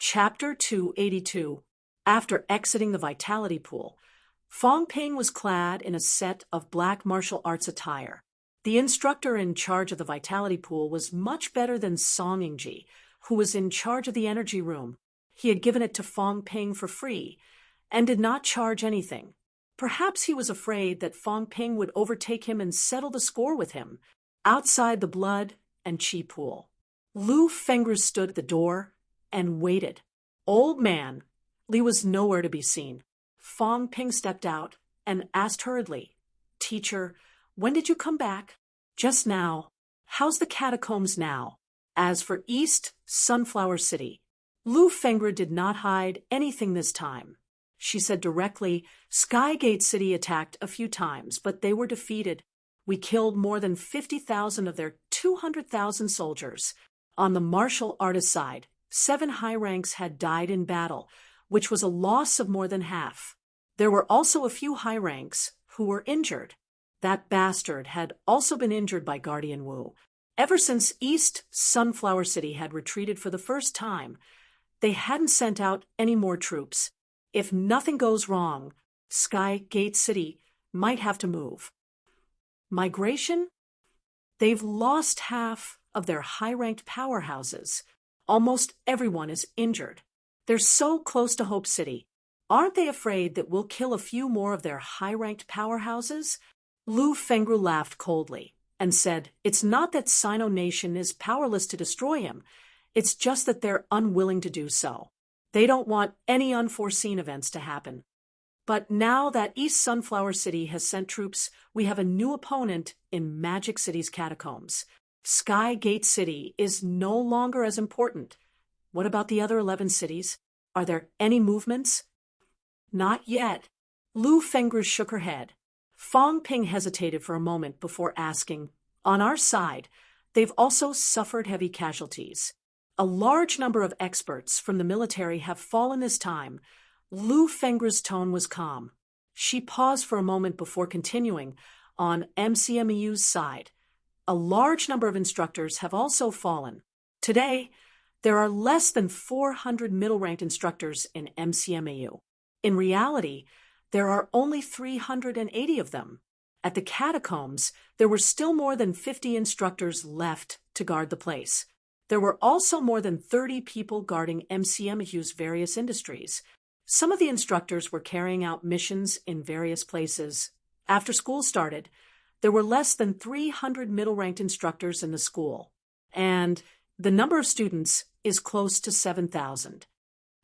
Chapter 282. After exiting the Vitality Pool, Fong Ping was clad in a set of black martial arts attire. The instructor in charge of the Vitality Pool was much better than Song Yingji, who was in charge of the energy room. He had given it to Fong Ping for free and did not charge anything. Perhaps he was afraid that Fong Ping would overtake him and settle the score with him. Outside the blood and chi pool, Lu Fengru stood at the door and waited. Old man, Li was nowhere to be seen. Fong Ping stepped out and asked hurriedly, "Teacher, when did you come back?" "Just now." "How's the catacombs now?" As for East Sunflower City, Lu Fengru did not hide anything this time. She said directly, "Skygate City attacked a few times, but they were defeated. We killed more than 50,000 of their 200,000 soldiers. On the martial artist side, 7 high ranks had died in battle, which was a loss of more than half. There were also a few high ranks who were injured. That bastard had also been injured by Guardian Wu. Ever since East Sunflower City had retreated for the first time, they hadn't sent out any more troops. If nothing goes wrong, Skygate City might have to move." Migration? They've lost half of their high-ranked powerhouses. Almost everyone is injured. They're so close to Hope City. Aren't they afraid that we'll kill a few more of their high-ranked powerhouses? Lu Fengru laughed coldly and said, "It's not that Sino Nation is powerless to destroy him. It's just that they're unwilling to do so. They don't want any unforeseen events to happen. But now that East Sunflower City has sent troops, we have a new opponent in Magic City's catacombs. Skygate City is no longer as important. What about the other 11 cities? Are there any movements?" "Not yet." Lu Fengru shook her head. Fong Ping hesitated for a moment before asking, "On our side, they've also suffered heavy casualties. A large number of experts from the military have fallen this time." Lu Fengru's tone was calm. She paused for a moment before continuing, "On MCMEU's side, a large number of instructors have also fallen. Today, there are less than 400 middle-ranked instructors in MCMEU. In reality, there are only 380 of them. At the catacombs, there were still more than 50 instructors left to guard the place. There were also more than 30 people guarding MCMEU's various industries. Some of the instructors were carrying out missions in various places. After school started, there were less than 300 middle-ranked instructors in the school, and the number of students is close to 7,000.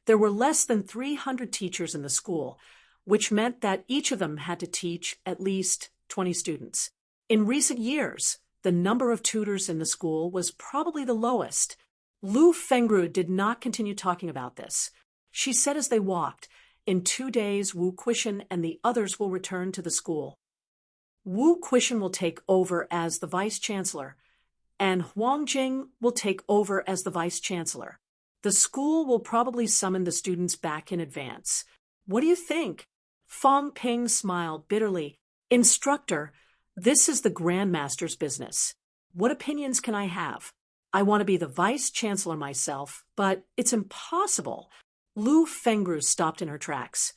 There were less than 300 teachers in the school, which meant that each of them had to teach at least 20 students. In recent years, the number of tutors in the school was probably the lowest." Lu Fengru did not continue talking about this. She said as they walked, "In 2 days, Wu Quishan and the others will return to the school. Wu Quishan will take over as the vice-chancellor, and Huang Jing will take over as the vice-chancellor. The school will probably summon the students back in advance. What do you think?" Fong Ping smiled bitterly. "Instructor, this is the Grandmaster's business. What opinions can I have? I want to be the vice-chancellor myself, but it's impossible." Lu Fengru stopped in her tracks,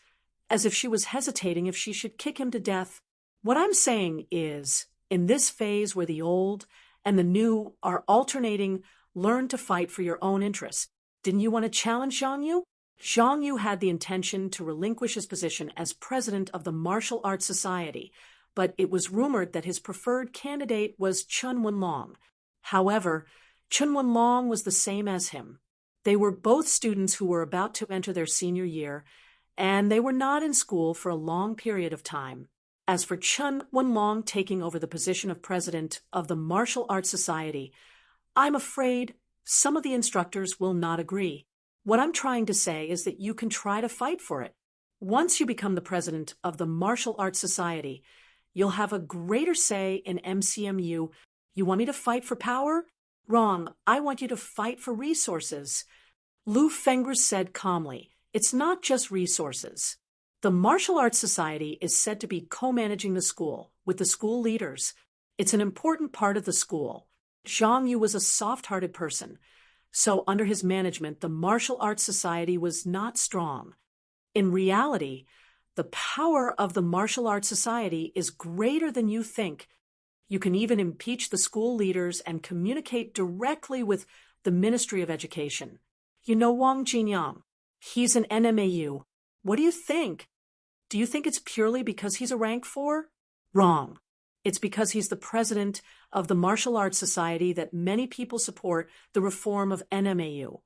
as if she was hesitating if she should kick him to death. "What I'm saying is, in this phase where the old and the new are alternating, learn to fight for your own interests. Didn't you want to challenge Zhang Yu?" Zhang Yu had the intention to relinquish his position as president of the Martial Arts Society, but it was rumored that his preferred candidate was Chun Wenlong. However, Chun Wenlong was the same as him. They were both students who were about to enter their senior year, and they were not in school for a long period of time. As for Chun Wenlong taking over the position of president of the Martial Arts Society, I'm afraid some of the instructors will not agree. What I'm trying to say is that you can try to fight for it. Once you become the president of the Martial Arts Society, you'll have a greater say in MCMU. You want me to fight for power? Wrong. I want you to fight for resources." Lu Fengru said calmly, "It's not just resources. The Martial Arts Society is said to be co-managing the school with the school leaders. It's an important part of the school. Zhang Yu was a soft-hearted person. So under his management, the martial arts society was not strong. In reality, the power of the martial arts society is greater than you think. You can even impeach the school leaders and communicate directly with the Ministry of Education. You know Wang Jinyang? He's an NMAU. What do you think? Do you think it's purely because he's a rank 4? Wrong. It's because he's the president of the Martial Arts Society that many people support the reform of NMAU.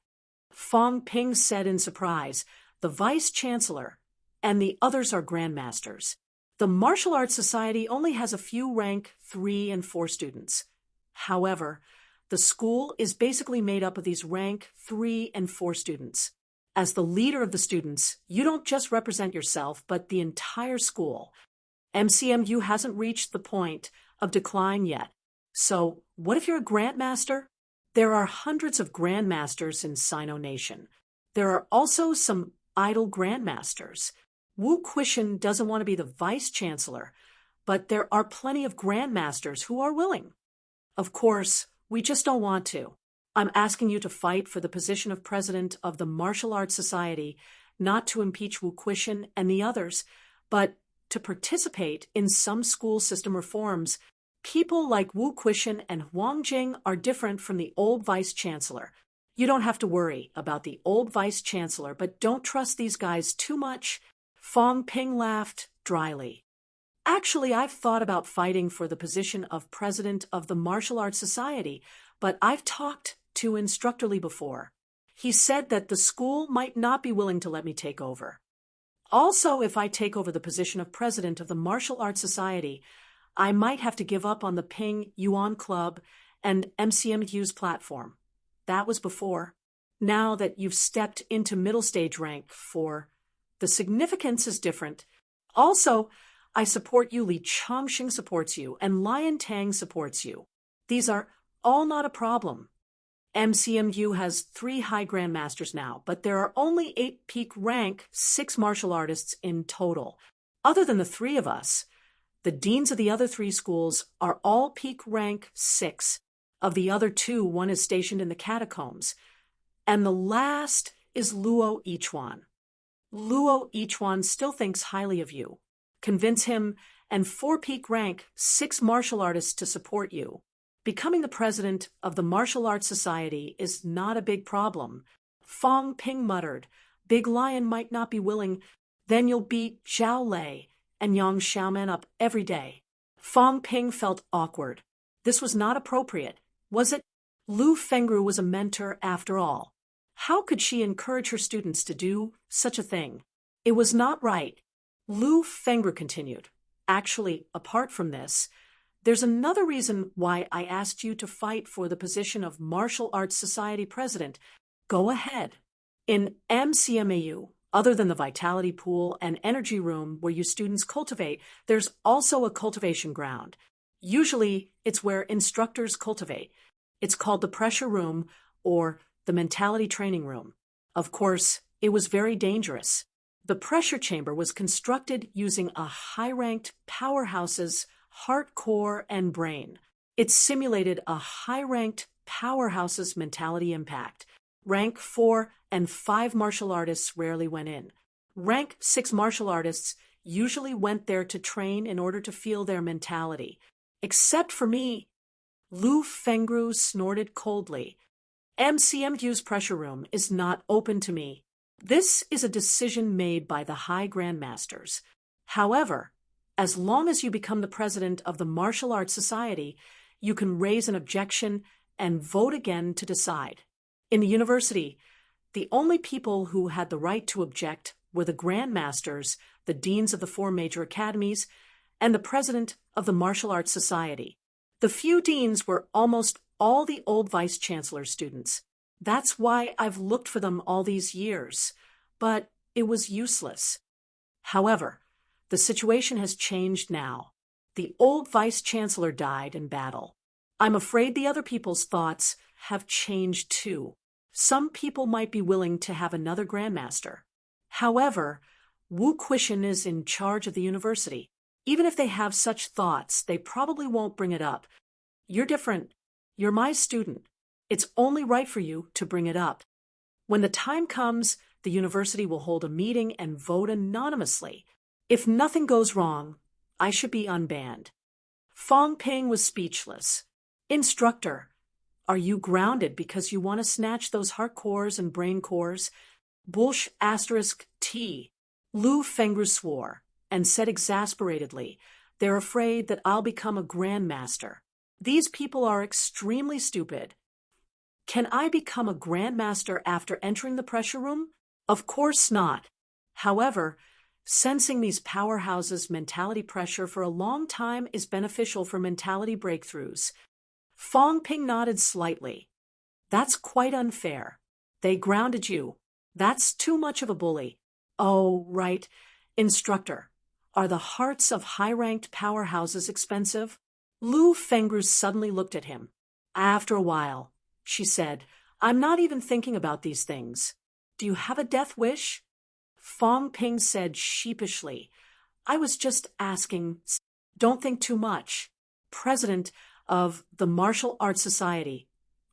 Fong Ping said in surprise, the vice-chancellor and the others are grandmasters. The Martial Arts Society only has a few rank 3 and 4 students. However, the school is basically made up of these rank 3 and 4 students. As the leader of the students, you don't just represent yourself, but the entire school. MCMU hasn't reached the point of decline yet. So, what if you're a grandmaster? There are hundreds of grandmasters in Sino Nation. There are also some idle grandmasters. Wu Quishan doesn't want to be the vice-chancellor, but there are plenty of grandmasters who are willing. Of course, we just don't want to. I'm asking you to fight for the position of president of the Martial Arts Society, not to impeach Wu Quishan and the others, but to participate in some school system reforms. People like Wu Quishan and Huang Jing are different from the old vice-chancellor. You don't have to worry about the old vice-chancellor, but don't trust these guys too much. Fong Ping laughed dryly. Actually, I've thought about fighting for the position of president of the Martial Arts Society, but I've talked to Instructor Lee before. He said that the school might not be willing to let me take over. Also, if I take over the position of president of the Martial Arts Society, I might have to give up on the Ping Yuan Club and MCMU's platform. That was before. Now that you've stepped into middle stage rank 4, the significance is different. Also, I support you, Li Chongxing supports you, and Lion Tang supports you. These are all not a problem. MCMU has 3 high grandmasters now, but there are only 8 peak rank 6 martial artists in total. Other than the 3 of us, the deans of the other 3 schools are all peak rank 6. Of the other 2, one is stationed in the catacombs. And the last is Luo Yichuan. Luo Yichuan still thinks highly of you. Convince him and 4 peak rank 6 martial artists to support you. Becoming the president of the Martial Arts Society is not a big problem. Fong Ping muttered, Big Lion might not be willing, then you'll beat Zhao Lei and Yang Xiaoman up every day. Fong Ping felt awkward. This was not appropriate, was it? Lu Fengru was a mentor after all. How could she encourage her students to do such a thing? It was not right. Lu Fengru continued. Actually, apart from this, there's another reason why I asked you to fight for the position of Martial Arts Society president. Go ahead. In MCMAU, other than the Vitality Pool and Energy Room where you students cultivate, there's also a cultivation ground. Usually, it's where instructors cultivate. It's called the Pressure Room or the Mentality Training Room. Of course, it was very dangerous. The pressure chamber was constructed using a high-ranked powerhouse's heart, core, and brain. It simulated a high-ranked powerhouse's mentality impact. Rank 4 and 5 martial artists rarely went in. Rank 6 martial artists usually went there to train in order to feel their mentality. Except for me. Lu Fengru snorted coldly. MCMU's pressure room is not open to me. This is a decision made by the high grandmasters. However, as long as you become the president of the Martial Arts Society, you can raise an objection and vote again to decide. In the university, the only people who had the right to object were the grandmasters, the deans of the 4 major academies, and the president of the Martial Arts Society. The few deans were almost all the old vice-chancellor students. That's why I've looked for them all these years, but it was useless. However, the situation has changed now. The old vice-chancellor died in battle. I'm afraid the other people's thoughts have changed too. Some people might be willing to have another grandmaster. However, Wu Quishan is in charge of the university. Even if they have such thoughts, they probably won't bring it up. You're different. You're my student. It's only right for you to bring it up. When the time comes, the university will hold a meeting and vote anonymously. If nothing goes wrong, I should be unbanned." Fong Ping was speechless. "Instructor, are you grounded because you want to snatch those heart cores and brain cores?" Bullsh asterisk T. Lu Fengru swore and said exasperatedly, "They're afraid that I'll become a grandmaster. These people are extremely stupid. Can I become a grandmaster after entering the pressure room? Of course not. However, sensing these powerhouses' mentality pressure for a long time is beneficial for mentality breakthroughs." Fong Ping nodded slightly. "That's quite unfair. They grounded you. That's too much of a bully." "Oh, right. Instructor, are the hearts of high-ranked powerhouses expensive?" Lu Fengru suddenly looked at him. "After a while," she said, "I'm not even thinking about these things. Do you have a death wish?" Fong Ping said sheepishly, "I was just asking. Don't think too much. President of the Martial Arts Society.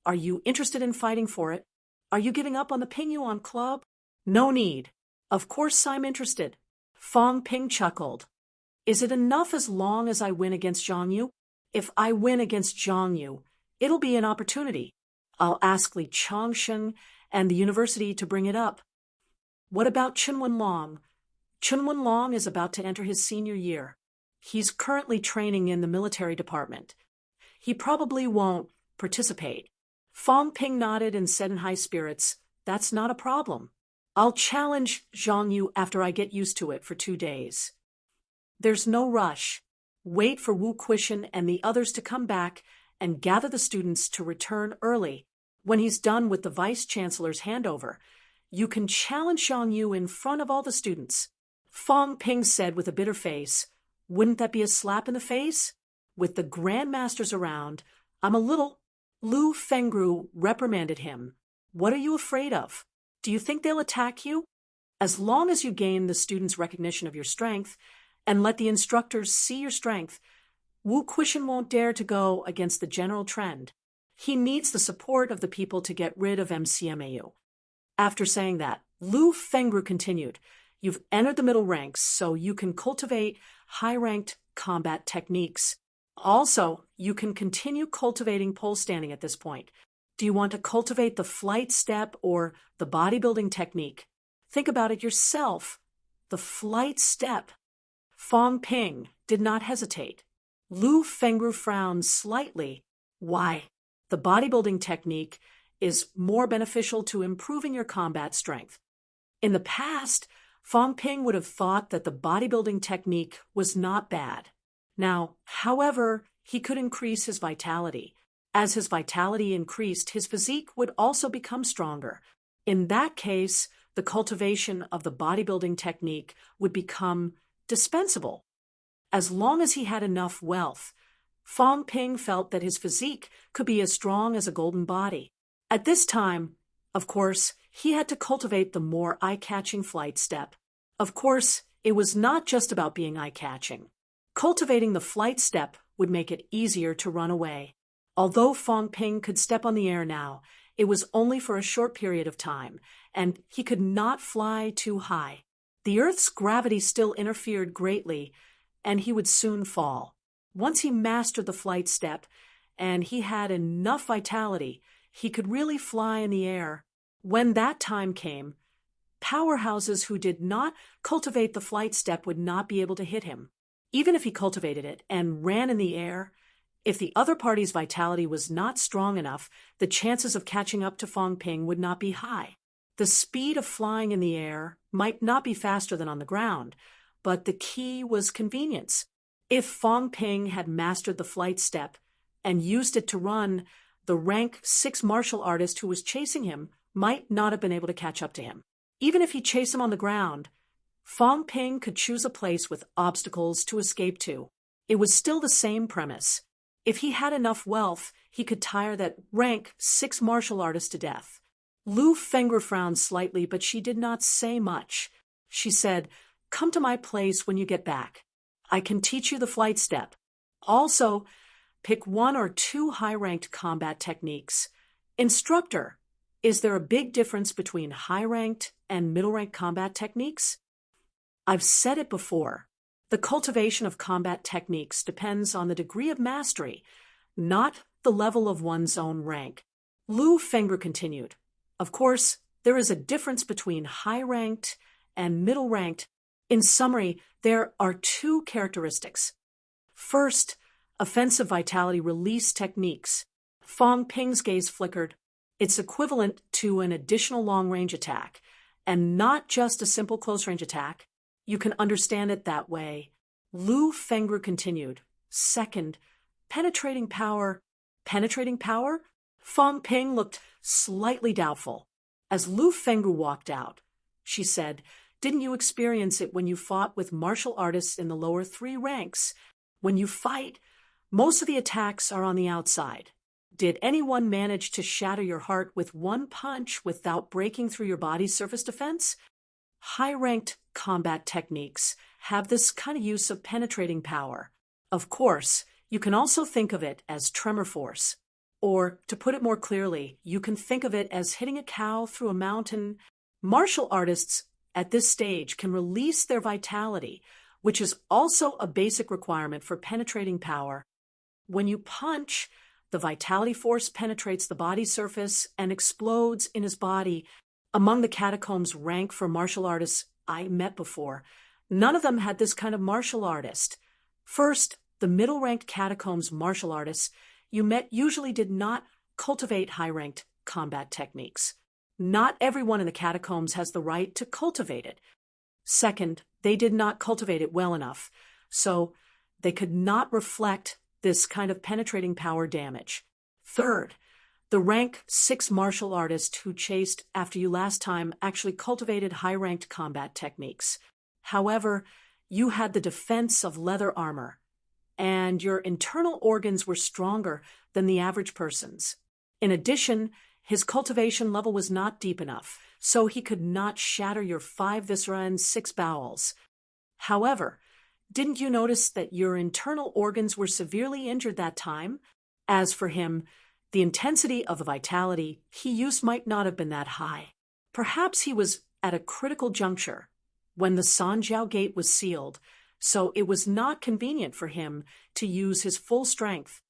Are you interested in fighting for it? Are you giving up on the Ping Yuan Club?" "No need. Of course I'm interested." Fong Ping chuckled. "Is it enough as long as I win against Zhang Yu? If I win against Zhang Yu, it'll be an opportunity. I'll ask Li Changsheng and the university to bring it up." "What about Chunwen Long?" "Chunwen Long is about to enter his senior year. He's currently training in the military department. He probably won't participate." Fong Ping nodded and said in high spirits, "That's not a problem. I'll challenge Zhang Yu after I get used to it for 2 days." "There's no rush. Wait for Wu Quishan and the others to come back and gather the students to return early. When he's done with the vice-chancellor's handover, you can challenge Zhang Yu in front of all the students." Fong Ping said with a bitter face, "Wouldn't that be a slap in the face? With the grandmasters around, I'm a little—" Lu Fengru reprimanded him. "What are you afraid of? Do you think they'll attack you? As long as you gain the students' recognition of your strength and let the instructors see your strength, Wu Quishan won't dare to go against the general trend. He needs the support of the people to get rid of MCMAU." After saying that, Lu Fengru continued, "You've entered the middle ranks, so you can cultivate high-ranked combat techniques. Also, you can continue cultivating pole standing at this point. Do you want to cultivate the flight step or the bodybuilding technique? Think about it yourself. The flight step." Fong Ping did not hesitate. Lu Fengru frowned slightly. "Why? The bodybuilding technique is more beneficial to improving your combat strength." In the past, Fong Ping would have thought that the bodybuilding technique was not bad. Now, however, he could increase his vitality. As his vitality increased, his physique would also become stronger. In that case, the cultivation of the bodybuilding technique would become dispensable. As long as he had enough wealth, Fong Ping felt that his physique could be as strong as a golden body. At this time, of course, he had to cultivate the more eye-catching flight step. Of course, it was not just about being eye-catching. Cultivating the flight step would make it easier to run away. Although Fong Ping could step on the air now, it was only for a short period of time, and he could not fly too high. The Earth's gravity still interfered greatly, and he would soon fall. Once he mastered the flight step, and he had enough vitality, he could really fly in the air. When that time came, powerhouses who did not cultivate the flight step would not be able to hit him. Even if he cultivated it and ran in the air, if the other party's vitality was not strong enough, the chances of catching up to Fong Ping would not be high. The speed of flying in the air might not be faster than on the ground, but the key was convenience. If Fong Ping had mastered the flight step and used it to run, the rank 6 martial artist who was chasing him might not have been able to catch up to him. Even if he chased him on the ground, Fong Ping could choose a place with obstacles to escape to. It was still the same premise. If he had enough wealth, he could tire that rank 6 martial artist to death. Lu Fengru frowned slightly, but she did not say much. She said, "Come to my place when you get back. I can teach you the flight step. Also, pick 1 or 2 high-ranked combat techniques. Instructor, is there a big difference between high-ranked and middle-ranked combat techniques? I've said it before. The cultivation of combat techniques depends on the degree of mastery, not the level of one's own rank. Lu Fengru continued. Of course, there is a difference between high-ranked and middle-ranked. In summary, there are two characteristics. First, offensive vitality release techniques. Fong Ping's gaze flickered. It's equivalent to an additional long-range attack, and not just a simple close-range attack. You can understand it that way. Lu Fengru continued. Second, penetrating power. Penetrating power? Fong Ping looked slightly doubtful. As Lu Fengru walked out, she said, "Didn't you experience it when you fought with martial artists in the lower 3 ranks? When you fight, most of the attacks are on the outside. Did anyone manage to shatter your heart with one punch without breaking through your body's surface defense?" High-ranked combat techniques have this kind of use of penetrating power. Of course, you can also think of it as tremor force. Or, to put it more clearly, you can think of it as hitting a cow through a mountain. Martial artists at this stage can release their vitality, which is also a basic requirement for penetrating power. When you punch, the vitality force penetrates the body surface and explodes in his body. Among the catacombs rank for martial artists I met before, none of them had this kind of martial artist. First, the middle-ranked catacombs martial artists you met usually did not cultivate high-ranked combat techniques. Not everyone in the catacombs has the right to cultivate it. Second, they did not cultivate it well enough, so they could not reflect this kind of penetrating power damage. Third, the rank 6 martial artist who chased after you last time actually cultivated high-ranked combat techniques. However, you had the defense of leather armor, and your internal organs were stronger than the average person's. In addition, his cultivation level was not deep enough, so he could not shatter your 5 viscera and 6 bowels. However, didn't you notice that your internal organs were severely injured that time? As for him, the intensity of the vitality he used might not have been that high. Perhaps he was at a critical juncture when the Sanjiao Gate was sealed, so it was not convenient for him to use his full strength.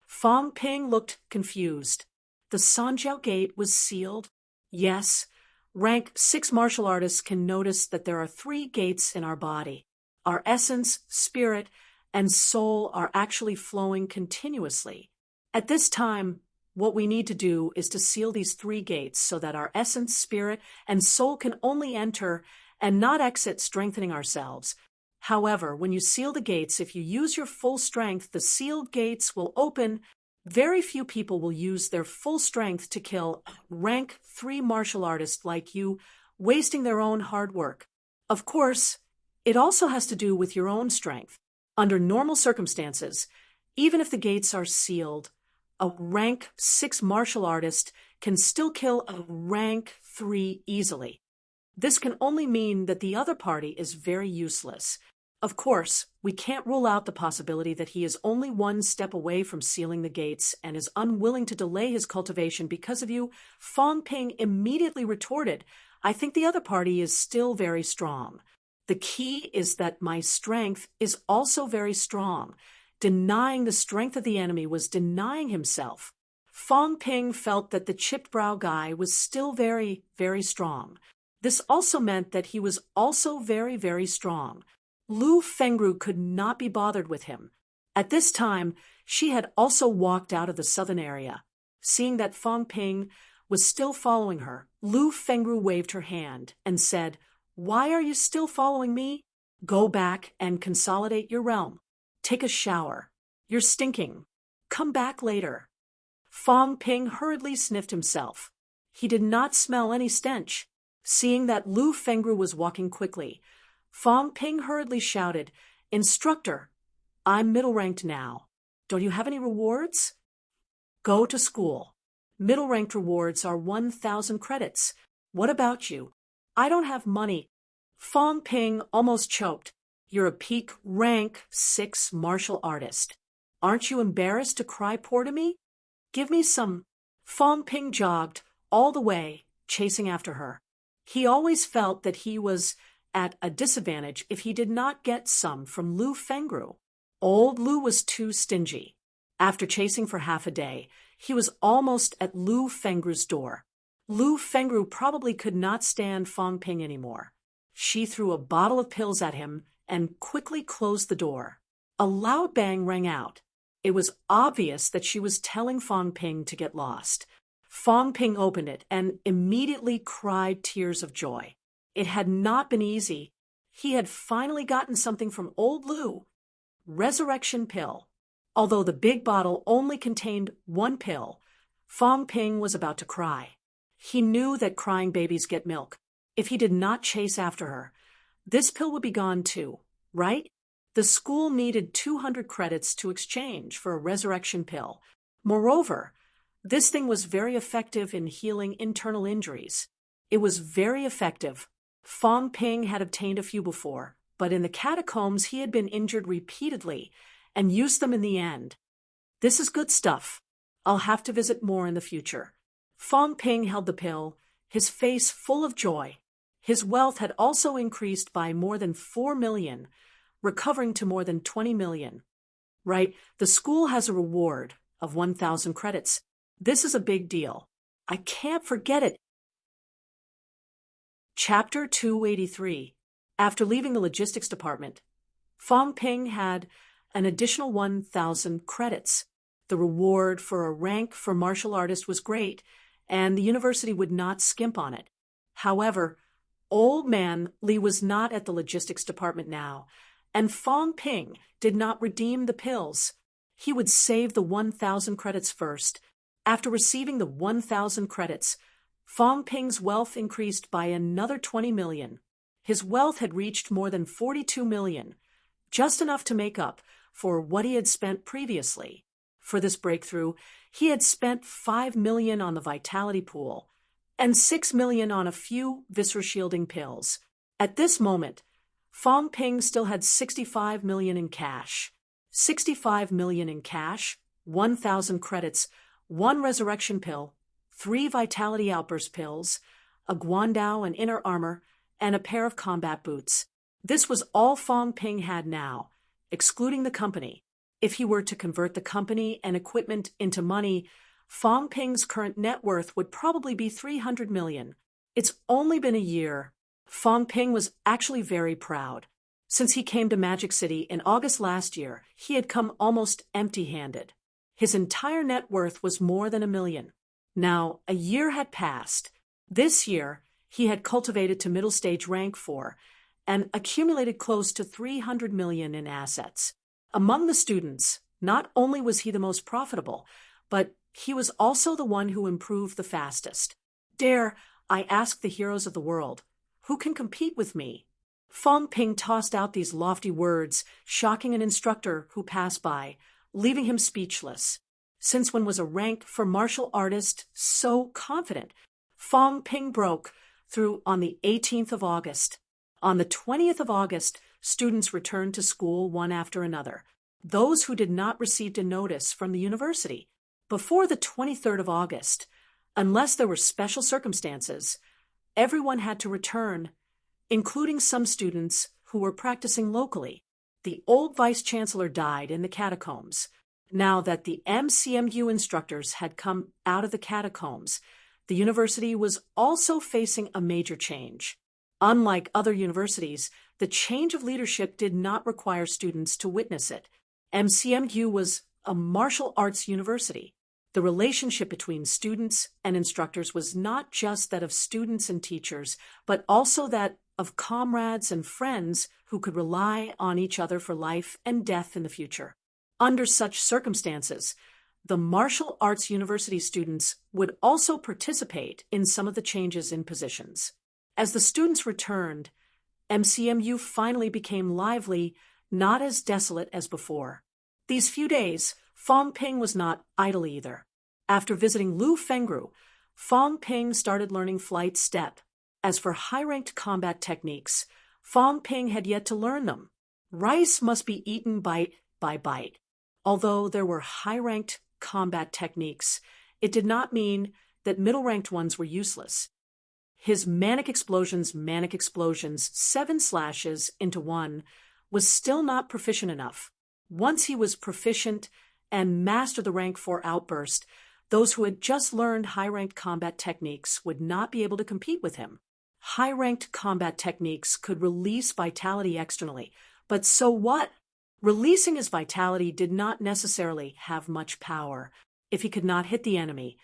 Fong Ping looked confused. The Sanjiao Gate was sealed? Yes. Rank 6 martial artists can notice that there are 3 gates in our body. Our essence, spirit, and soul are actually flowing continuously. At this time, what we need to do is to seal these 3 gates so that our essence, spirit, and soul can only enter and not exit, strengthening ourselves. However, when you seal the gates, if you use your full strength, the sealed gates will open. Very few people will use their full strength to kill rank 3 martial artists like you, wasting their own hard work. Of course, it also has to do with your own strength. Under normal circumstances, even if the gates are sealed, a rank 6 martial artist can still kill a rank 3 easily. This can only mean that the other party is very useless. Of course, we can't rule out the possibility that he is only 1 step away from sealing the gates and is unwilling to delay his cultivation because of you. Fong Ping immediately retorted, "I think the other party is still very strong. The key is that my strength is also very strong. Denying the strength of the enemy was denying himself." Fong Ping felt that the chipped brow guy was still very, very strong. This also meant that he was also very, very strong. Lu Fengru could not be bothered with him. At this time, she had also walked out of the southern area. Seeing that Fong Ping was still following her, Lu Fengru waved her hand and said, "Why are you still following me? Go back and consolidate your realm. Take a shower. You're stinking. Come back later." Fong Ping hurriedly sniffed himself. He did not smell any stench. Seeing that Lu Fengru was walking quickly, Fong Ping hurriedly shouted, "Instructor, I'm middle-ranked now. Don't you have any rewards?" "Go to school. Middle-ranked rewards are 1,000 credits. What about you?" "I don't have money." Fong Ping almost choked. "You're a peak rank 6 martial artist. Aren't you embarrassed to cry poor to me? Give me some Fong Ping jogged all the way, chasing after her. He always felt that he was at a disadvantage if he did not get some from Lu Fengru. Old Lu was too stingy. After chasing for half a day, he was almost at Lu Fengru's door. Lu Fengru probably could not stand Fong Ping anymore. She threw a bottle of pills at him and quickly closed the door. A loud bang rang out. It was obvious that she was telling Fong Ping to get lost. Fong Ping opened it and immediately cried tears of joy. It had not been easy. He had finally gotten something from old Lu. Resurrection pill. Although the big bottle only contained one pill, Fong Ping was about to cry. He knew that crying babies get milk. If he did not chase after her, this pill would be gone too, right? The school needed 200 credits to exchange for a resurrection pill. Moreover, this thing was very effective in healing internal injuries. It was very effective. Fong Ping had obtained a few before, but in the catacombs he had been injured repeatedly and used them in the end. This is good stuff. I'll have to visit more in the future. Fong Ping held the pill, his face full of joy. His wealth had also increased by more than 4 million, recovering to more than 20 million. Right, the school has a reward of 1,000 credits. This is a big deal. I can't forget it. Chapter 283. After leaving the logistics department, Fong Ping had an additional 1,000 credits. The reward for a rank for martial artist was great, and the university would not skimp on it. However, old man Li was not at the logistics department now, and Fong Ping did not redeem the pills. He would save the 1,000 credits first. After receiving the 1,000 credits, Fong Ping's wealth increased by another 20 million. His wealth had reached more than 42 million, just enough to make up for what he had spent previously. For this breakthrough, he had spent 5 million on the vitality pool and 6 million on a few viscera-shielding pills. At this moment, Fong Ping still had 65 million in cash. 65 million in cash, 1,000 credits, 1 resurrection pill, 3 vitality outburst pills, a guandao and inner armor, and a pair of combat boots. This was all Fong Ping had now, excluding the company. If he were to convert the company and equipment into money, Fong Ping's current net worth would probably be 300 million. It's only been a year. Fong Ping was actually very proud. Since he came to Magic City in August last year, he had come almost empty-handed. His entire net worth was more than 1 million. Now, a year had passed. This year, he had cultivated to middle stage rank 4 and accumulated close to 300 million in assets. Among the students, not only was he the most profitable, but he was also the one who improved the fastest. Dare I ask the heroes of the world, who can compete with me? Fong Ping tossed out these lofty words, shocking an instructor who passed by, leaving him speechless. Since when was a rank for martial artist so confident? Fong Ping broke through on the 18th of August. On the 20th of August, students returned to school one after another. Those who did not receive a notice from the university. Before the 23rd of August, unless there were special circumstances, everyone had to return, including some students who were practicing locally. The old vice-chancellor died in the catacombs. Now that the MCMU instructors had come out of the catacombs, the university was also facing a major change. Unlike other universities, the change of leadership did not require students to witness it. MCMU was a martial arts university. The relationship between students and instructors was not just that of students and teachers, but also that of comrades and friends who could rely on each other for life and death in the future. Under such circumstances, the martial arts university students would also participate in some of the changes in positions. As the students returned, MCMU finally became lively, not as desolate as before. These few days, Fong Ping was not idle either. After visiting Lu Fengru, Fong Ping started learning flight step. As for high-ranked combat techniques, Fong Ping had yet to learn them. Rice must be eaten bite by bite. Although there were high-ranked combat techniques, it did not mean that middle-ranked ones were useless. His manic explosions, 7 slashes into 1, was still not proficient enough. Once he was proficient and mastered the rank 4 outburst, those who had just learned high-ranked combat techniques would not be able to compete with him. High-ranked combat techniques could release vitality externally, but so what? Releasing his vitality did not necessarily have much power if he could not hit the enemy,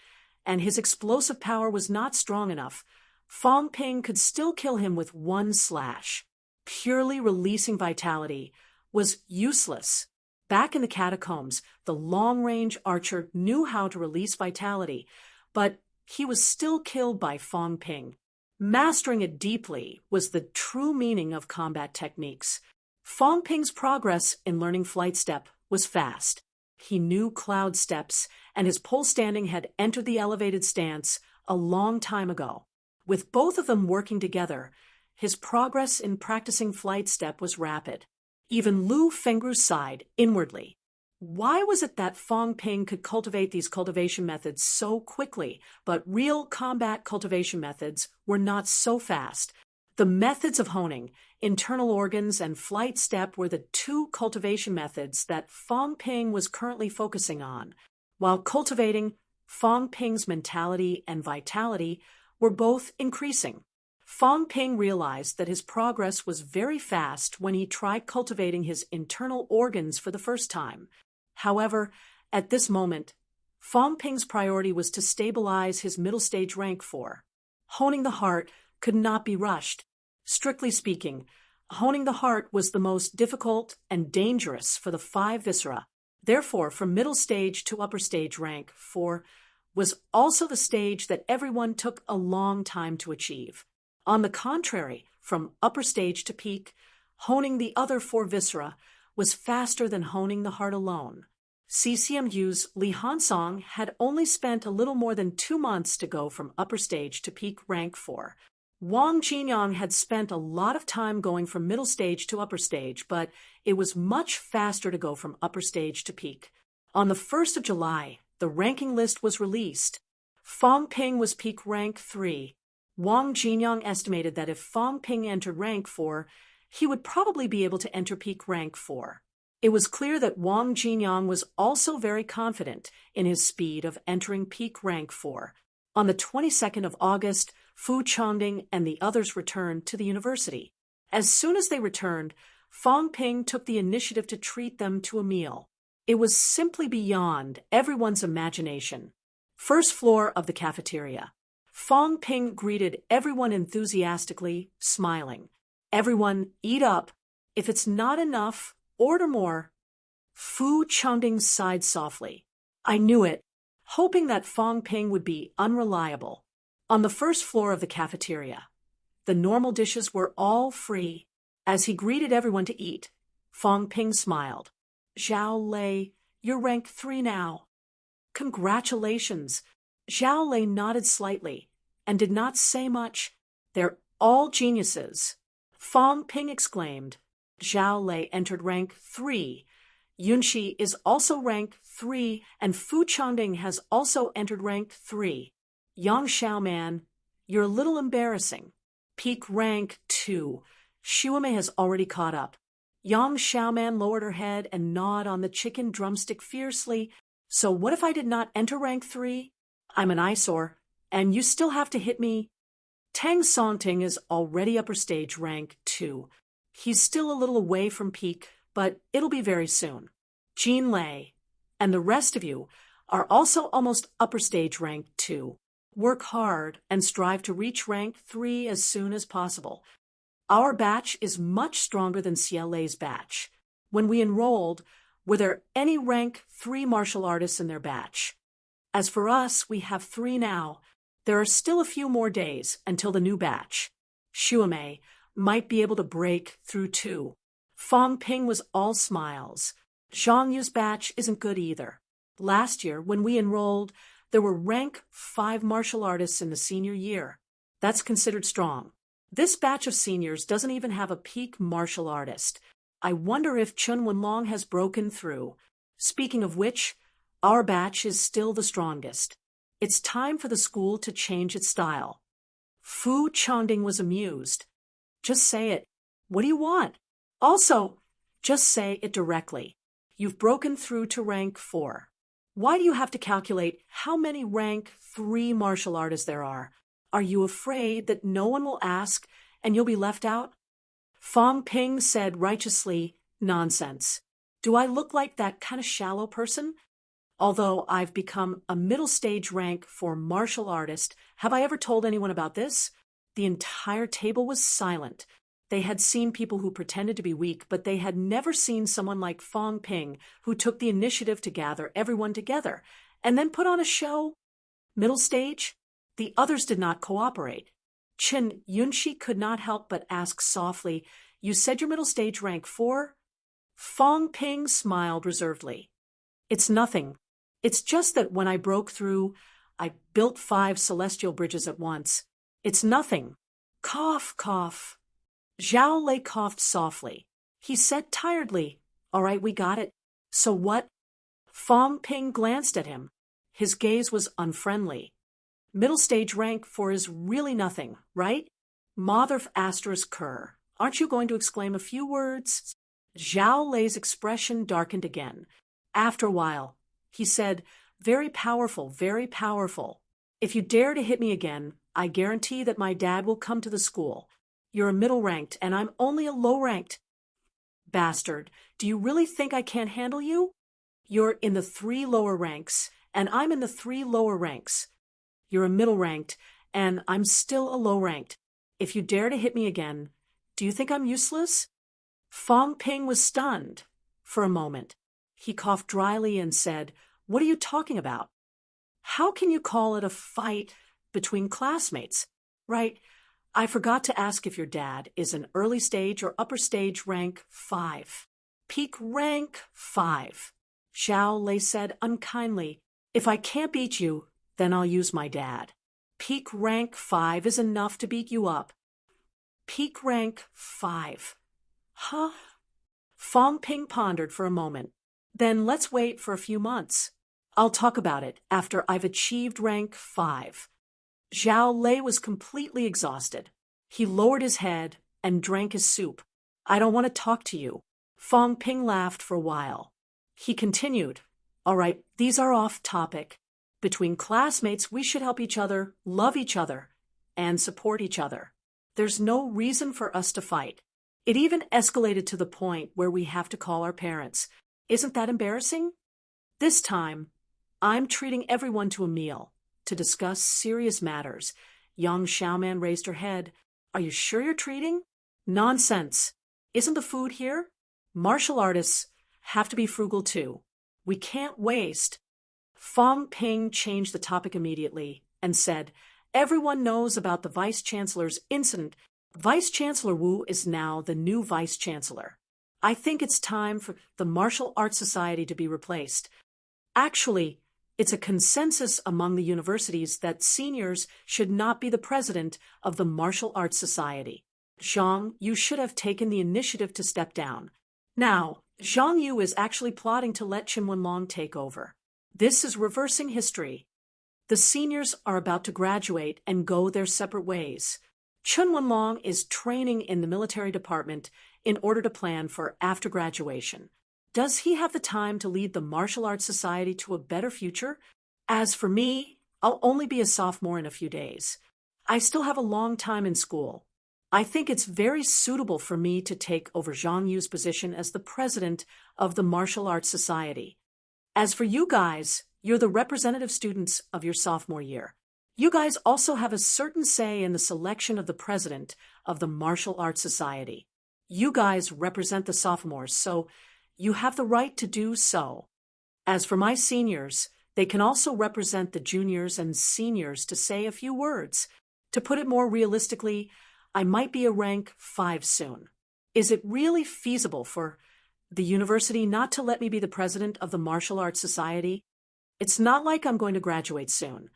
and his explosive power was not strong enough. Fong Ping could still kill him with 1 slash. Purely releasing vitality was useless. Back in the catacombs, the long-range archer knew how to release vitality, but he was still killed by Fong Ping. Mastering it deeply was the true meaning of combat techniques. Fong Ping's progress in learning flight step was fast. He knew cloud steps, and his pole standing had entered the elevated stance a long time ago. With both of them working together, his progress in practicing flight step was rapid. Even Lu Fengru sighed inwardly. Why was it that Fong Ping could cultivate these cultivation methods so quickly, but real combat cultivation methods were not so fast? The methods of honing, internal organs, and flight step were the 2 cultivation methods that Fong Ping was currently focusing on. While cultivating, Fong Ping's mentality and vitality were both increasing. Fong Ping realized that his progress was very fast when he tried cultivating his internal organs for the first time. However, at this moment, Fong Ping's priority was to stabilize his middle stage rank 4. Honing the heart could not be rushed. Strictly speaking, honing the heart was the most difficult and dangerous for the 5 viscera. Therefore, from middle stage to upper stage rank 4 was also the stage that everyone took a long time to achieve. On the contrary, from upper stage to peak, honing the other 4 viscera was faster than honing the heart alone. CCMU's Li Hansong had only spent a little more than 2 months to go from upper stage to peak rank 4. Wang Jinyang had spent a lot of time going from middle stage to upper stage, but it was much faster to go from upper stage to peak. On the 1st of July, the ranking list was released. Fong Ping was peak rank 3. Wang Jinyang estimated that if Fong Ping entered rank 4, he would probably be able to enter peak rank 4. It was clear that Wang Jinyang was also very confident in his speed of entering peak rank 4. On the 22nd of August, Fu Chongding and the others returned to the university. As soon as they returned, Fong Ping took the initiative to treat them to a meal. It was simply beyond everyone's imagination. First floor of the cafeteria. Fong Ping greeted everyone enthusiastically, smiling. Everyone, eat up. If it's not enough, order more. Fu Chongding sighed softly. I knew it, hoping that Fong Ping would be unreliable. On the first floor of the cafeteria, the normal dishes were all free. As he greeted everyone to eat, Fong Ping smiled. Zhao Lei, you're rank 3 now. Congratulations. Zhao Lei nodded slightly and did not say much. They're all geniuses. Fong Ping exclaimed. Zhao Lei entered rank 3. Yunxi is also rank 3, and Fu Chongding has also entered rank 3. Yang Xiaoman, you're a little embarrassing. Peak rank 2. Shuame has already caught up. Yang Xiaoman lowered her head and gnawed on the chicken drumstick fiercely. So what if I did not enter rank 3? I'm an eyesore, and you still have to hit me. Tang Songting is already upper stage rank 2. He's still a little away from peak, but it'll be very soon. Jean Lei and the rest of you are also almost upper stage rank 2. Work hard and strive to reach rank 3 as soon as possible. Our batch is much stronger than Xie Lei's batch. When we enrolled, were there any rank 3 martial artists in their batch? As for us, we have 3 now. There are still a few more days until the new batch. Shuame might be able to break through too. Fong Ping was all smiles. Zhang Yu's batch isn't good either. Last year, when we enrolled, there were rank 5 martial artists in the senior year. That's considered strong. This batch of seniors doesn't even have a peak martial artist. I wonder if Chun Wenlong has broken through. Speaking of which, our batch is still the strongest. It's time for the school to change its style. Fu Changding was amused. Just say it. What do you want? Also, just say it directly. You've broken through to rank 4. Why do you have to calculate how many rank 3 martial artists there are? Are you afraid that no one will ask and you'll be left out? Fong Ping said righteously, nonsense. Do I look like that kind of shallow person? Although I've become a middle stage rank for martial artist, have I ever told anyone about this? The entire table was silent. They had seen people who pretended to be weak, but they had never seen someone like Fong Ping who took the initiative to gather everyone together and then put on a show. Middle stage? The others did not cooperate. Chen Yunshi could not help but ask softly, "You said your middle stage rank 4? Fong Ping smiled reservedly. "It's nothing. It's just that when I broke through, I built 5 celestial bridges at once. It's nothing." Cough, cough. Zhao Lei coughed softly. He said tiredly, "All right, we got it. So what?" Fong Ping glanced at him. His gaze was unfriendly. "Middle stage rank 4 is really nothing, right? Mother asterisk cur. Aren't you going to exclaim a few words?" Zhao Lei's expression darkened again. After a while, he said, very powerful. If you dare to hit me again, I guarantee that my dad will come to the school. You're a middle-ranked, and I'm only a low-ranked. Bastard, do you really think I can't handle you? You're in the 3 lower ranks, and I'm in the 3 lower ranks. You're a middle-ranked, and I'm still a low-ranked. If you dare to hit me again, do you think I'm useless? Fong Ping was stunned. For a moment, he coughed dryly and said, "What are you talking about? How can you call it a fight between classmates? Right, I forgot to ask if your dad is an early stage or upper stage rank 5. Peak rank 5. Zhao Lei said unkindly, "If I can't beat you, then I'll use my dad. Peak rank 5 is enough to beat you up." Peak rank 5. Huh? Fong Ping pondered for a moment. "Then let's wait for a few months. I'll talk about it after I've achieved rank 5. Zhao Lei was completely exhausted. He lowered his head and drank his soup. "I don't want to talk to you." Fong Ping laughed for a while. He continued, "All right, these are off topic. Between classmates, we should help each other, love each other, and support each other. There's no reason for us to fight. It even escalated to the point where we have to call our parents. Isn't that embarrassing? This time, I'm treating everyone to a meal to discuss serious matters." Young Xiaoman raised her head. "Are you sure you're treating?" "Nonsense. Isn't the food here? Martial artists have to be frugal too. We can't waste." Fong Ping changed the topic immediately and said, "Everyone knows about the Vice-Chancellor's incident. Vice-Chancellor Wu is now the new Vice-Chancellor. I think it's time for the Martial Arts Society to be replaced. Actually, it's a consensus among the universities that seniors should not be the president of the Martial Arts Society. Zhang, you should have taken the initiative to step down. Now, Zhang Yu is actually plotting to let Qin Wenlong take over. This is reversing history. The seniors are about to graduate and go their separate ways. Qin Wenlong is training in the military department in order to plan for after graduation. Does he have the time to lead the Martial Arts Society to a better future? As for me, I'll only be a sophomore in a few days. I still have a long time in school. I think it's very suitable for me to take over Zhang Yu's position as the president of the Martial Arts Society. As for you guys, you're the representative students of your sophomore year. You guys also have a certain say in the selection of the president of the Martial Arts Society. You guys represent the sophomores, so you have the right to do so. As for my seniors, they can also represent the juniors and seniors to say a few words. To put it more realistically, I might be a rank 5 soon. Is it really feasible for the university not to let me be the president of the Martial Arts Society? It's not like I'm going to graduate soon.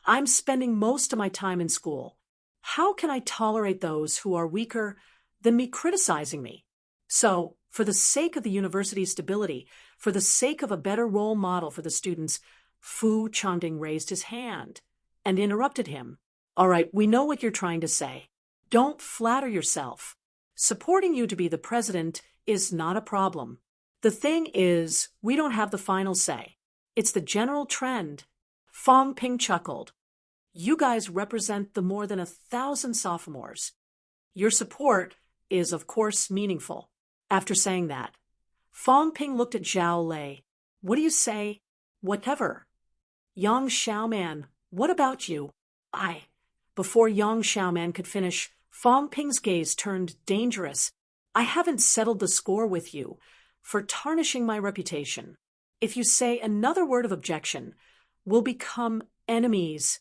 I'm spending most of my time in school. How can I tolerate those who are weaker than me criticizing me? So, for the sake of the university's stability, for the sake of a better role model for the students, Fu Changding raised his hand and interrupted him. All right, we know what you're trying to say. Don't flatter yourself. Supporting you to be the president is not a problem. The thing is, we don't have the final say. It's the general trend. Fong Ping chuckled. You guys represent the more than 1,000 sophomores. Your support is, of course, meaningful. After saying that, Fong Ping looked at Zhao Lei. What do you say? Whatever. Yang Xiaoman, what about you? Before Yang Xiaoman could finish, Fong Ping's gaze turned dangerous. I haven't settled the score with you for tarnishing my reputation. If you say another word of objection, we'll become enemies.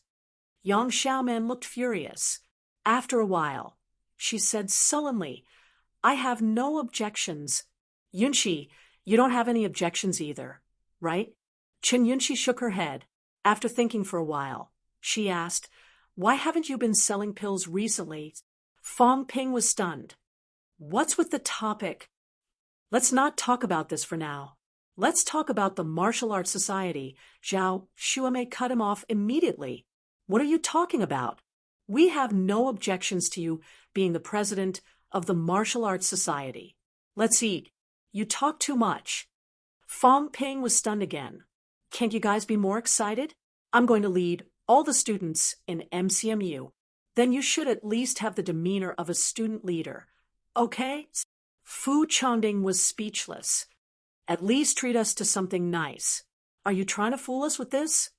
Yang Xiaoman looked furious. After a while, she said sullenly, I have no objections. Yunxi, you don't have any objections either, right? Chen Yunxi shook her head. After thinking for a while, she asked, why haven't you been selling pills recently? Fong Ping was stunned. What's with the topic? Let's not talk about this for now. Let's talk about the martial arts society. Zhao Shuamei cut him off immediately. What are you talking about? We have no objections to you being the president of the martial arts society. Let's eat. You talk too much. Fong Ping was stunned again. Can't you guys be more excited? I'm going to lead all the students in MCMU. Then you should at least have the demeanor of a student leader. Okay? Fu Changding was speechless. At least treat us to something nice. Are you trying to fool us with this?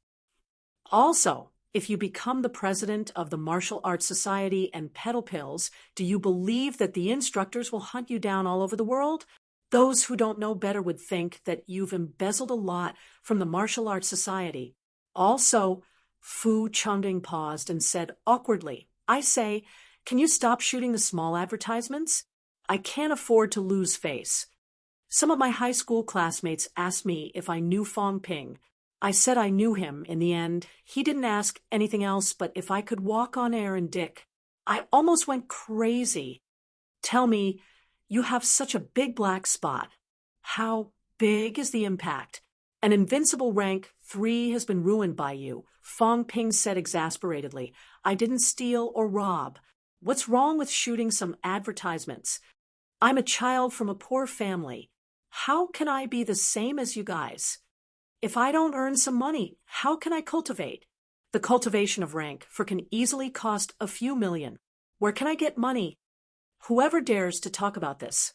Also, if you become the president of the Martial Arts Society and peddle pills, do you believe that the instructors will hunt you down all over the world? Those who don't know better would think that you've embezzled a lot from the Martial Arts Society. Also, Fu Changding paused and said awkwardly, I say, can you stop shooting the small advertisements? I can't afford to lose face. Some of my high school classmates asked me if I knew Fong Ping. I said I knew him. In the end, he didn't ask anything else but if I could walk on air and dick. I almost went crazy. Tell me, you have such a big black spot. How big is the impact? An invincible rank 3 has been ruined by you, Fong Ping said exasperatedly. I didn't steal or rob. What's wrong with shooting some advertisements? I'm a child from a poor family. How can I be the same as you guys? If I don't earn some money, how can I cultivate? The cultivation of rank 4 can easily cost a few million. Where can I get money? Whoever dares to talk about this,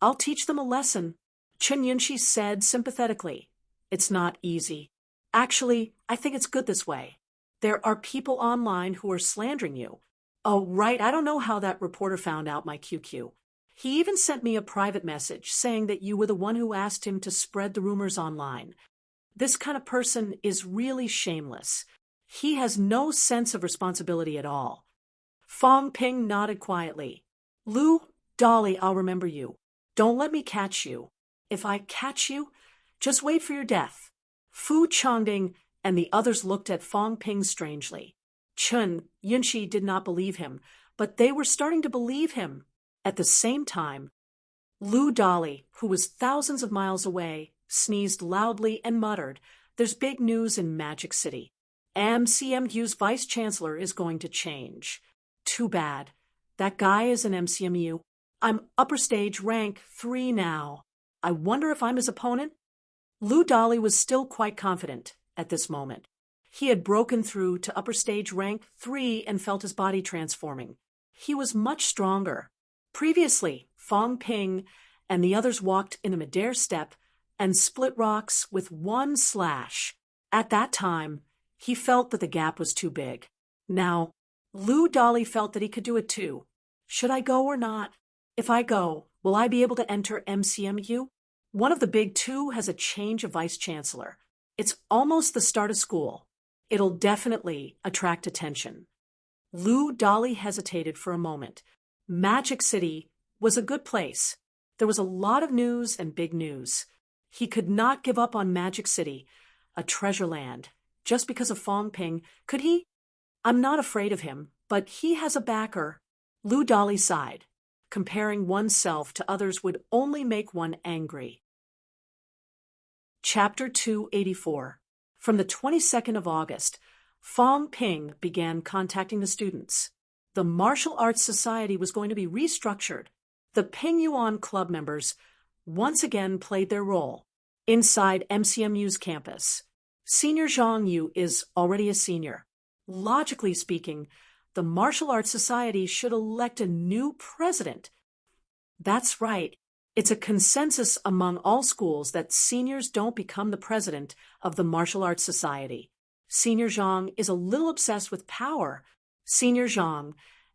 I'll teach them a lesson. Chen Yunxi said sympathetically. It's not easy. Actually, I think it's good this way. There are people online who are slandering you. Oh, right, I don't know how that reporter found out my QQ. He even sent me a private message saying that you were the one who asked him to spread the rumors online. This kind of person is really shameless. He has no sense of responsibility at all. Fong Ping nodded quietly. Lu, Dolly, I'll remember you. Don't let me catch you. If I catch you, just wait for your death. Fu Changding and the others looked at Fong Ping strangely. Chen Yunxi did not believe him, but they were starting to believe him. At the same time, Lu Dolly, who was thousands of miles away, sneezed loudly and muttered, There's big news in Magic City. MCMU's vice-chancellor is going to change. Too bad. That guy is an MCMU. I'm upper stage rank 3 now. I wonder if I'm his opponent? Lu Dolly was still quite confident at this moment. He had broken through to upper stage rank 3 and felt his body transforming. He was much stronger. Previously, Fong Ping and the others walked in a midair step and split rocks with one slash. At that time, he felt that the gap was too big. Now, Lu Dolly felt that he could do it too. Should I go or not? If I go, will I be able to enter MCMU? One of the big 2 has a change of vice-chancellor. It's almost the start of school. It'll definitely attract attention. Lu Dolly hesitated for a moment. Magic City was a good place. There was a lot of news and big news. He could not give up on Magic City, a treasure land, just because of Fong Ping. Could he? I'm not afraid of him, but he has a backer. Lu Dolly sighed. Comparing oneself to others would only make one angry. Chapter 284. From the 22nd of August, Fong Ping began contacting the students. The Martial Arts Society was going to be restructured. The Ping Yuan Club members once again played their role inside MCMU's campus. Senior Zhang Yu is already a senior. Logically speaking, the Martial Arts Society should elect a new president. That's right. It's a consensus among all schools that seniors don't become the president of the Martial Arts Society. Senior Zhang is a little obsessed with power. Senior Zhang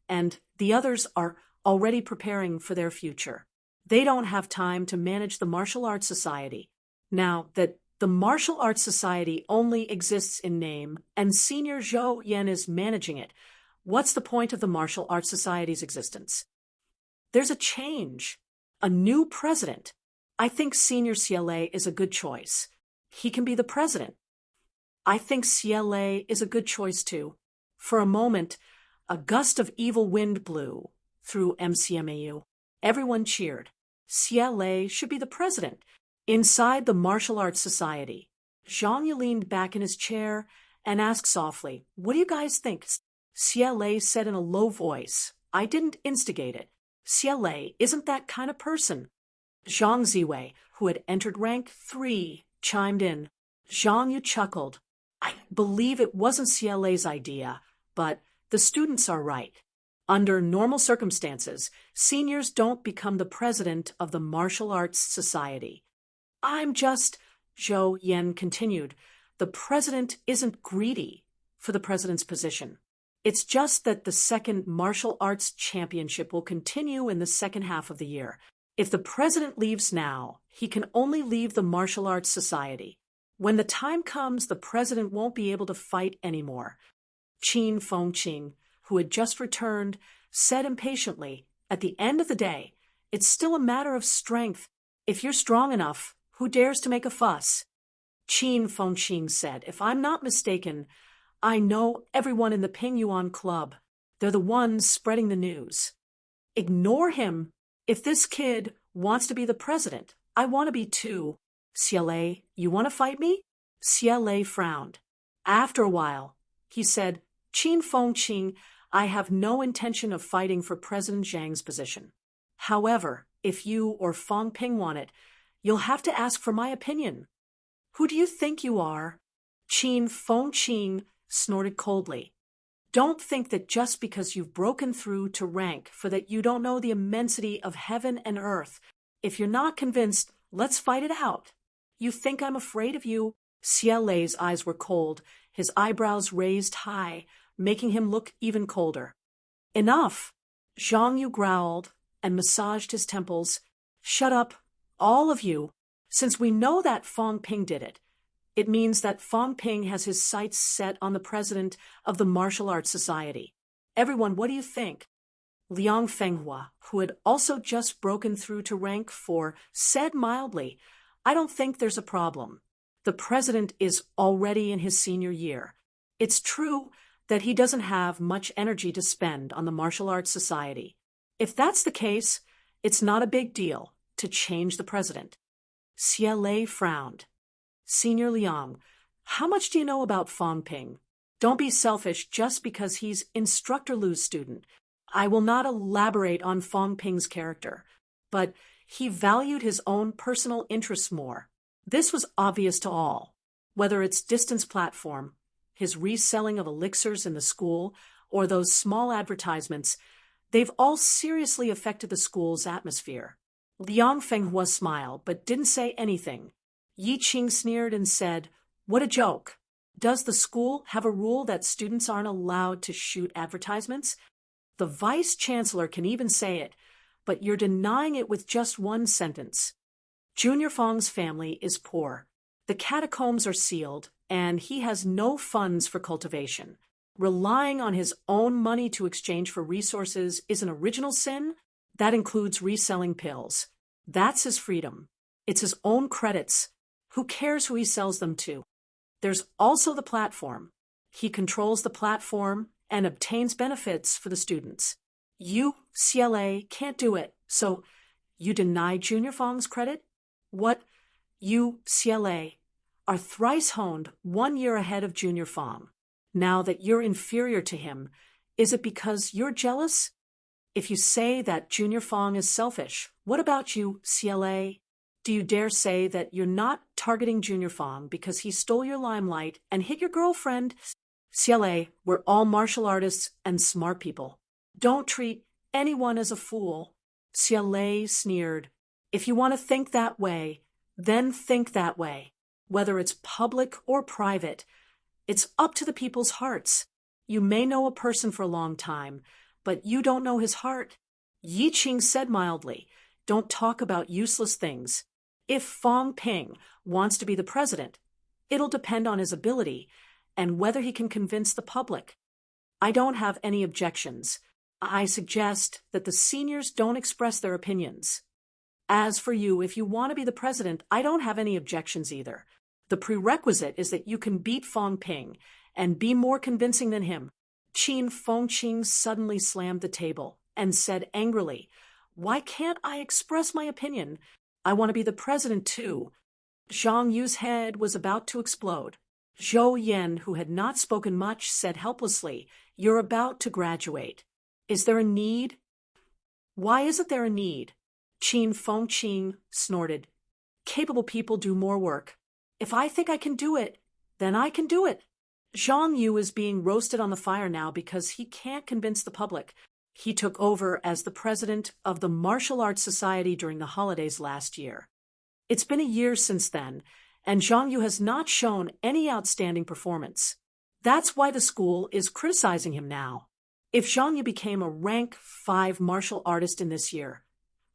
and the others are already preparing for their future. They don't have time to manage the Martial Arts Society. Now that the Martial Arts Society only exists in name and Senior Zhou Yan is managing it, what's the point of the Martial Arts Society's existence? There's a change. A new president. I think Senior CLA is a good choice. He can be the president. I think CLA is a good choice too. For a moment, a gust of evil wind blew through MCMAU. Everyone cheered. CLA should be the president. Inside the Martial Arts Society, Zhang Yu leaned back in his chair and asked softly, "What do you guys think?" CLA said in a low voice, "I didn't instigate it. CLA isn't that kind of person." Zhang Ziwei, who had entered rank 3, chimed in. Zhang Yu chuckled. "I believe it wasn't CLA's idea, but the students are right. Under normal circumstances, seniors don't become the president of the Martial Arts Society. Zhou Yan continued, the president isn't greedy for the president's position. It's just that the second martial arts championship will continue in the second half of the year. If the president leaves now, he can only leave the Martial Arts Society. When the time comes, the president won't be able to fight anymore." Qin Fengqing, who had just returned, said impatiently, "At the end of the day, it's still a matter of strength. If you're strong enough, who dares to make a fuss?" Qin Fengqing said, "If I'm not mistaken, I know everyone in the Ping Yuan Club. They're the ones spreading the news." "Ignore him. If this kid wants to be the president, I want to be too." "CLA, you want to fight me?" CLA frowned. After a while, he said, "Qin Fengqing, I have no intention of fighting for President Zhang's position. However, if you or Fong Ping want it, you'll have to ask for my opinion." "Who do you think you are?" Qin Fengqing snorted coldly. "Don't think that just because you've broken through to rank for that you don't know the immensity of heaven and earth. If you're not convinced, let's fight it out. You think I'm afraid of you?" CLA's eyes were cold, his eyebrows raised high, making him look even colder. "Enough!" Zhang Yu growled and massaged his temples. "Shut up, all of you. Since we know that Fong Ping did it, it means that Fong Ping has his sights set on the president of the Martial Arts Society. Everyone, what do you think?" Liang Fenghua, who had also just broken through to rank 4, said mildly, "I don't think there's a problem. The president is already in his senior year. It's true that he doesn't have much energy to spend on the Martial Arts Society. If that's the case, it's not a big deal to change the president." CLA frowned. "Senior Liang, how much do you know about Fong Ping? Don't be selfish just because he's Instructor Lu's student. I will not elaborate on Fong Ping's character, but he valued his own personal interests more. This was obvious to all. Whether it's distance platform, his reselling of elixirs in the school, or those small advertisements, they've all seriously affected the school's atmosphere." Liang Fenghua smiled, but didn't say anything. Yi Qing sneered and said, "What a joke. Does the school have a rule that students aren't allowed to shoot advertisements? The vice-chancellor can even say it, but you're denying it with just one sentence. Junior Fong's family is poor. The catacombs are sealed, and he has no funds for cultivation. Relying on his own money to exchange for resources is an original sin. That includes reselling pills. That's his freedom. It's his own credits. Who cares who he sells them to? There's also the platform. He controls the platform and obtains benefits for the students. You, CLA, can't do it, so you deny Junior Fong's credit? What? You, CLA, are thrice honed 1 year ahead of Junior Fong. Now that you're inferior to him, is it because you're jealous? If you say that Junior Fong is selfish, what about you, CLA? Do you dare say that you're not targeting Junior Fong because he stole your limelight and hit your girlfriend? CLA, we're all martial artists and smart people. Don't treat anyone as a fool. CLA sneered. If you want to think that way, then think that way. Whether it's public or private, it's up to the people's hearts. You may know a person for a long time, but you don't know his heart. Yi Qing said mildly, don't talk about useless things. If Fong Ping wants to be the president, it'll depend on his ability and whether he can convince the public. I don't have any objections. I suggest that the seniors don't express their opinions. As for you, if you want to be the president, I don't have any objections either. The prerequisite is that you can beat Fong Ping and be more convincing than him. Qin Fengqing suddenly slammed the table and said angrily, why can't I express my opinion? I want to be the president too. Zhang Yu's head was about to explode. Zhou Yan, who had not spoken much, said helplessly, you're about to graduate. Is there a need? Why isn't there a need? Qin Fengqing snorted. Capable people do more work. If I think I can do it, then I can do it. Zhang Yu is being roasted on the fire now because he can't convince the public. He took over as the president of the Martial Arts Society during the holidays last year. It's been a year since then, and Zhang Yu has not shown any outstanding performance. That's why the school is criticizing him now. If Zhang Yu became a rank 5 martial artist in this year,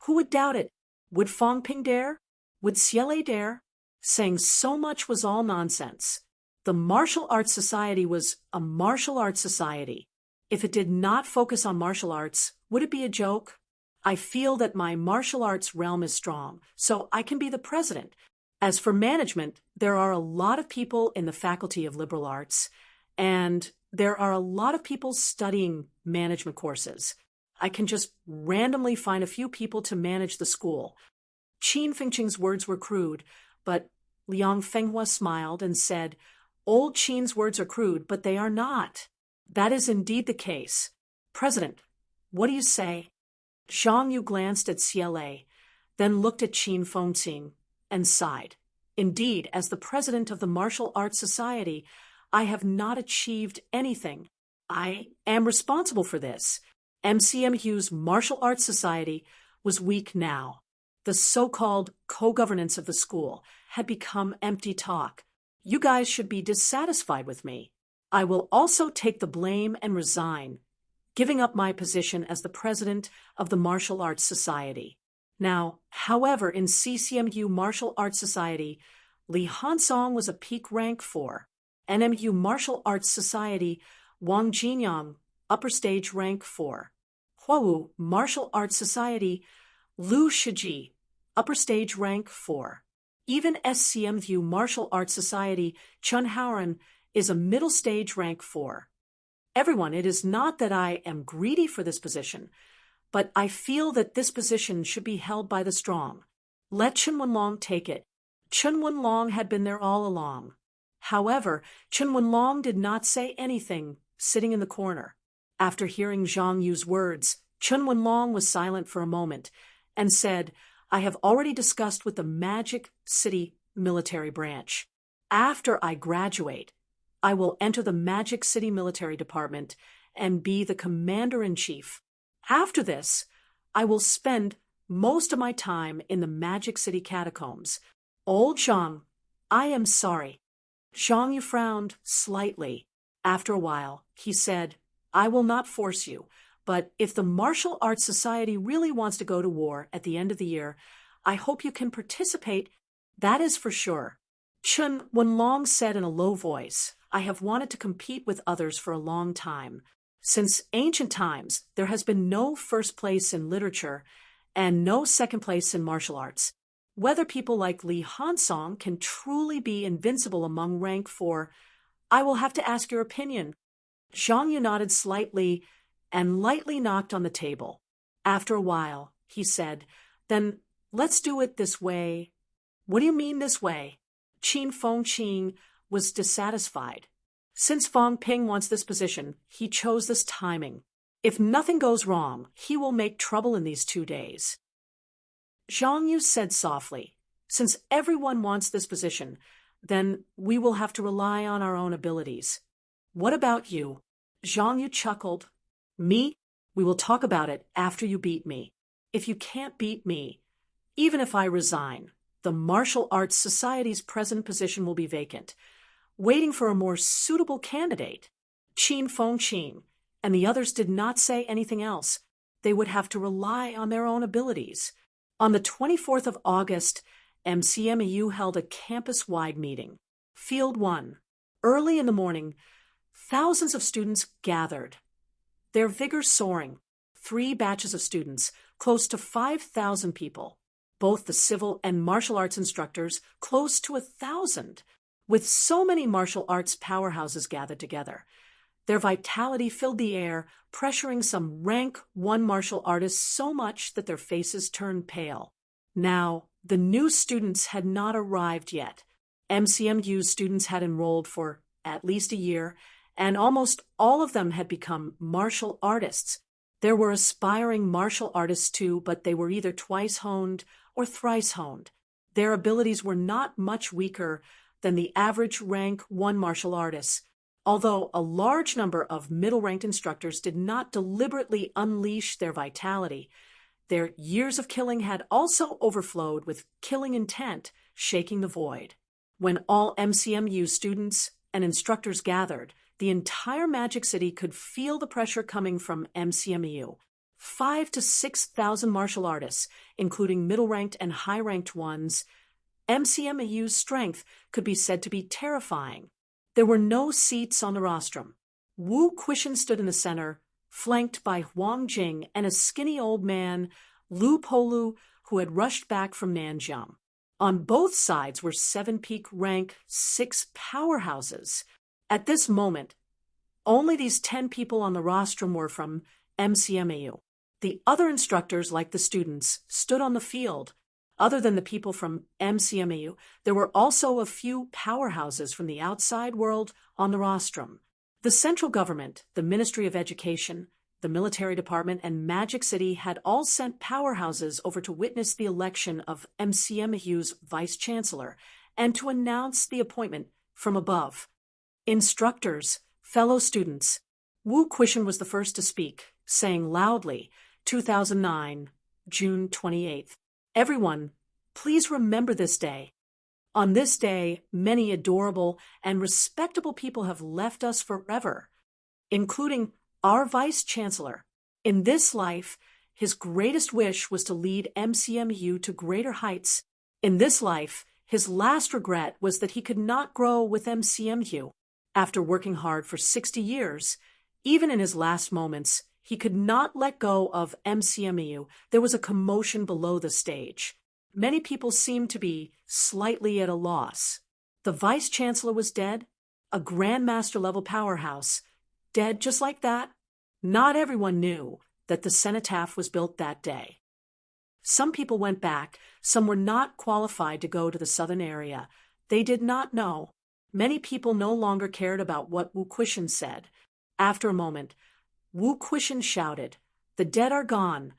who would doubt it? Would Fong Ping dare? Would CLA dare? Saying so much was all nonsense. The Martial Arts Society was a martial arts society. If it did not focus on martial arts, would it be a joke? I feel that my martial arts realm is strong, so I can be the president. As for management, there are a lot of people in the Faculty of Liberal Arts, and there are a lot of people studying management courses. I can just randomly find a few people to manage the school. Qin Fengqing's words were crude, but Liang Fenghua smiled and said, old Qin's words are crude, but they are not. That is indeed the case. President, what do you say? Zhang Yu glanced at CLA, then looked at Qin Fengqing and sighed. Indeed, as the president of the Martial Arts Society, I have not achieved anything. I am responsible for this. MCMU's Martial Arts Society was weak now. The so-called co-governance of the school had become empty talk. You guys should be dissatisfied with me. I will also take the blame and resign, giving up my position as the president of the Martial Arts Society. Now, however, in CCMU Martial Arts Society, Li Hansong was a peak rank 4. NMU Martial Arts Society, Wang Jinyang, upper stage rank 4. Huawu Martial Arts Society, Lu Shiji, upper stage rank 4. Even SCMU Martial Arts Society, Chun Haoran, is a middle stage rank 4. Everyone, it is not that I am greedy for this position, but I feel that this position should be held by the strong. Let Chen Wenlong take it. Chen Wenlong had been there all along. However, Chen Wenlong did not say anything, sitting in the corner. After hearing Zhang Yu's words, Chen Wenlong was silent for a moment and said, I have already discussed with the Magic City military branch. After I graduate, I will enter the Magic City Military Department and be the commander-in-chief. After this, I will spend most of my time in the Magic City catacombs. Old Zhang, I am sorry. Zhang Yu frowned slightly. After a while, he said, I will not force you, but if the Martial Arts Society really wants to go to war at the end of the year, I hope you can participate. That is for sure. Chen Wenlong said in a low voice, I have wanted to compete with others for a long time. Since ancient times, there has been no first place in literature and no second place in martial arts. Whether people like Li Hansong can truly be invincible among rank 4, I will have to ask your opinion. Zhang Yu nodded slightly and lightly knocked on the table. After a while, he said, then let's do it this way. What do you mean this way? Qin Fengqing was dissatisfied. Since Fang Ping wants this position, he chose this timing. If nothing goes wrong, he will make trouble in these 2 days. Zhang Yu said softly, since everyone wants this position, then we will have to rely on our own abilities. What about you? Zhang Yu chuckled. Me? We will talk about it after you beat me. If you can't beat me, even if I resign, the Martial Arts Society's present position will be vacant, waiting for a more suitable candidate. Qin Fengqing and the others did not say anything else. They would have to rely on their own abilities. On the 24th of August, MCMEU held a campus-wide meeting. Field 1. Early in the morning, thousands of students gathered, their vigor soaring. 3 batches of students, close to 5,000 people. Both the civil and martial arts instructors, close to 1,000. With so many martial arts powerhouses gathered together, their vitality filled the air, pressuring some rank 1 martial artists so much that their faces turned pale. Now, the new students had not arrived yet. MCMU students had enrolled for at least a year, and almost all of them had become martial artists. There were aspiring martial artists too, but they were either twice honed or thrice honed. Their abilities were not much weaker than the average rank 1 martial artists, although a large number of middle-ranked instructors did not deliberately unleash their vitality. Their years of killing had also overflowed with killing intent, shaking the void. When all MCMU students and instructors gathered, the entire Magic City could feel the pressure coming from MCMU. 5,000 to 6,000 martial artists, including middle-ranked and high-ranked ones. MCMU's strength could be said to be terrifying. There were no seats on the rostrum. Wu Quishan stood in the center, flanked by Huang Jing and a skinny old man, Lu Polu, who had rushed back from Nanjiang. On both sides were 7-peak rank 6 powerhouses. At this moment, only these 10 people on the rostrum were from MCMAU. The other instructors, like the students, stood on the field. Other than the people from MCMAU, there were also a few powerhouses from the outside world on the rostrum. The central government, the Ministry of Education, the military department, and Magic City had all sent powerhouses over to witness the election of MCMAU's vice-chancellor and to announce the appointment from above. Instructors, fellow students. Wu Quishan was the first to speak, saying loudly, 2009, June 28th. Everyone, please remember this day. On this day, many adorable and respectable people have left us forever, including our Vice-Chancellor. In this life, his greatest wish was to lead MCMU to greater heights. In this life, his last regret was that he could not grow with MCMU. After working hard for 60 years, even in his last moments, he could not let go of MCMU. There was a commotion below the stage. Many people seemed to be slightly at a loss. The Vice-Chancellor was dead, a Grandmaster-level powerhouse, dead just like that. Not everyone knew that the cenotaph was built that day. Some people went back, some were not qualified to go to the southern area. They did not know. Many people no longer cared about what Wu Quishan said. After a moment, Wu Quishan shouted, "The dead are gone,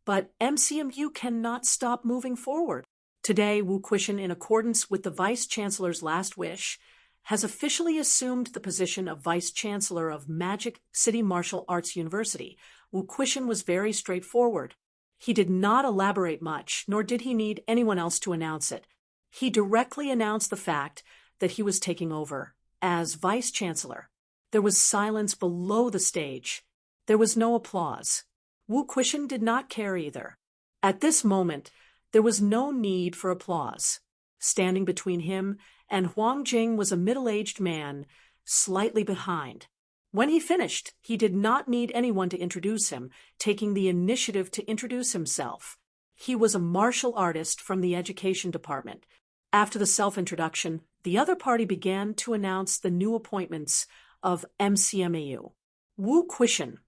but MCMU cannot stop moving forward." Today, Wu Quishan, in accordance with the Vice-Chancellor's last wish, has officially assumed the position of Vice-Chancellor of Magic City Martial Arts University. Wu Quishan was very straightforward. He did not elaborate much, nor did he need anyone else to announce it. He directly announced the fact that he was taking over as Vice-Chancellor. There was silence below the stage. There was no applause. Wu Quishan did not care either. At this moment, there was no need for applause. Standing between him and Huang Jing was a middle-aged man, slightly behind. When he finished, he did not need anyone to introduce him, taking the initiative to introduce himself. He was a martial artist from the Education Department. After the self-introduction, the other party began to announce the new appointments of MCMAU. Wu Quishan,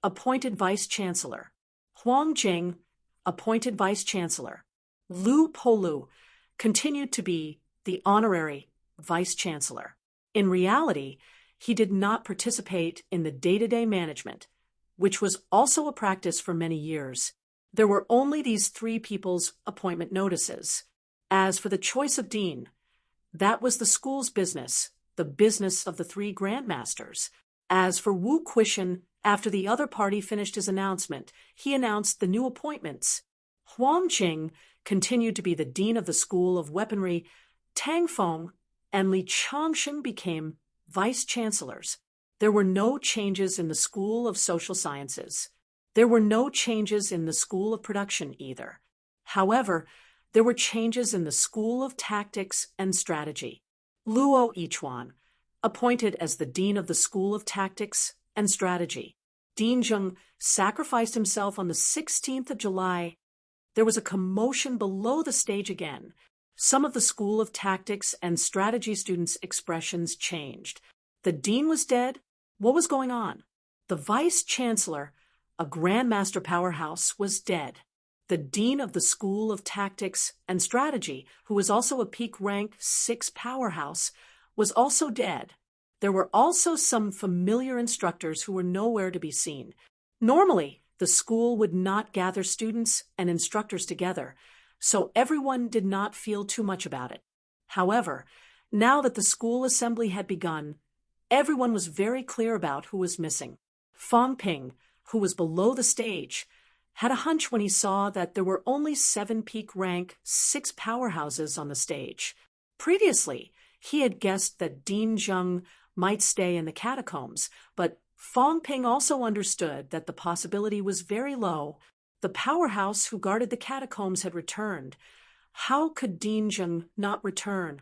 appointed Vice-Chancellor. Huang Jing, appointed Vice-Chancellor. Lu Polu continued to be the honorary vice-chancellor. In reality, he did not participate in the day-to-day management, which was also a practice for many years. There were only these three people's appointment notices. As for the choice of dean, that was the school's business, the business of the three grandmasters. As for Wu Quishan, after the other party finished his announcement, he announced the new appointments. Huang Qing continued to be the dean of the School of Weaponry. Tang Feng and Li Changsheng became vice-chancellors. There were no changes in the School of Social Sciences. There were no changes in the School of Production either. However, there were changes in the School of Tactics and Strategy. Luo Yichuan, appointed as the dean of the School of Tactics and Strategy. Dean Zheng sacrificed himself on the 16th of July. There was a commotion below the stage again. Some of the School of Tactics and Strategy students' expressions changed. The dean was dead. What was going on? The vice-chancellor, a grandmaster powerhouse, was dead. The dean of the School of Tactics and Strategy, who was also a peak rank 6 powerhouse, was also dead. There were also some familiar instructors who were nowhere to be seen. Normally, the school would not gather students and instructors together, so everyone did not feel too much about it. However, now that the school assembly had begun, everyone was very clear about who was missing. Fang Ping, who was below the stage, had a hunch when he saw that there were only 7 peak rank 6 powerhouses on the stage. Previously, he had guessed that Dean Zheng might stay in the catacombs, but Fang Ping also understood that the possibility was very low. The powerhouse who guarded the catacombs had returned. How could Dean Zheng not return?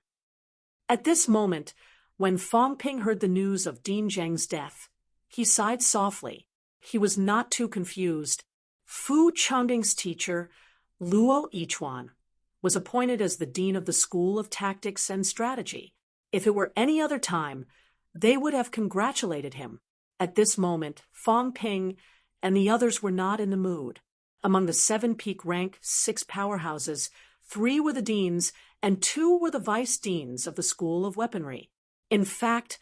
At this moment, when Fang Ping heard the news of Dean Zheng's death, he sighed softly. He was not too confused. Fu Changding's teacher, Luo Yichuan, was appointed as the dean of the School of Tactics and Strategy. If it were any other time, they would have congratulated him. At this moment, Fang Ping and the others were not in the mood. Among the 7 peak rank 6 powerhouses, 3 were the deans and 2 were the vice deans of the School of Weaponry. In fact,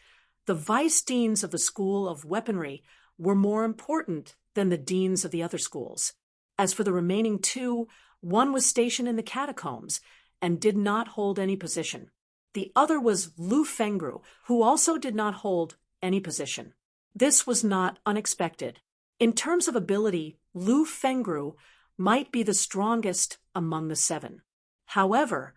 the vice deans of the School of Weaponry were more important than the deans of the other schools. As for the remaining 2, one was stationed in the catacombs and did not hold any position. The other was Lu Fengru, who also did not hold any position. This was not unexpected. In terms of ability, Lu Fengru might be the strongest among the 7. However,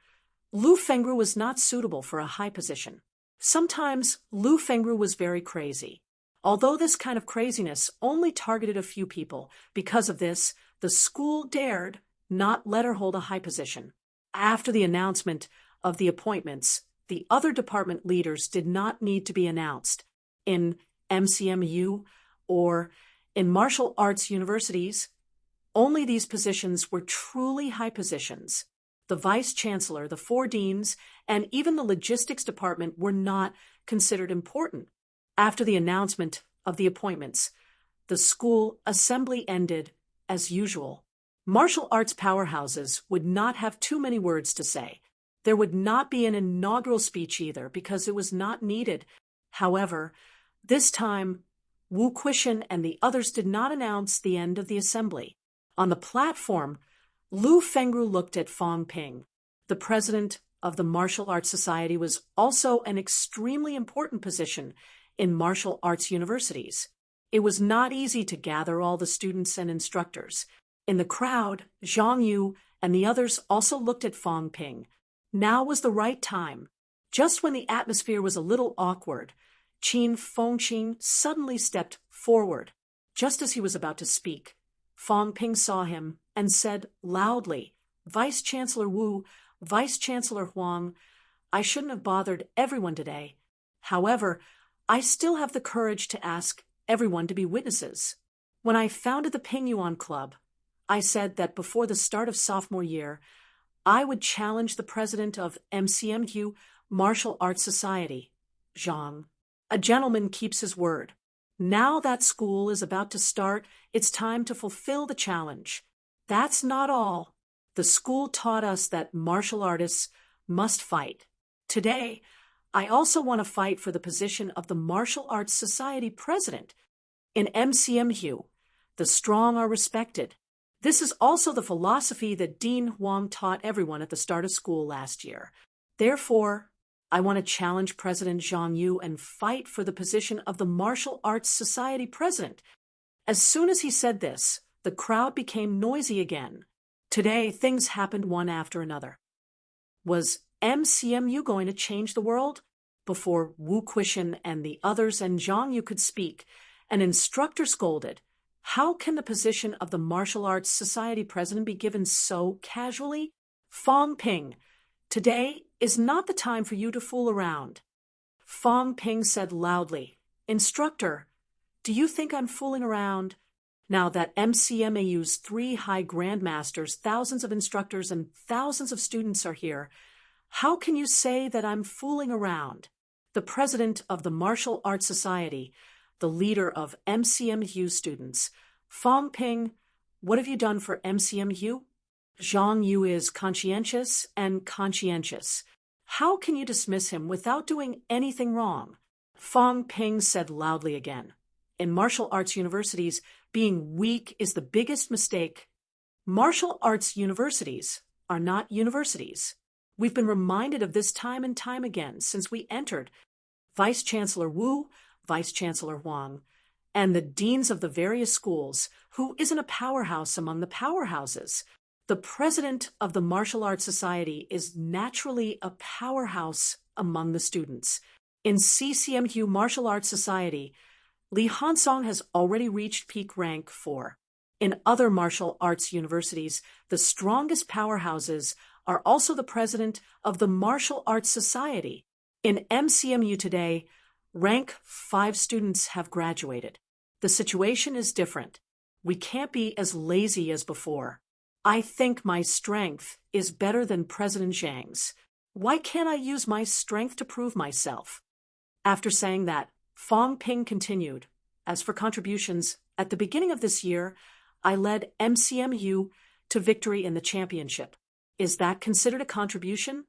Lu Fengru was not suitable for a high position. Sometimes Lu Fengru was very crazy. Although this kind of craziness only targeted a few people, because of this, the school dared not let her hold a high position. After the announcement of the appointments, the other department leaders did not need to be announced. In MCMU or in martial arts universities, only these positions were truly high positions. The vice-chancellor, the 4 deans, and even the logistics department were not considered important. After the announcement of the appointments, the school assembly ended as usual. Martial arts powerhouses would not have too many words to say. There would not be an inaugural speech either, because it was not needed. However, this time, Wu Quishan and the others did not announce the end of the assembly. On the platform, Lu Fengru looked at Fang Ping. The president of the Martial Arts Society was also an extremely important position in martial arts universities. It was not easy to gather all the students and instructors. In the crowd, Zhang Yu and the others also looked at Fang Ping. Now was the right time. Just when the atmosphere was a little awkward, Qin Fengqin suddenly stepped forward. Just as he was about to speak, Fang Ping saw him and said loudly, "Vice-Chancellor Wu, Vice-Chancellor Huang, I shouldn't have bothered everyone today. However, I still have the courage to ask everyone to be witnesses. When I founded the Pingyuan Club, I said that before the start of sophomore year, I would challenge the president of MCMU Martial Arts Society, Zhang. A gentleman keeps his word. Now that school is about to start, it's time to fulfill the challenge. That's not all. The school taught us that martial artists must fight. Today, I also want to fight for the position of the Martial Arts Society president. In MCMU, the strong are respected. This is also the philosophy that Dean Huang taught everyone at the start of school last year. Therefore, I want to challenge President Zhang Yu and fight for the position of the Martial Arts Society president. As soon as he said this, the crowd became noisy again. Today, things happened one after another. Was MCMU going to change the world? Before Wu Quishan and the others and Zhang Yu could speak, an instructor scolded, "How can the position of the Martial Arts Society president be given so casually? Fong Ping, today is not the time for you to fool around." Fong Ping said loudly, "Instructor, do you think I'm fooling around? Now that MCMAU's 3 high grandmasters, thousands of instructors, and thousands of students are here, how can you say that I'm fooling around?" The president of the Martial Arts Society, the leader of MCMU students, Fong Ping, what have you done for MCMU? Zhang Yu is conscientious and conscientious. How can you dismiss him without doing anything wrong? Fong Ping said loudly again, "In martial arts universities, being weak is the biggest mistake. Martial arts universities are not universities. We've been reminded of this time and time again since we entered. Vice Chancellor Wu, Vice Chancellor Huang, and the deans of the various schools, who isn't a powerhouse among the powerhouses. The president of the Martial Arts Society is naturally a powerhouse among the students. In CCMU Martial Arts Society, Li Hansong has already reached peak rank 4. In other martial arts universities, the strongest powerhouses are also the president of the Martial Arts Society. In MCMU today, rank 5 students have graduated. The situation is different. We can't be as lazy as before. I think my strength is better than President Zhang's. Why can't I use my strength to prove myself?" After saying that, Fong Ping continued, "As for contributions, at the beginning of this year, I led MCMU to victory in the championship. Is that considered a contribution?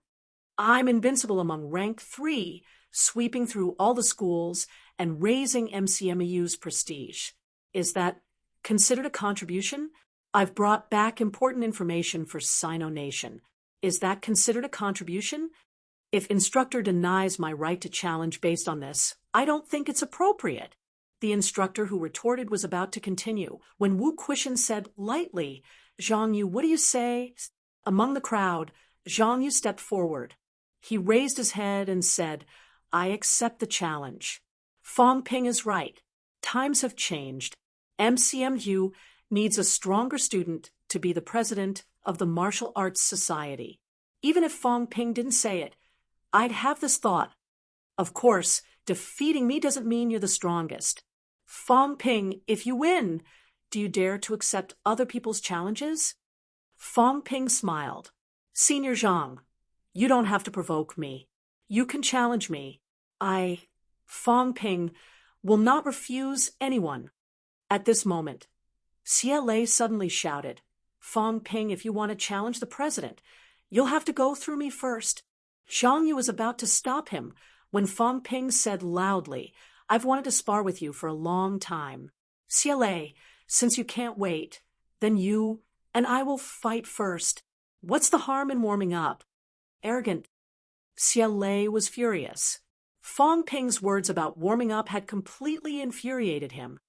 I'm invincible among rank 3, sweeping through all the schools and raising MCMU's prestige. Is that considered a contribution? I've brought back important information for Sino Nation. Is that considered a contribution? If instructor denies my right to challenge based on this, I don't think it's appropriate." The instructor who retorted was about to continue when Wu Quishan said lightly, "Zhang Yu, what do you say?" Among the crowd, Zhang Yu stepped forward. He raised his head and said, "I accept the challenge. Fong Ping is right. Times have changed. MCMU needs a stronger student to be the president of the Martial Arts Society." Even if Fong Ping didn't say it, I'd have this thought. Of course, defeating me doesn't mean you're the strongest. Fong Ping, if you win, do you dare to accept other people's challenges? Fong Ping smiled. "Senior Zhang, you don't have to provoke me. You can challenge me. Fong Ping, will not refuse anyone." At this moment, CLA suddenly shouted, "Fong Ping, if you want to challenge the president, you'll have to go through me first." Zhang Yu was about to stop him when Fong Ping said loudly, "I've wanted to spar with you for a long time. CLA, since you can't wait, then you and I will fight first. What's the harm in warming up?" Arrogant. CLA was furious. Fong Ping's words about warming up had completely infuriated him.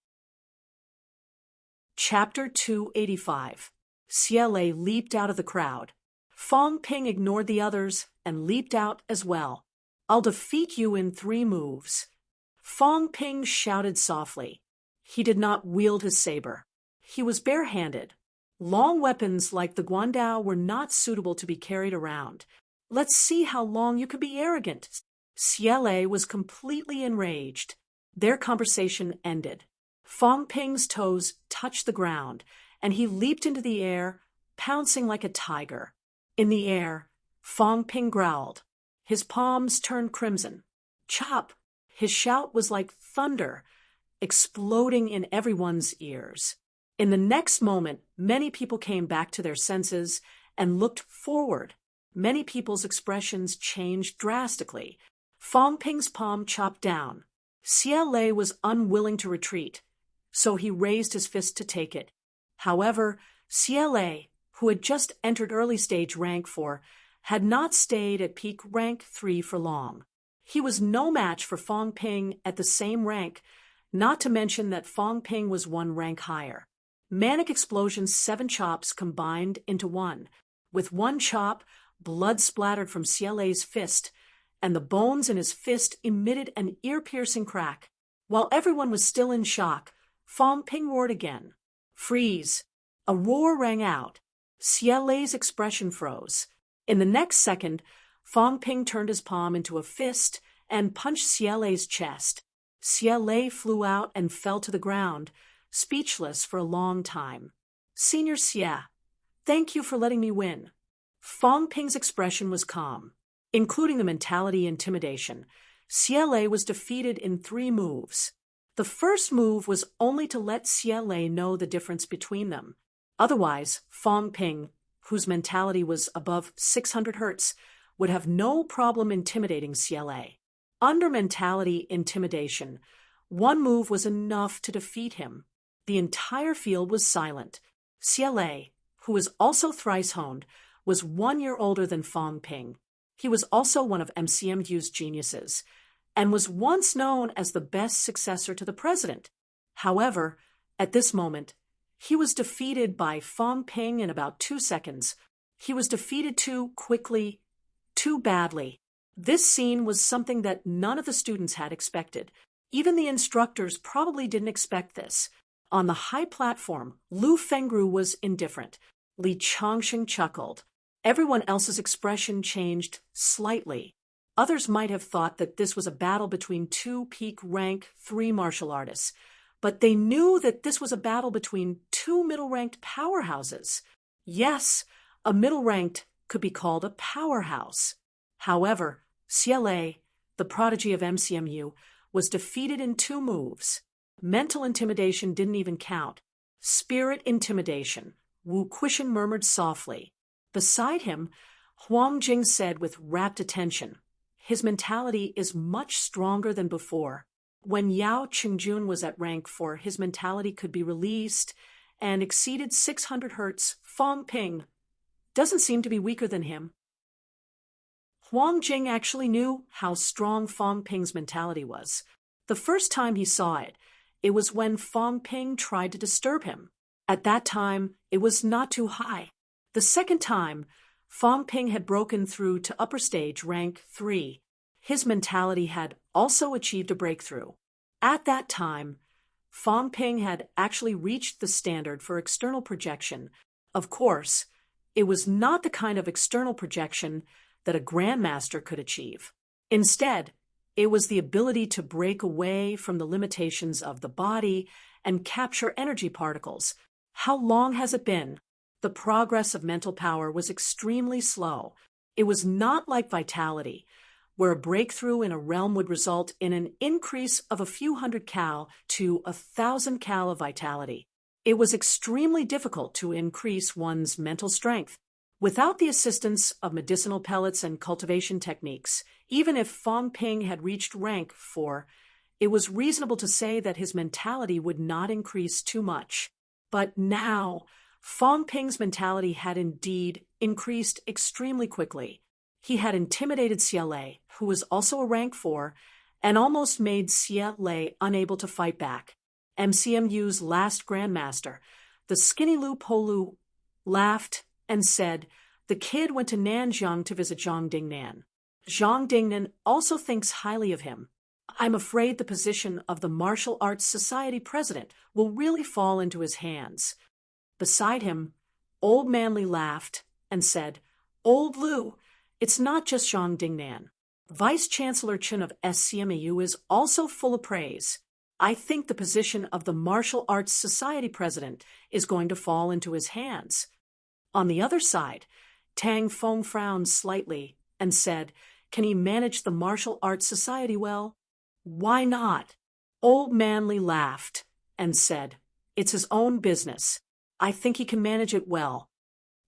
Chapter 285. CLA leaped out of the crowd. Fong Ping ignored the others and leaped out as well. "I'll defeat you in 3 moves." Fong Ping shouted softly. He did not wield his saber. He was barehanded. Long weapons like the guandao were not suitable to be carried around. "Let's see how long you can be arrogant." CLA was completely enraged. Their conversation ended. Fong Ping's toes touched the ground, and he leaped into the air, pouncing like a tiger. In the air, Fong Ping growled. His palms turned crimson. "Chop!" His shout was like thunder, exploding in everyone's ears. In the next moment, many people came back to their senses and looked forward. Many people's expressions changed drastically. Fong Ping's palm chopped down. Xie Lei was unwilling to retreat, so he raised his fist to take it. However, Xie Lei, who had just entered early stage rank 4, had not stayed at peak rank 3 for long. He was no match for Fong Ping at the same rank, not to mention that Fong Ping was 1 rank higher. Manic Explosion's 7 chops combined into one. With one chop, blood splattered from Xie Lei's fist, and the bones in his fist emitted an ear-piercing crack. While everyone was still in shock, Fong Ping roared again. Freeze! A roar rang out. Xie Lei's expression froze. In the next second, Fong Ping turned his palm into a fist and punched Xie Lei's chest. Xie Lei flew out and fell to the ground, speechless for a long time. Senior Xie, thank you for letting me win. Fong Ping's expression was calm. Including the mentality intimidation, Xie Lei was defeated in 3 moves. The first move was only to let Xie Lei know the difference between them. Otherwise, Fong Ping, whose mentality was above 600 Hz, would have no problem intimidating Xie Lei. Under mentality intimidation, one move was enough to defeat him. The entire field was silent. Xie Lei, who was also thrice honed, was 1 year older than Fong Ping. He was also one of MCMU's geniuses, and was once known as the best successor to the president. However, at this moment, he was defeated by Fong Ping in about 2 seconds. He was defeated too quickly, too badly. This scene was something that none of the students had expected. Even the instructors probably didn't expect this. On the high platform, Lu Fengru was indifferent. Li Changxing chuckled. Everyone else's expression changed slightly. Others might have thought that this was a battle between 2 peak rank 3 martial artists, but they knew that this was a battle between 2 middle-ranked powerhouses. Yes, a middle-ranked could be called a powerhouse. However, Xie Lei, the prodigy of MCMU, was defeated in 2 moves. Mental intimidation didn't even count. Spirit intimidation, Wu Quishan murmured softly. Beside him, Huang Jing said with rapt attention, his mentality is much stronger than before. When Yao Qingjun was at rank 4, his mentality could be released and exceeded 600 Hz. Fong Ping doesn't seem to be weaker than him. Huang Jing actually knew how strong Fong Ping's mentality was. The first time he saw it, it was when Fong Ping tried to disturb him. At that time, it was not too high. The second time, Fong Ping had broken through to upper stage rank 3. His mentality had also achieved a breakthrough. At that time, Fong Ping had actually reached the standard for external projection. Of course, it was not the kind of external projection that a grandmaster could achieve. Instead, it was the ability to break away from the limitations of the body and capture energy particles. How long has it been? The progress of mental power was extremely slow. It was not like vitality, where a breakthrough in a realm would result in an increase of a few hundred cal to 1,000 cal of vitality. It was extremely difficult to increase one's mental strength. Without the assistance of medicinal pellets and cultivation techniques, even if Fong Ping had reached rank 4, it was reasonable to say that his mentality would not increase too much. But now, Fong Ping's mentality had indeed increased extremely quickly. He had intimidated Xie Lei, who was also a rank 4, and almost made Xie Lei unable to fight back. MCMU's last grandmaster, the skinny Lu Polu, laughed and said, "The kid went to Nanjiang to visit Zhang Dingnan. Zhang Dingnan also thinks highly of him. I'm afraid the position of the Martial Arts Society president will really fall into his hands." Beside him, Old Manly laughed and said, "Old Lu, it's not just Zhang Dingnan. Vice-Chancellor Chen of SCMEU is also full of praise. I think the position of the Martial Arts Society president is going to fall into his hands." On the other side, Tang Feng frowned slightly and said, "Can he manage the Martial Arts Society well?" "Why not?" Old Manly laughed and said, "It's his own business. I think he can manage it well."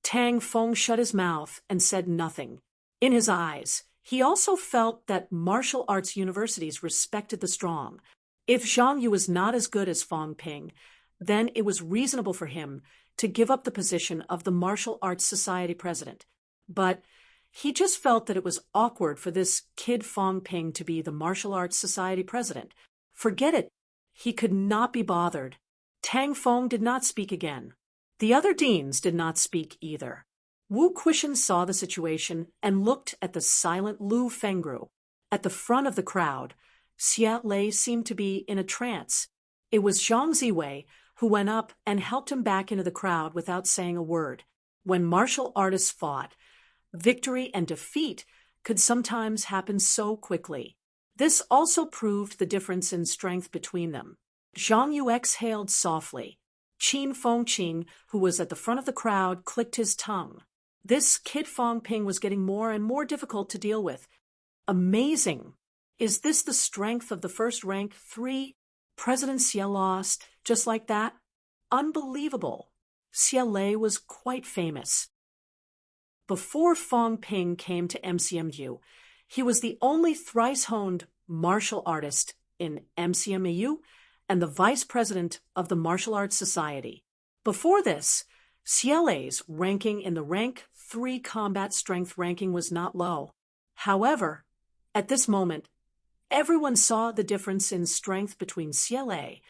Tang Feng shut his mouth and said nothing. In his eyes, he also felt that martial arts universities respected the strong. If Zhang Yu was not as good as Fang Ping, then it was reasonable for him to give up the position of the Martial Arts Society president. But he just felt that it was awkward for this kid Fang Ping to be the Martial Arts Society president. Forget it. He could not be bothered. Tang Feng did not speak again. The other deans did not speak either. Wu Quishan saw the situation and looked at the silent Lu Fengru. At the front of the crowd, Xia Lei seemed to be in a trance. It was Zhang Ziwei who went up and helped him back into the crowd without saying a word. When martial artists fought, victory and defeat could sometimes happen so quickly. This also proved the difference in strength between them. Zhang Yu exhaled softly. Qin Fengqing, who was at the front of the crowd, clicked his tongue. This kid Fang Ping was getting more and more difficult to deal with. Amazing. Is this the strength of the first rank 3? President Xie lost, just like that? Unbelievable. Xie Lei was quite famous. Before Fang Ping came to MCMU, he was the only thrice-honed martial artist in MCMU and the vice president of the Martial Arts Society. Before this, Xie Lei's ranking in the rank 3 combat strength ranking was not low. However, at this moment, everyone saw the difference in strength between Xie Lei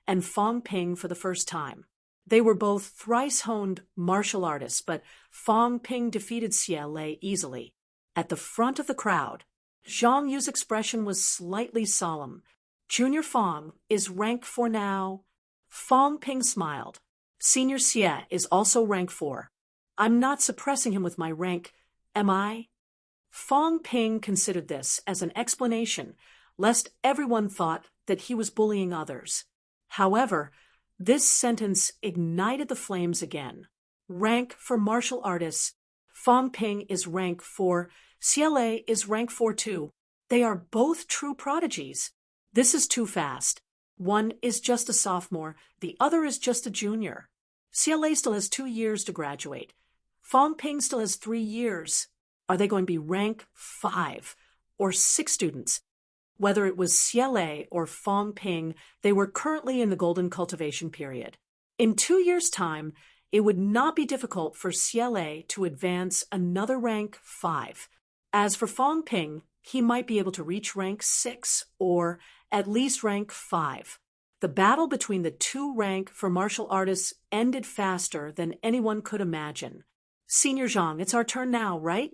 and Fang Ping for the first time. They were both thrice-honed martial artists, but Fang Ping defeated Xie Lei easily. At the front of the crowd, Zhang Yu's expression was slightly solemn. Junior Fang is rank 4 now. Fang Ping smiled. Senior Xie is also rank 4. I'm not suppressing him with my rank, am I? Fang Ping considered this as an explanation, lest everyone thought that he was bullying others. However, this sentence ignited the flames again. Rank for martial artists. Fang Ping is rank 4. Xie Lei is rank 4 too. They are both true prodigies. This is too fast. One is just a sophomore, the other is just a junior. Xie Lei still has 2 years to graduate. Fang Ping still has 3 years. Are they going to be rank 5 or 6 students? Whether it was Xie Lei or Fang Ping, they were currently in the golden cultivation period. In 2 years' time, it would not be difficult for Xie Lei to advance another rank 5. As for Fang Ping, he might be able to reach rank 6 or at least rank 5. The battle between the 2 rank for martial artists ended faster than anyone could imagine. Senior Zhang, it's our turn now, right?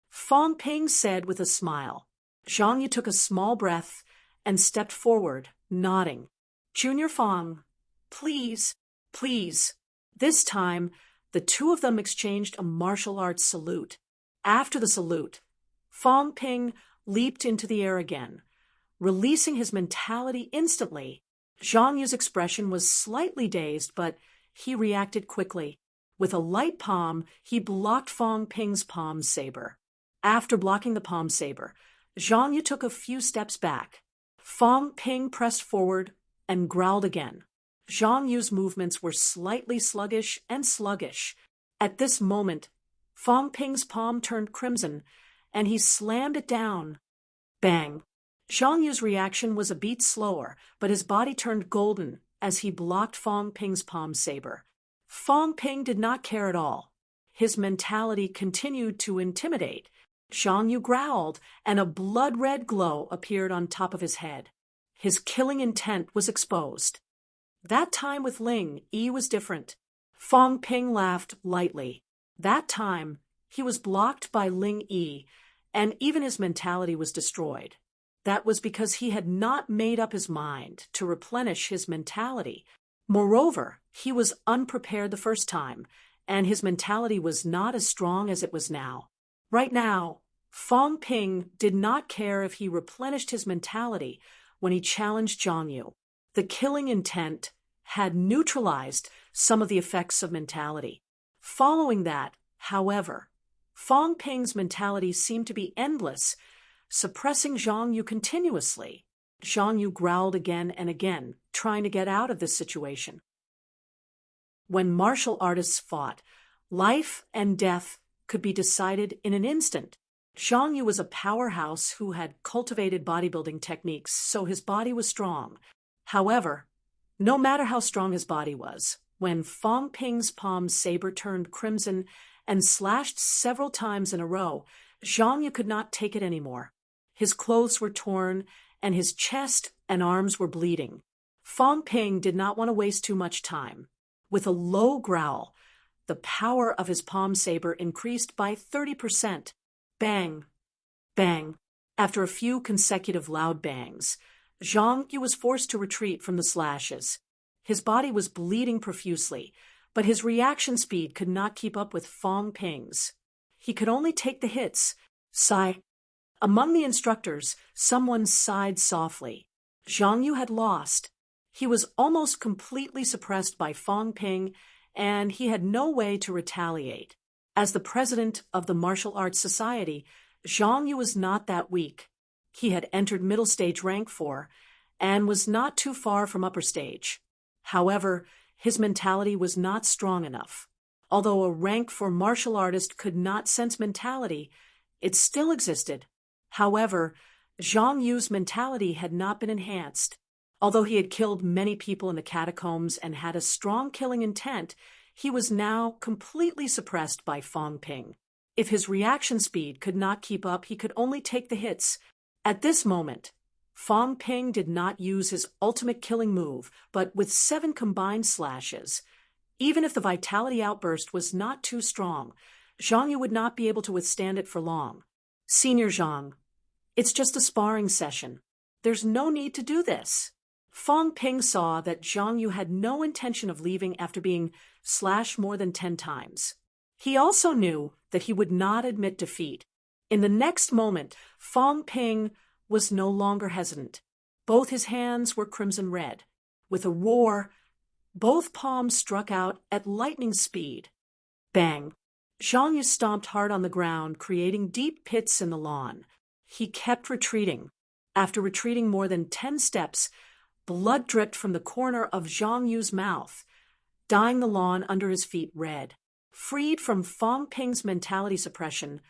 Fang Ping said with a smile. Zhang Yu took a small breath and stepped forward, nodding. Junior Fang, please, please. This time, the 2 of them exchanged a martial arts salute. After the salute, Fang Ping leaped into the air again. Releasing his mentality instantly, Zhang Yu's expression was slightly dazed, but he reacted quickly. With a light palm, he blocked Fang Ping's palm saber. After blocking the palm saber, Zhang Yu took a few steps back. Fang Ping pressed forward and growled again. Zhang Yu's movements were slightly sluggish. At this moment, Fang Ping's palm turned crimson, and he slammed it down. Bang! Zhang Yu's reaction was a beat slower, but his body turned golden as he blocked Fang Ping's palm saber. Fang Ping did not care at all. His mentality continued to intimidate. Zhang Yu growled, and a blood-red glow appeared on top of his head. His killing intent was exposed. That time with Ling Yi was different. Fang Ping laughed lightly. That time, he was blocked by Ling Yi, and even his mentality was destroyed. That was because he had not made up his mind to replenish his mentality. Moreover, he was unprepared the first time, and his mentality was not as strong as it was now. Right now, Fang Ping did not care if he replenished his mentality when he challenged Zhang Yu. The killing intent had neutralized some of the effects of mentality. Following that, however, Fang Ping's mentality seemed to be endless, suppressing Zhang Yu continuously. Zhang Yu growled again and again, trying to get out of this situation. When martial artists fought, life and death could be decided in an instant. Zhang Yu was a powerhouse who had cultivated bodybuilding techniques, so his body was strong. However, no matter how strong his body was, when Fong Ping's palm saber turned crimson and slashed several times in a row, Zhang Yu could not take it anymore. His clothes were torn, and his chest and arms were bleeding. Fong Ping did not want to waste too much time. With a low growl, the power of his palm saber increased by 30%. Bang! Bang! After a few consecutive loud bangs, Zhang Yu was forced to retreat from the slashes. His body was bleeding profusely, but his reaction speed could not keep up with Fong Ping's. He could only take the hits. Sigh. Among the instructors, someone sighed softly. Zhang Yu had lost. He was almost completely suppressed by Fong Ping, and he had no way to retaliate. As the president of the Martial Arts Society, Zhang Yu was not that weak. He had entered middle stage rank 4 and was not too far from upper stage. However, his mentality was not strong enough. Although a rank 4 martial artist could not sense mentality, it still existed. However, Zhang Yu's mentality had not been enhanced. Although he had killed many people in the catacombs and had a strong killing intent, he was now completely suppressed by Fong Ping. If his reaction speed could not keep up, he could only take the hits. At this moment, Fong Ping did not use his ultimate killing move, but with 7 combined slashes. Even if the vitality outburst was not too strong, Zhang Yu would not be able to withstand it for long. Senior Zhang, it's just a sparring session. There's no need to do this. Fong Ping saw that Zhang Yu had no intention of leaving after being slashed more than 10 times. He also knew that he would not admit defeat. In the next moment, Fong Ping was no longer hesitant. Both his hands were crimson red. With a roar, both palms struck out at lightning speed. Bang! Zhang Yu stomped hard on the ground, creating deep pits in the lawn. He kept retreating. After retreating more than 10 steps, blood dripped from the corner of Zhang Yu's mouth, dyeing the lawn under his feet red. Freed from Fong Ping's mentality suppression,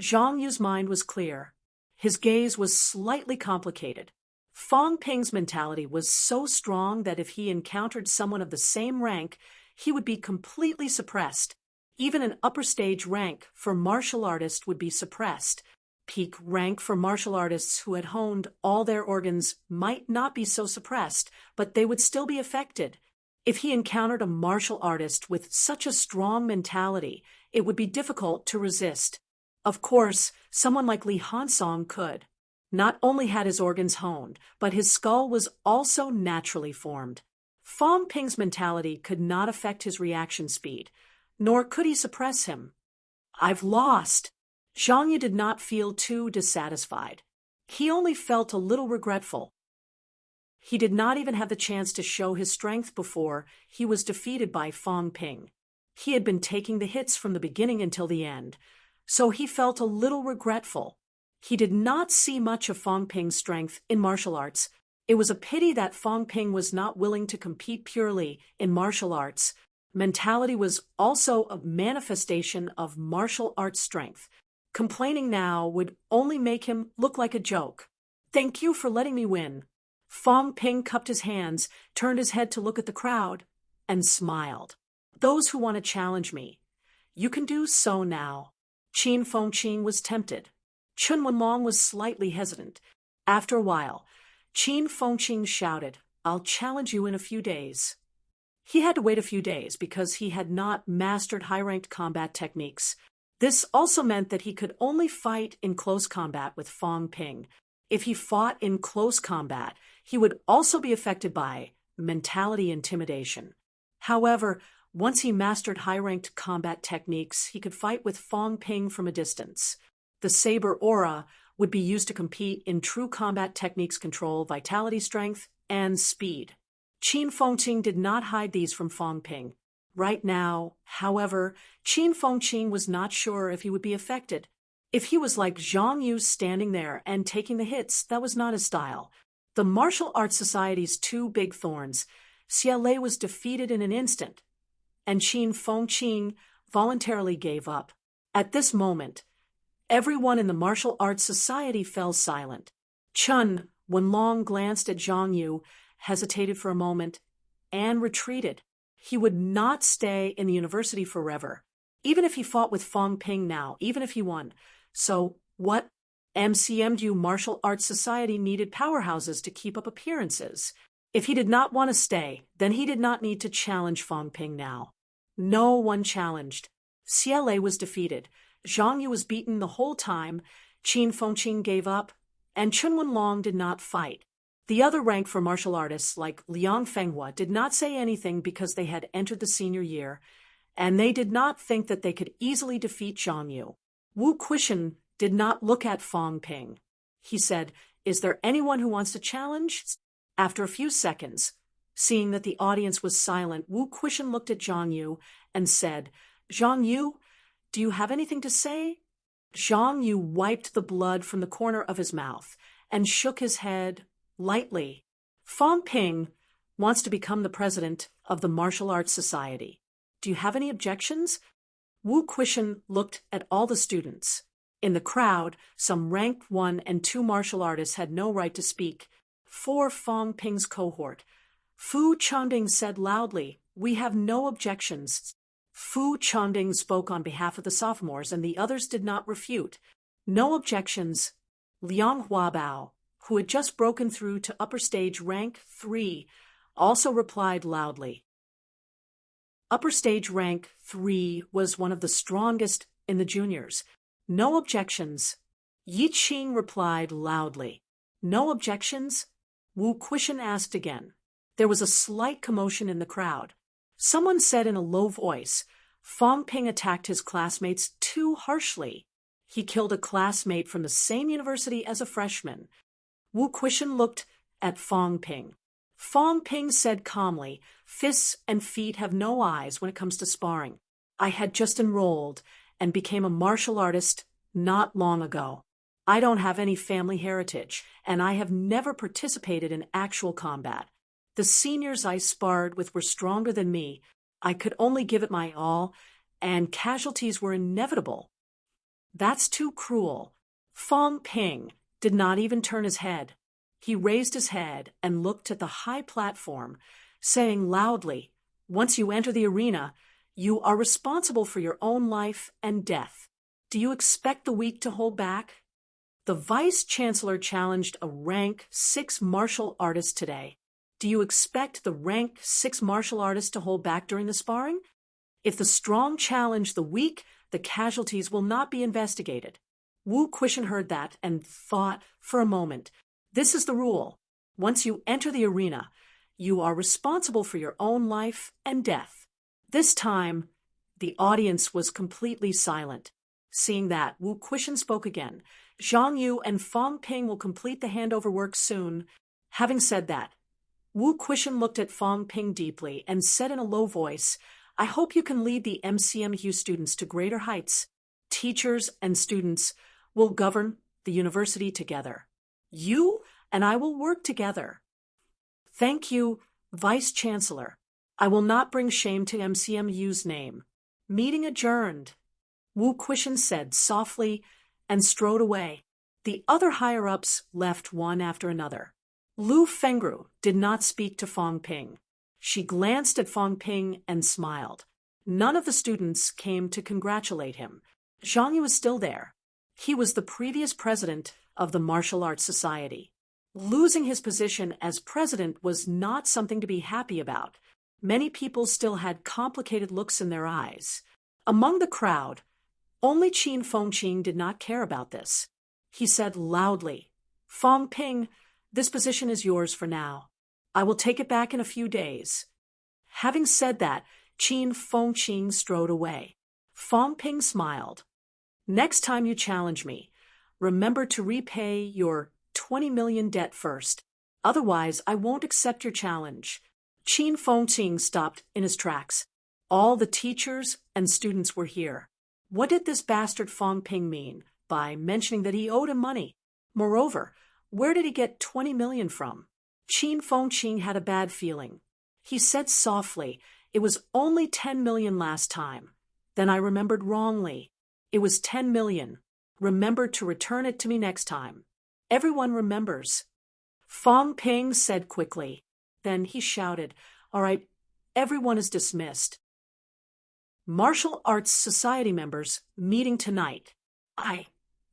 Zhang Yu's mind was clear. His gaze was slightly complicated. Fong Ping's mentality was so strong that if he encountered someone of the same rank, he would be completely suppressed. Even an upper stage rank for martial artists would be suppressed. Peak rank for martial artists who had honed all their organs might not be so suppressed, but they would still be affected. If he encountered a martial artist with such a strong mentality, it would be difficult to resist. Of course, someone like Li Hansong could. Not only had his organs honed, but his skull was also naturally formed. Fong Ping's mentality could not affect his reaction speed, nor could he suppress him. I've lost. Zhang Yu did not feel too dissatisfied. He only felt a little regretful. He did not even have the chance to show his strength before he was defeated by Fong Ping. He had been taking the hits from the beginning until the end, so he felt a little regretful. He did not see much of Fong Ping's strength in martial arts. It was a pity that Fong Ping was not willing to compete purely in martial arts. Mentality was also a manifestation of martial arts strength. Complaining now would only make him look like a joke. Thank you for letting me win. Fong Ping cupped his hands, turned his head to look at the crowd, and smiled. Those who want to challenge me, you can do so now. Qin Fengqing was tempted. Chun Wenlong was slightly hesitant. After a while, Qin Fengqing shouted, I'll challenge you in a few days. He had to wait a few days because he had not mastered high-ranked combat techniques. This also meant that he could only fight in close combat with Fong Ping. If he fought in close combat, he would also be affected by mentality intimidation. However, once he mastered high-ranked combat techniques, he could fight with Fong Ping from a distance. The saber aura would be used to compete in true combat techniques control, vitality strength, and speed. Qin Fengqing did not hide these from Fong Ping. Right now, however, Qin Fengqing was not sure if he would be affected. If he was like Zhang Yu standing there and taking the hits, that was not his style. The Martial Arts Society's 2 big thorns, Xie Lei was defeated in an instant, and Qin Fengqing voluntarily gave up. At this moment, Everyone in the martial arts society fell silent. Chun Wenlong glanced at Zhang Yu, hesitated for a moment, and retreated. He would not stay in the university forever, even if he fought with Fong Ping now, even if he won. So, what? MCMU Martial Arts Society needed powerhouses to keep up appearances. If he did not want to stay, then he did not need to challenge Fong Ping now. No one challenged. CLA was defeated. Zhang Yu was beaten the whole time. Qin Fengqing gave up, and Chun Wenlong did not fight. The other rank for martial artists, like Liang Fenghua, did not say anything because they had entered the senior year, and they did not think that they could easily defeat Zhang Yu. Wu Quishan did not look at Fong Ping. He said, "Is there anyone who wants to challenge?" After a few seconds, seeing that the audience was silent, Wu Quishan looked at Zhang Yu and said, "Zhang Yu, do you have anything to say?" Zhang Yu wiped the blood from the corner of his mouth and shook his head lightly. "Fong Ping wants to become the president of the Martial Arts Society. Do you have any objections?" Wu Quishan looked at all the students. In the crowd, some ranked 1 and 2 martial artists had no right to speak. For Fong Ping's cohort, Fu Changding said loudly, "We have no objections." Fu Changding spoke on behalf of the sophomores, and the others did not refute. No objections. Liang Huabao, who had just broken through to upper stage rank 3, also replied loudly. Upper stage rank 3 was one of the strongest in the juniors. No objections. Yi Qing replied loudly. No objections? Wu Quishan asked again. There was a slight commotion in the crowd. Someone said in a low voice, "Fong Ping attacked his classmates too harshly. He killed a classmate from the same university as a freshman." Wu Quishan looked at Fong Ping. Fong Ping said calmly, "Fists and feet have no eyes when it comes to sparring. I had just enrolled and became a martial artist not long ago. I don't have any family heritage, and I have never participated in actual combat. The seniors I sparred with were stronger than me. I could only give it my all, and casualties were inevitable." "That's too cruel." Fong Ping did not even turn his head. He raised his head and looked at the high platform, saying loudly, "Once you enter the arena, you are responsible for your own life and death. Do you expect the weak to hold back?" The vice-chancellor challenged a rank 6 martial artist today. Do you expect the rank 6 martial artist to hold back during the sparring? If the strong challenge the weak, the casualties will not be investigated. Wu Quishan heard that and thought for a moment. This is the rule. Once you enter the arena, you are responsible for your own life and death. This time, the audience was completely silent. Seeing that, Wu Quishan spoke again. "Zhang Yu and Fong Ping will complete the handover work soon." Having said that, Wu Quishan looked at Fong Ping deeply and said in a low voice, "I hope you can lead the MCMU students to greater heights. Teachers and students will govern the university together. You and I will work together." "Thank you, Vice-Chancellor. I will not bring shame to MCMU's name." Meeting adjourned, Wu Quishan said softly and strode away. The other higher-ups left one after another. Lu Fengru did not speak to Fong Ping. She glanced at Fong Ping and smiled. None of the students came to congratulate him. Zhang Yu was still there. He was the previous president of the Martial Arts Society. Losing his position as president was not something to be happy about. Many people still had complicated looks in their eyes. Among the crowd, only Qin Fengqing did not care about this. He said loudly, "Fong Ping, this position is yours for now. I will take it back in a few days." Having said that, Qin Fengqing strode away. Fong Ping smiled. "Next time you challenge me, remember to repay your 20 million debt first. Otherwise, I won't accept your challenge." Qin Fengqing stopped in his tracks. All the teachers and students were here. What did this bastard Fong Ping mean by mentioning that he owed him money? Moreover, where did he get 20 million from? Qin Fengqing had a bad feeling. He said softly, "It was only 10 million last time." Then I remembered wrongly. It was 10 million. Remember to return it to me next time. Everyone remembers. Fong Ping said quickly. Then he shouted, All right, everyone is dismissed. Martial Arts Society members meeting tonight. Qin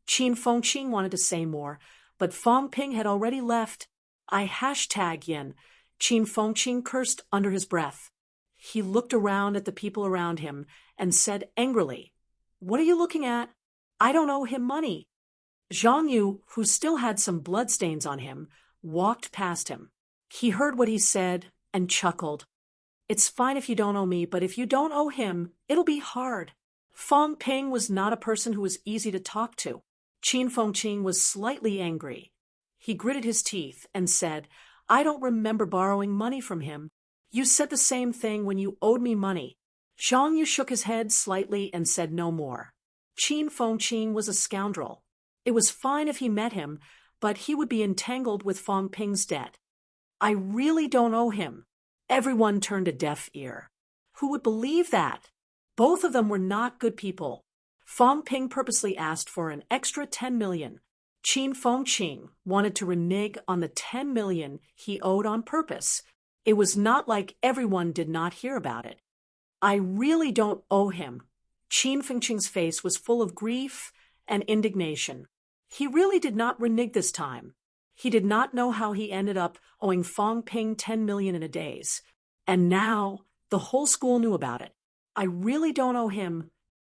Fengqing wanted to say more, but Fong Ping had already left. Yin. Qin Fengqing cursed under his breath. He looked around at the people around him and said angrily, What are you looking at? I don't owe him money. Zhang Yu, who still had some bloodstains on him, walked past him. He heard what he said and chuckled. It's fine if you don't owe me, but if you don't owe him, it'll be hard. Fong Ping was not a person who was easy to talk to. Qin Fengqing was slightly angry. He gritted his teeth and said, I don't remember borrowing money from him. You said the same thing when you owed me money. Zhang Yu shook his head slightly and said no more. Qin Fengqing was a scoundrel. It was fine if he met him, but he would be entangled with Fong Ping's debt. I really don't owe him. Everyone turned a deaf ear. Who would believe that? Both of them were not good people. Fong Ping purposely asked for an extra 10 million. Qin Fengqing wanted to renege on the 10 million he owed on purpose. It was not like everyone did not hear about it. I really don't owe him. Qin Fengqing's face was full of grief and indignation. He really did not renege this time. He did not know how he ended up owing Fong Ping 10 million in a days. And now the whole school knew about it. I really don't owe him.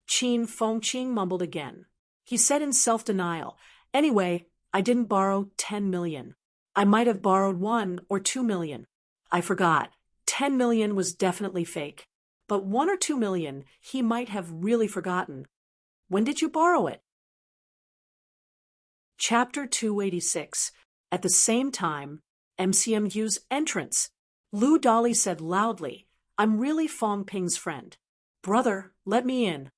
Qin Fengqing mumbled again. He said in self-denial, Anyway, I didn't borrow 10 million. I might have borrowed 1 or 2 million. I forgot. 10 million was definitely fake. But 1 or 2 million he might have really forgotten. When did you borrow it? Chapter 286. At the same time, MCMU's entrance. Lu Dolly said loudly, I'm really Fong Ping's friend. Brother, let me in.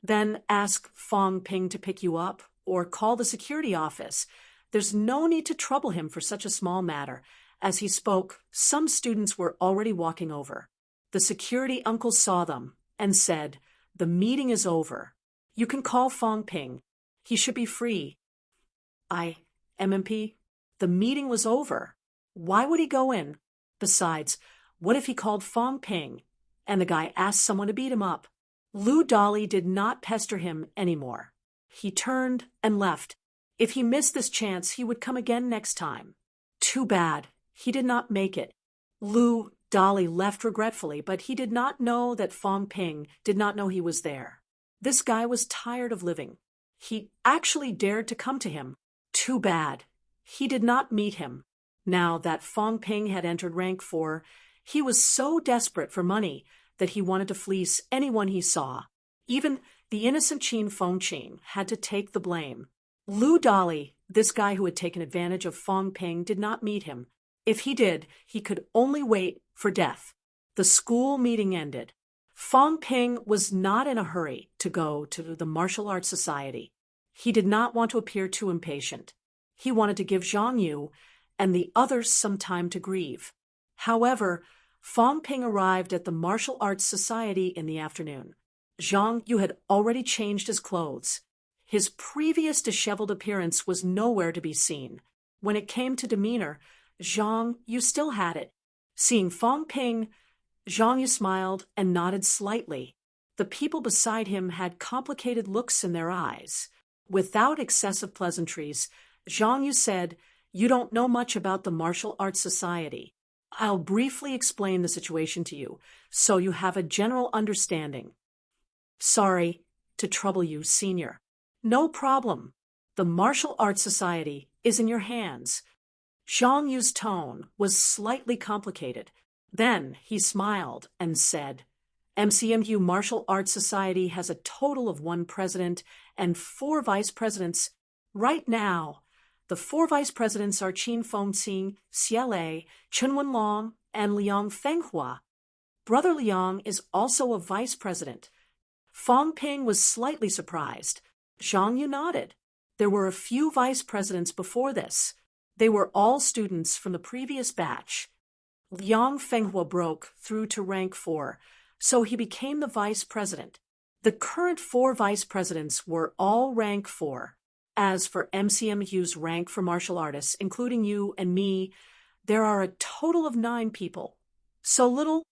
Then ask Fong Ping to pick you up or call the security office. There's no need to trouble him for such a small matter. As he spoke, some students were already walking over. The security uncle saw them and said, The meeting is over. You can call Fong Ping. He should be free. MMP? The meeting was over. Why would he go in? Besides, what if he called Fong Ping and the guy asked someone to beat him up? Lu Dolly did not pester him anymore. He turned and left. If he missed this chance, he would come again next time. Too bad. He did not make it. Lu Dolly left regretfully, but he did not know that Fong Ping did not know he was there. This guy was tired of living. He actually dared to come to him. Too bad. He did not meet him. Now that Fong Ping had entered rank 4, he was so desperate for money that he wanted to fleece anyone he saw. Even the innocent Qin Fengqing had to take the blame. Lu Dolly, this guy who had taken advantage of Fong Ping, did not meet him. If he did, he could only wait for death. The school meeting ended. Fong Ping was not in a hurry to go to the Martial Arts Society. He did not want to appear too impatient. He wanted to give Zhang Yu and the others some time to grieve. However, Fong Ping arrived at the Martial Arts Society in the afternoon. Zhang Yu had already changed his clothes. His previous disheveled appearance was nowhere to be seen. When it came to demeanor, Zhang Yu still had it. Seeing Fong Ping, Zhang Yu smiled and nodded slightly. The people beside him had complicated looks in their eyes. Without excessive pleasantries, Zhang Yu said, You don't know much about the Martial Arts Society. I'll briefly explain the situation to you, so you have a general understanding. Sorry to trouble you, Senior. No problem. The Martial Arts Society is in your hands. Zhang Yu's tone was slightly complicated. Then he smiled and said, MCMU Martial Arts Society has a total of 1 president and 4 vice presidents. Right now, the 4 vice presidents are Qin Fengqing, Xie Lei, Chen Wenlong, and Liang Fenghua. Brother Liang is also a vice president. Fong Ping was slightly surprised. Zhang Yu nodded. There were a few vice presidents before this. They were all students from the previous batch. Liang Fenghua broke through to rank 4, so he became the vice president. The current 4 vice presidents were all rank 4. As for MCMU's rank for martial artists, including you and me, there are a total of 9 people. So little?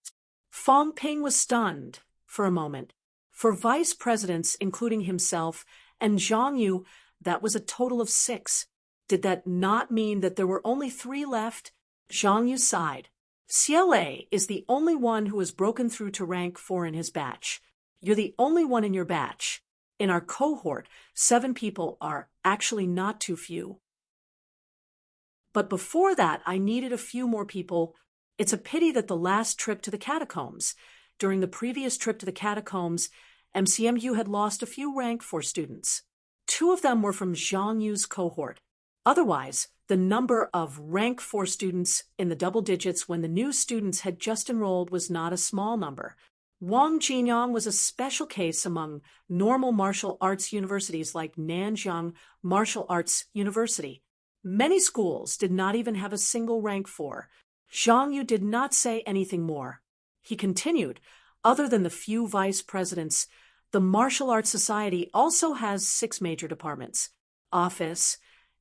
Fong Ping was stunned for a moment. For vice presidents, including himself, and Zhang Yu, that was a total of 6. Did that not mean that there were only 3 left? Zhang Yu sighed. CLA is the only one who has broken through to rank 4 in his batch. You're the only one in your batch. In our cohort, 7 people are actually not too few. But before that, I needed a few more people. It's a pity that the last trip to the catacombs. During the previous trip to the catacombs, MCMU had lost a few rank 4 students. 2 of them were from Zhang Yu's cohort. Otherwise, the number of rank 4 students in the double digits when the new students had just enrolled was not a small number. Wang Jinyang was a special case among normal martial arts universities like Nanjiang Martial Arts University. Many schools did not even have a single rank 4. Zhang Yu did not say anything more. He continued, other than the few vice presidents, the Martial Arts Society also has 6 major departments: Office,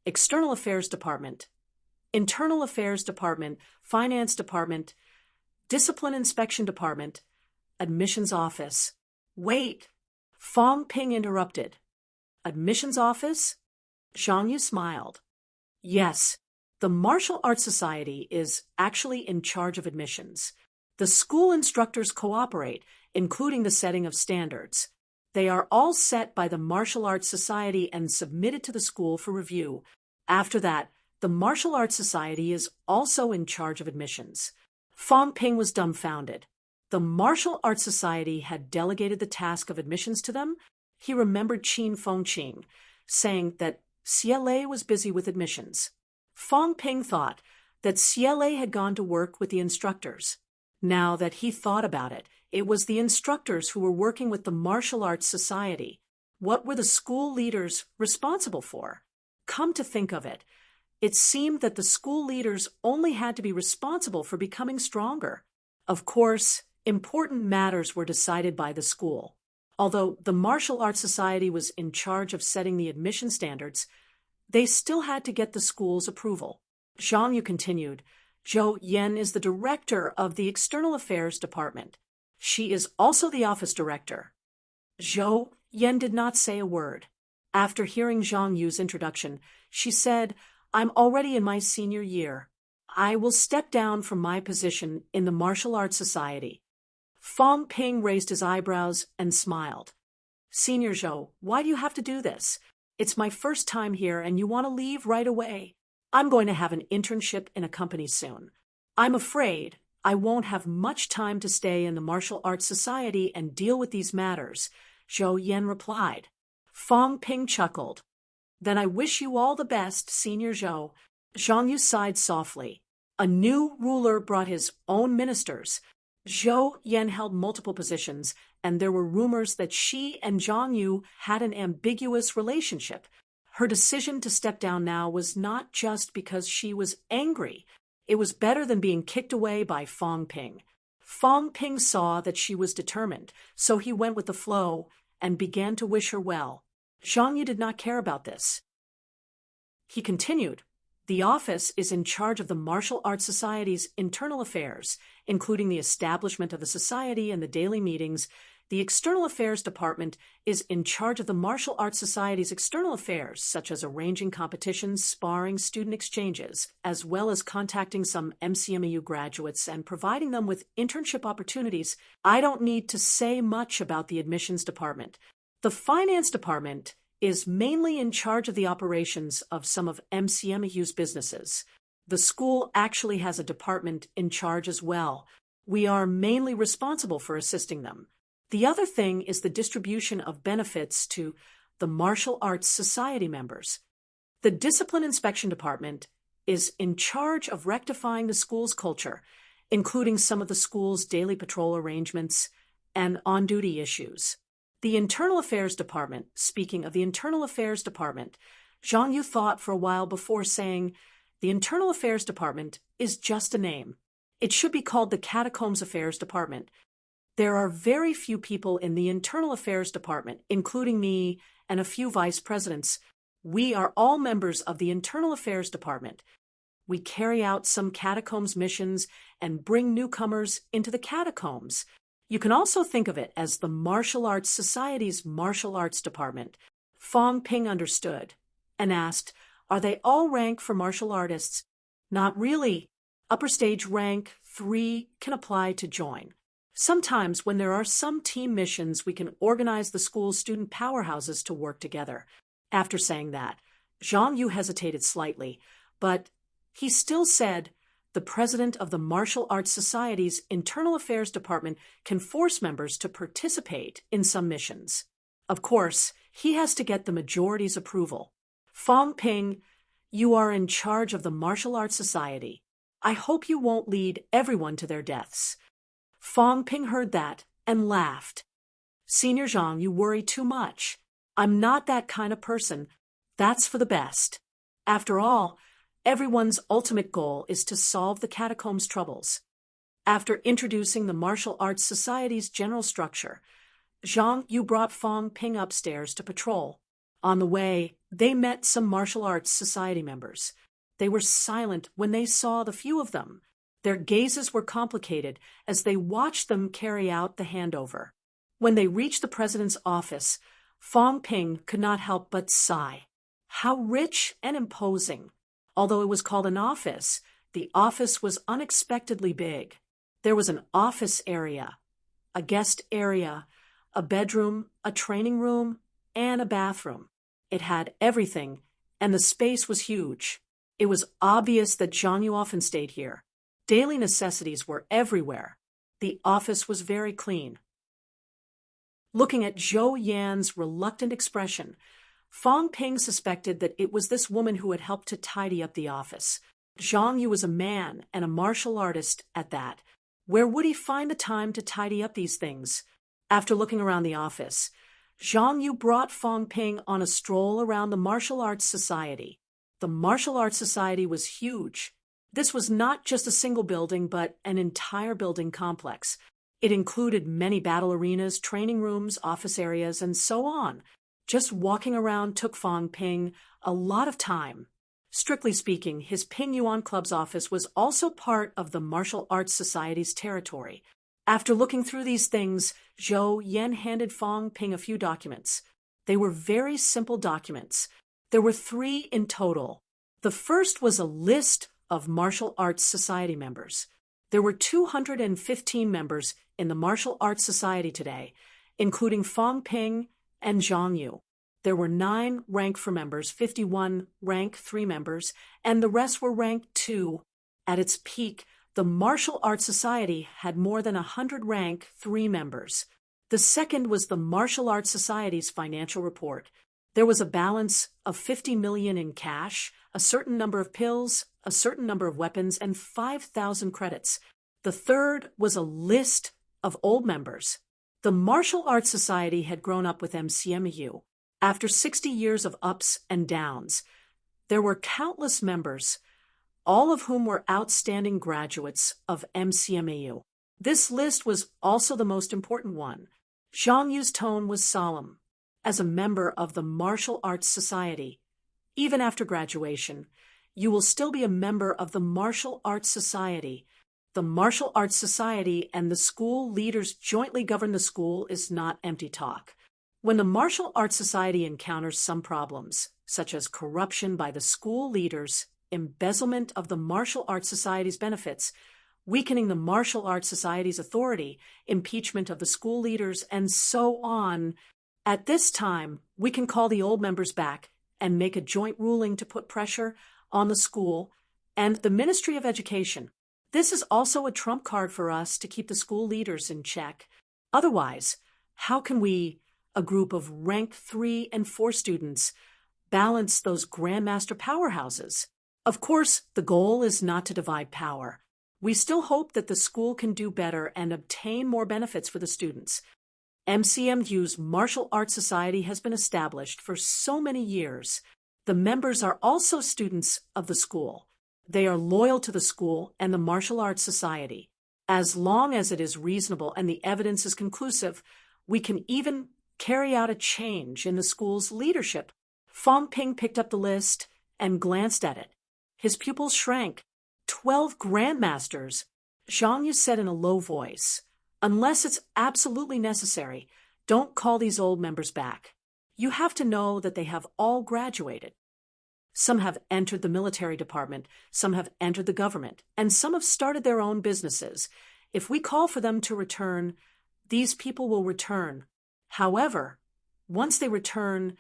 External Affairs Department, Internal Affairs Department, Finance Department, Discipline Inspection Department, Admissions Office. Wait! Fong Ping interrupted. Admissions Office? Zhang Yu smiled. Yes, the Martial Arts Society is actually in charge of admissions. The school instructors cooperate, including the setting of standards. They are all set by the Martial Arts Society and submitted to the school for review. After that, the Martial Arts Society is also in charge of admissions. Fong Ping was dumbfounded. The Martial Arts Society had delegated the task of admissions to them. He remembered Qin Fengqing saying that CLA was busy with admissions. Fong Ping thought that CLA had gone to work with the instructors. Now that he thought about it, it was the instructors who were working with the Martial Arts Society. What were the school leaders responsible for? Come to think of it, it seemed that the school leaders only had to be responsible for becoming stronger. Of course, important matters were decided by the school. Although the Martial Arts Society was in charge of setting the admission standards, they still had to get the school's approval. Zhang Yu continued, Zhou Yan is the director of the External Affairs Department. She is also the office director. Zhou Yan did not say a word. After hearing Zhang Yu's introduction, she said, I'm already in my senior year. I will step down from my position in the Martial Arts Society. Fong Ping raised his eyebrows and smiled. Senior Zhou, why do you have to do this? It's my first time here and you want to leave right away. I'm going to have an internship in a company soon. I'm afraid I won't have much time to stay in the Martial Arts Society and deal with these matters, Zhou Yan replied. Fong Ping chuckled. Then I wish you all the best, Senior Zhou. Zhang Yu sighed softly. A new ruler brought his own ministers. Zhou Yan held multiple positions, and there were rumors that she and Zhang Yu had an ambiguous relationship. Her decision to step down now was not just because she was angry. It was better than being kicked away by Fong Ping. Fong Ping saw that she was determined, so he went with the flow and began to wish her well. Zhang Yu did not care about this. He continued, the office is in charge of the Martial Arts Society's internal affairs, including the establishment of the society and the daily meetings. The External Affairs Department is in charge of the Martial Arts Society's external affairs, such as arranging competitions, sparring, student exchanges, as well as contacting some MCMU graduates and providing them with internship opportunities. I don't need to say much about the admissions department. The finance department is mainly in charge of the operations of some of MCMU's businesses. The school actually has a department in charge as well. We are mainly responsible for assisting them. The other thing is the distribution of benefits to the Martial Arts Society members. The Discipline Inspection Department is in charge of rectifying the school's culture, including some of the school's daily patrol arrangements and on-duty issues. The Internal Affairs Department, speaking of the Internal Affairs Department, Zhang Yu thought for a while before saying, the Internal Affairs Department is just a name. It should be called the Catacombs Affairs Department. There are very few people in the Internal Affairs Department, including me and a few vice presidents. We are all members of the Internal Affairs Department. We carry out some catacombs missions and bring newcomers into the catacombs. You can also think of it as the Martial Arts Society's Martial Arts Department. Fong Ping understood and asked, "Are they all rank for martial artists?" "Not really. Upper stage rank 3 can apply to join. Sometimes when there are some team missions, we can organize the school's student powerhouses to work together." After saying that, Zhang Yu hesitated slightly, but he still said, "The president of the Martial Arts Society's Internal Affairs Department can force members to participate in some missions. Of course, he has to get the majority's approval." "Fong Ping, you are in charge of the Martial Arts Society. I hope you won't lead everyone to their deaths." Fong Ping heard that and laughed. "Senior Zhang, you worry too much. I'm not that kind of person. That's for the best. After all, everyone's ultimate goal is to solve the catacombs' troubles." After introducing the Martial Arts Society's general structure, Zhang Yu brought Fong Ping upstairs to patrol. On the way, they met some Martial Arts Society members. They were silent when they saw the few of them. Their gazes were complicated as they watched them carry out the handover. When they reached the president's office, Fong Ping could not help but sigh. How rich and imposing! Although it was called an office, the office was unexpectedly big. There was an office area, a guest area, a bedroom, a training room, and a bathroom. It had everything, and the space was huge. It was obvious that Zhang Yu often stayed here. Daily necessities were everywhere. The office was very clean. Looking at Zhou Yan's reluctant expression, Fong Ping suspected that it was this woman who had helped to tidy up the office. Zhang Yu was a man and a martial artist at that. Where would he find the time to tidy up these things? After looking around the office, Zhang Yu brought Fong Ping on a stroll around the Martial Arts Society. The Martial Arts Society was huge. This was not just a single building, but an entire building complex. It included many battle arenas, training rooms, office areas, and so on. Just walking around took Fong Ping a lot of time. Strictly speaking, his Ping Yuan Club's office was also part of the Martial Arts Society's territory. After looking through these things, Zhou Yan handed Fong Ping a few documents. They were very simple documents. There were 3 in total. The first was a list of Martial Arts Society members. There were 215 members in the Martial Arts Society today, including Fong Ping and Zhang Yu. There were 9 rank 4 members, 51 rank 3 members, and the rest were rank 2. At its peak, the Martial Arts Society had more than 100 rank 3 members. The second was the Martial Arts Society's financial report. There was a balance of 50 million in cash, a certain number of pills, a certain number of weapons, and 5,000 credits. The third was a list of old members. The Martial Arts Society had grown up with MCMU. After 60 years of ups and downs, there were countless members, all of whom were outstanding graduates of MCMAU. This list was also the most important one. Zhang Yu's tone was solemn. As a member of the Martial Arts Society, even after graduation, you will still be a member of the Martial Arts Society. The Martial Arts Society and the school leaders jointly govern the school is not empty talk. When the Martial Arts Society encounters some problems, such as corruption by the school leaders, embezzlement of the Martial Arts Society's benefits, weakening the Martial Arts Society's authority, impeachment of the school leaders, and so on, at this time, we can call the old members back and make a joint ruling to put pressure on the school and the Ministry of Education. This is also a trump card for us to keep the school leaders in check. Otherwise, how can we, a group of rank 3 and 4 students, balance those grandmaster powerhouses? Of course, the goal is not to divide power. We still hope that the school can do better and obtain more benefits for the students. MCMU's Martial Arts Society has been established for so many years. The members are also students of the school. They are loyal to the school and the Martial Arts Society. As long as it is reasonable and the evidence is conclusive, we can even carry out a change in the school's leadership. Fong Ping picked up the list and glanced at it. His pupils shrank. 12 grandmasters. Zhang Yu said in a low voice, "Unless it's absolutely necessary, don't call these old members back. You have to know that they have all graduated. Some have entered the military department, some have entered the government, and some have started their own businesses. If we call for them to return, these people will return. However, once they return,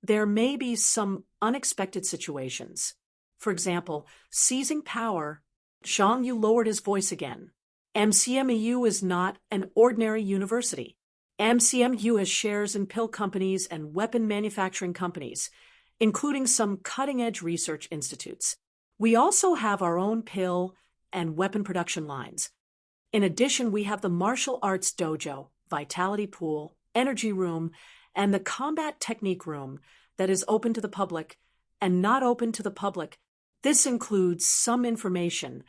there may be some unexpected situations. For example, seizing power." Zhang Yu lowered his voice again. "MCMU is not an ordinary university. MCMU has shares in pill companies and weapon manufacturing companies, including some cutting-edge research institutes. We also have our own pill and weapon production lines. In addition, we have the martial arts dojo, vitality pool, energy room, and the combat technique room that is open to the public and not open to the public. This includes some information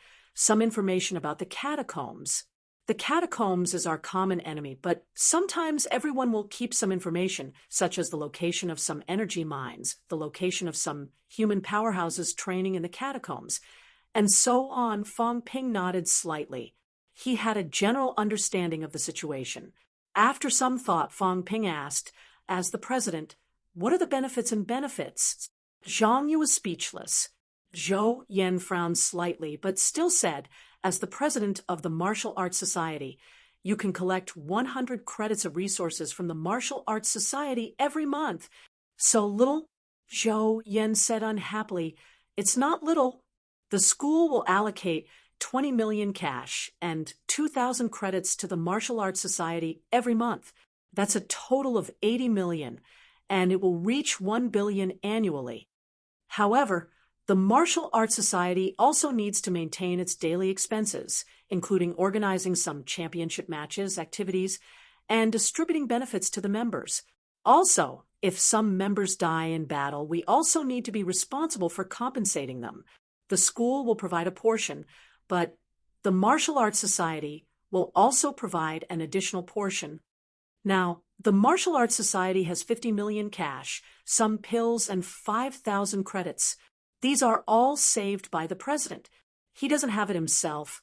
about the catacombs. The catacombs is our common enemy, but sometimes everyone will keep some information, such as the location of some energy mines, the location of some human powerhouses training in the catacombs, and so on." Fong Ping nodded slightly. He had a general understanding of the situation. After some thought, Fong Ping asked, "As the president, what are the benefits and benefits?" Zhang Yu was speechless. Zhou Yan frowned slightly, but still said, "As the president of the Martial Arts Society, you can collect 100 credits of resources from the Martial Arts Society every month." "So little?" Zhou Yan said unhappily. "It's not little. The school will allocate 20 million cash and 2,000 credits to the Martial Arts Society every month. That's a total of 80 million, and it will reach 1 billion annually. However, the Martial Arts Society also needs to maintain its daily expenses, including organizing some championship matches, activities, and distributing benefits to the members. Also, if some members die in battle, we also need to be responsible for compensating them. The school will provide a portion, but the Martial Arts Society will also provide an additional portion. Now, the Martial Arts Society has 50 million cash, some pills, and 5,000 credits. These are all saved by the president. He doesn't have it himself.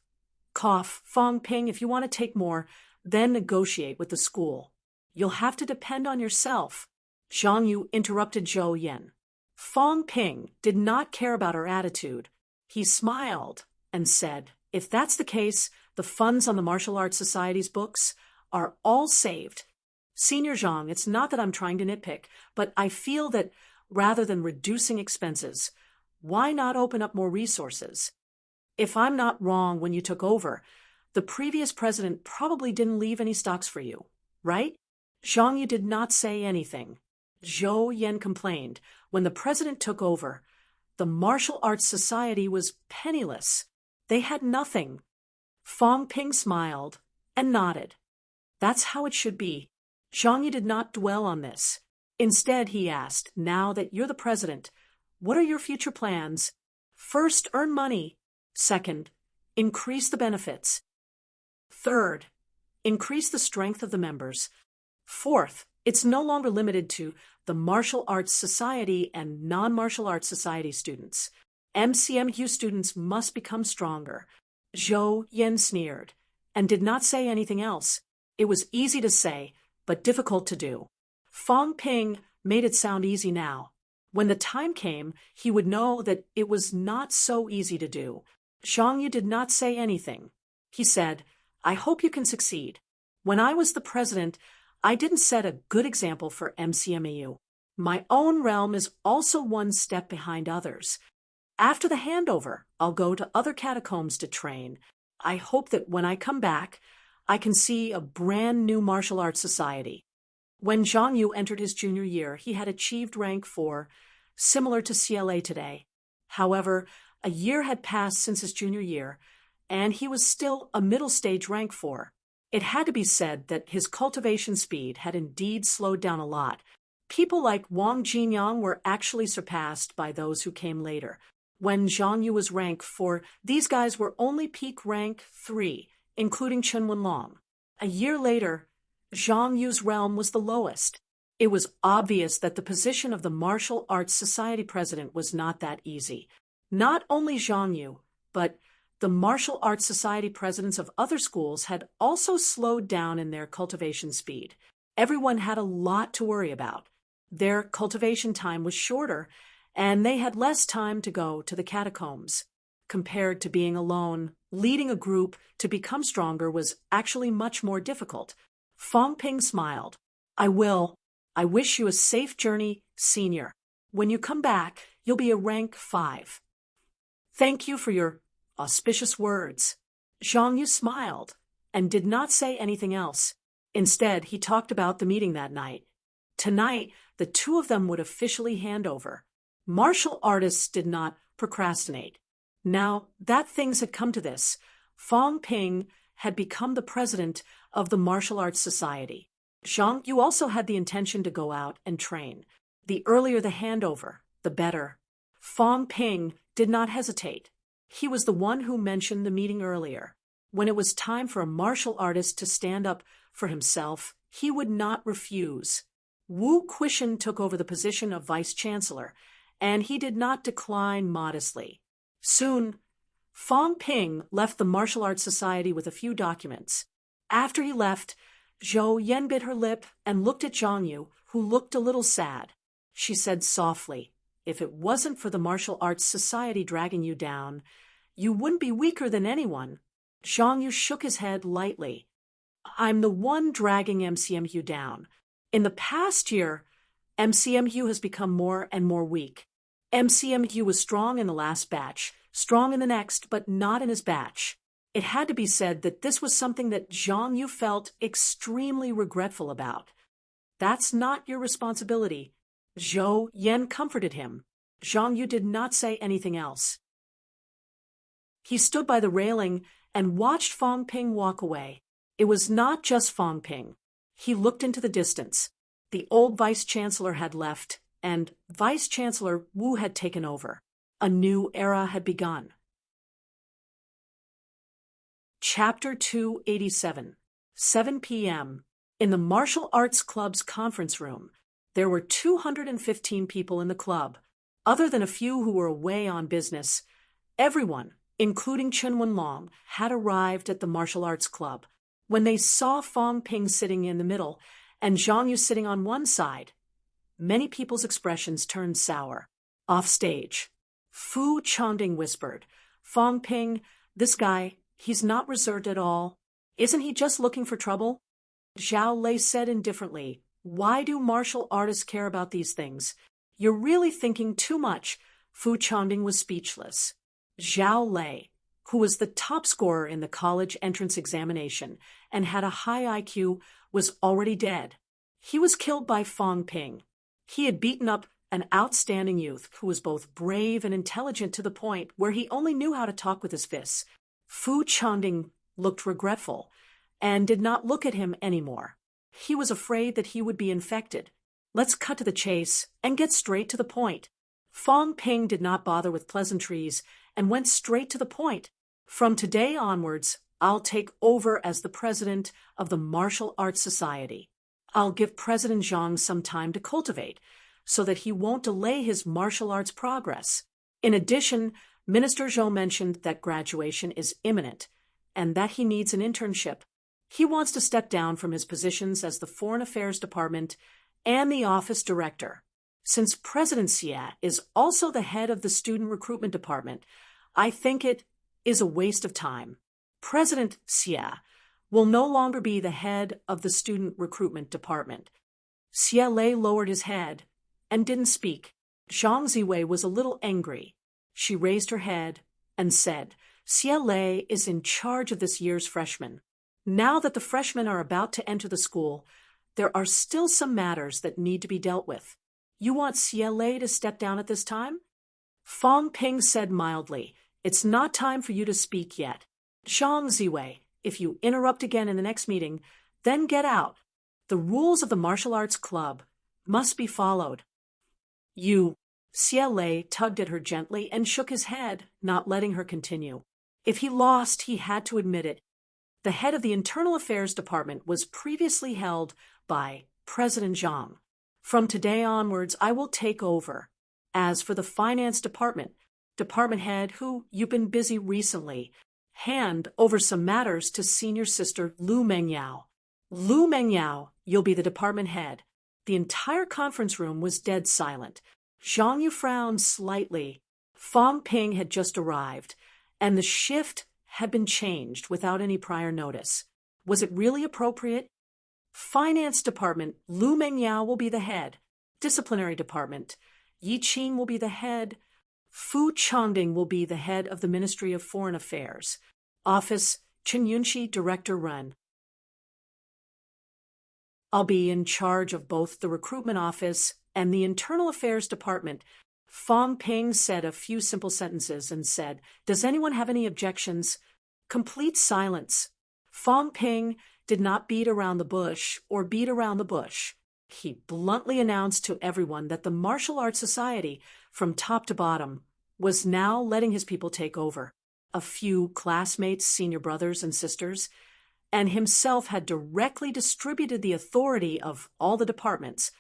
Cough, Fong Ping, if you want to take more, then negotiate with the school. You'll have to depend on yourself." Zhang Yu interrupted Zhou Yan. Fong Ping did not care about her attitude. He smiled and said, "If that's the case, the funds on the Martial Arts Society's books are all saved. Senior Zhang, it's not that I'm trying to nitpick, but I feel that rather than reducing expenses, why not open up more resources? If I'm not wrong, when you took over, the previous president probably didn't leave any stocks for you, right?" Zhang Yu did not say anything. Zhou Yan complained. When the president took over, the Martial Arts Society was penniless. They had nothing. Fong Ping smiled and nodded. "That's how it should be." Zhang Yu did not dwell on this. Instead, he asked, "Now that you're the president, what are your future plans? First, earn money. Second, increase the benefits. Third, increase the strength of the members. Fourth, it's no longer limited to the Martial Arts Society and non-martial arts society students. MCMU students must become stronger." Zhou Yan sneered and did not say anything else. It was easy to say, but difficult to do. Fong Ping made it sound easy now. When the time came, he would know that it was not so easy to do. Zhang Yu did not say anything. He said, "I hope you can succeed. When I was the president, I didn't set a good example for MCMAU. My own realm is also one step behind others. After the handover, I'll go to other catacombs to train. I hope that when I come back, I can see a brand new martial arts society." When Zhang Yu entered his junior year, he had achieved rank 4, similar to CLA today. However, a year had passed since his junior year, and he was still a middle stage rank 4. It had to be said that his cultivation speed had indeed slowed down a lot. People like Wang Jinyang were actually surpassed by those who came later. When Zhang Yu was rank 4, these guys were only peak rank 3, including Chen Wenlong. A year later, Zhang Yu's realm was the lowest. It was obvious that the position of the Martial Arts Society president was not that easy. Not only Zhang Yu, but the Martial Arts Society presidents of other schools had also slowed down in their cultivation speed. Everyone had a lot to worry about. Their cultivation time was shorter, and they had less time to go to the catacombs. Compared to being alone, leading a group to become stronger was actually much more difficult. Fong Ping smiled. I will. I wish you a safe journey, senior. When you come back, you'll be a rank 5. Thank you for your auspicious words. Zhang Yu smiled and did not say anything else. Instead, he talked about the meeting that night. Tonight, the two of them would officially hand over. Martial artists did not procrastinate. Now that things had come to this, Fong Ping had become the president of the Martial Arts Society. Zhang Yu also had the intention to go out and train. The earlier the handover, the better. Fong Ping did not hesitate. He was the one who mentioned the meeting earlier. When it was time for a martial artist to stand up for himself, he would not refuse. Wu Quishan took over the position of vice-chancellor, and he did not decline modestly. Soon, Fong Ping left the Martial Arts Society with a few documents. After he left, Zhou Yan bit her lip and looked at Zhang Yu, who looked a little sad. She said softly, if it wasn't for the Martial Arts Society dragging you down, you wouldn't be weaker than anyone. Zhang Yu shook his head lightly. I'm the one dragging MCMU down. In the past year, MCMU has become more and more weak. MCMU was strong in the last batch, strong in the next, but not in his batch. It had to be said that this was something that Zhang Yu felt extremely regretful about. That's not your responsibility. Zhou Yan comforted him. Zhang Yu did not say anything else. He stood by the railing and watched Fong Ping walk away. It was not just Fong Ping. He looked into the distance. The old vice-chancellor had left, and Vice-Chancellor Wu had taken over. A new era had begun. Chapter 287. 7 p.m. In the Martial Arts Club's conference room, there were 215 people in the club. Other than a few who were away on business, everyone, including Chen Wenlong, had arrived at the Martial Arts Club. When they saw Fong Ping sitting in the middle and Zhang Yu sitting on one side, many people's expressions turned sour. Off stage, Fu Changding whispered, Fong Ping, this guy, he's not reserved at all. Isn't he just looking for trouble? Zhao Lei said indifferently, why do martial artists care about these things? You're really thinking too much. Fu Changding was speechless. Zhao Lei, who was the top scorer in the college entrance examination and had a high IQ, was already dead. He was killed by Fong Ping. He had beaten up an outstanding youth who was both brave and intelligent to the point where he only knew how to talk with his fists. Fu Changding looked regretful and did not look at him anymore. He was afraid that he would be infected. Let's cut to the chase and get straight to the point. Fong Ping did not bother with pleasantries and went straight to the point. From today onwards, I'll take over as the president of the Martial Arts Society. I'll give President Zhang some time to cultivate so that he won't delay his martial arts progress. In addition, Minister Zhou mentioned that graduation is imminent and that he needs an internship. He wants to step down from his positions as the Foreign Affairs Department and the Office Director. Since President Xie is also the head of the Student Recruitment Department, I think it is a waste of time. President Xie will no longer be the head of the Student Recruitment Department. Xie Lei lowered his head and didn't speak. Zhang Ziwei was a little angry. She raised her head and said, Xie Lei is in charge of this year's freshmen. Now that the freshmen are about to enter the school, there are still some matters that need to be dealt with. You want Xie Lei to step down at this time? Fong Ping said mildly, it's not time for you to speak yet. Zhang Ziwei, if you interrupt again in the next meeting, then get out. The rules of the martial arts club must be followed. Xie Lei tugged at her gently and shook his head, not letting her continue. If he lost, he had to admit it. The head of the Internal Affairs Department was previously held by President Zhang. From today onwards, I will take over. As for the Finance Department, department head, who you've been busy recently, hand over some matters to senior sister Lu Mengyao. Lu Mengyao, you'll be the department head. The entire conference room was dead silent. Zhang Yu frowned slightly. Fang Ping had just arrived, and the shift had been changed without any prior notice. Was it really appropriate? Finance Department, Lu Mengyao will be the head. Disciplinary Department, Yi Qing will be the head. Fu Changding will be the head of the Ministry of Foreign Affairs. Office, Chen Yunxi, Director Run. I'll be in charge of both the Recruitment Office and the Internal Affairs Department. Fang Ping said a few simple sentences and said, "Does anyone have any objections?" Complete silence. Fang Ping did not beat around the bush or beat around the bush. He bluntly announced to everyone that the Martial Arts Society, from top to bottom, was now letting his people take over. A few classmates, senior brothers and sisters, and himself had directly distributed the authority of all the departments.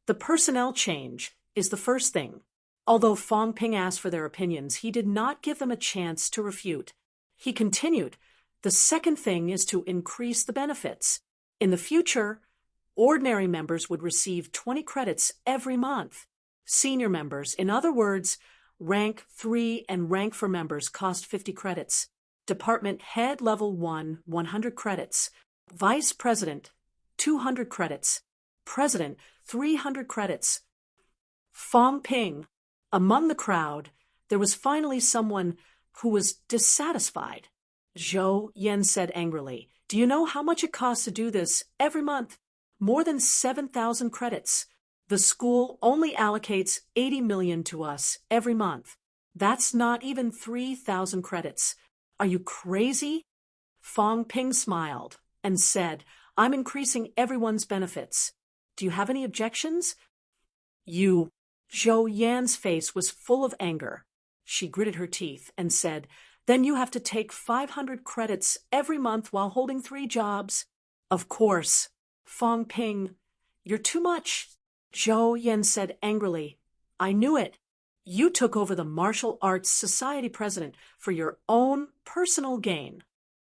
The personnel change is the first thing. Although Fang Ping asked for their opinions, he did not give them a chance to refute. He continued, "The second thing is to increase the benefits. In the future, ordinary members would receive 20 credits every month. Senior members, in other words, rank 3 and rank 4 members, cost 50 credits. Department head level 1, 100 credits. Vice president, 200 credits. President, 300 credits. Fang Ping. Among the crowd, there was finally someone who was dissatisfied. Zhou Yan said angrily, "Do you know how much it costs to do this every month? More than 7,000 credits. The school only allocates 80 million to us every month. That's not even 3,000 credits. Are you crazy?" Fang Ping smiled and said, "I'm increasing everyone's benefits. Do you have any objections?" "You." Zhou Yan's face was full of anger. She gritted her teeth and said, "Then you have to take 500 credits every month while holding 3 jobs." "Of course." Fang Ping, "You're too much." Zhou Yan said angrily, "I knew it. You took over the Martial Arts Society president for your own personal gain."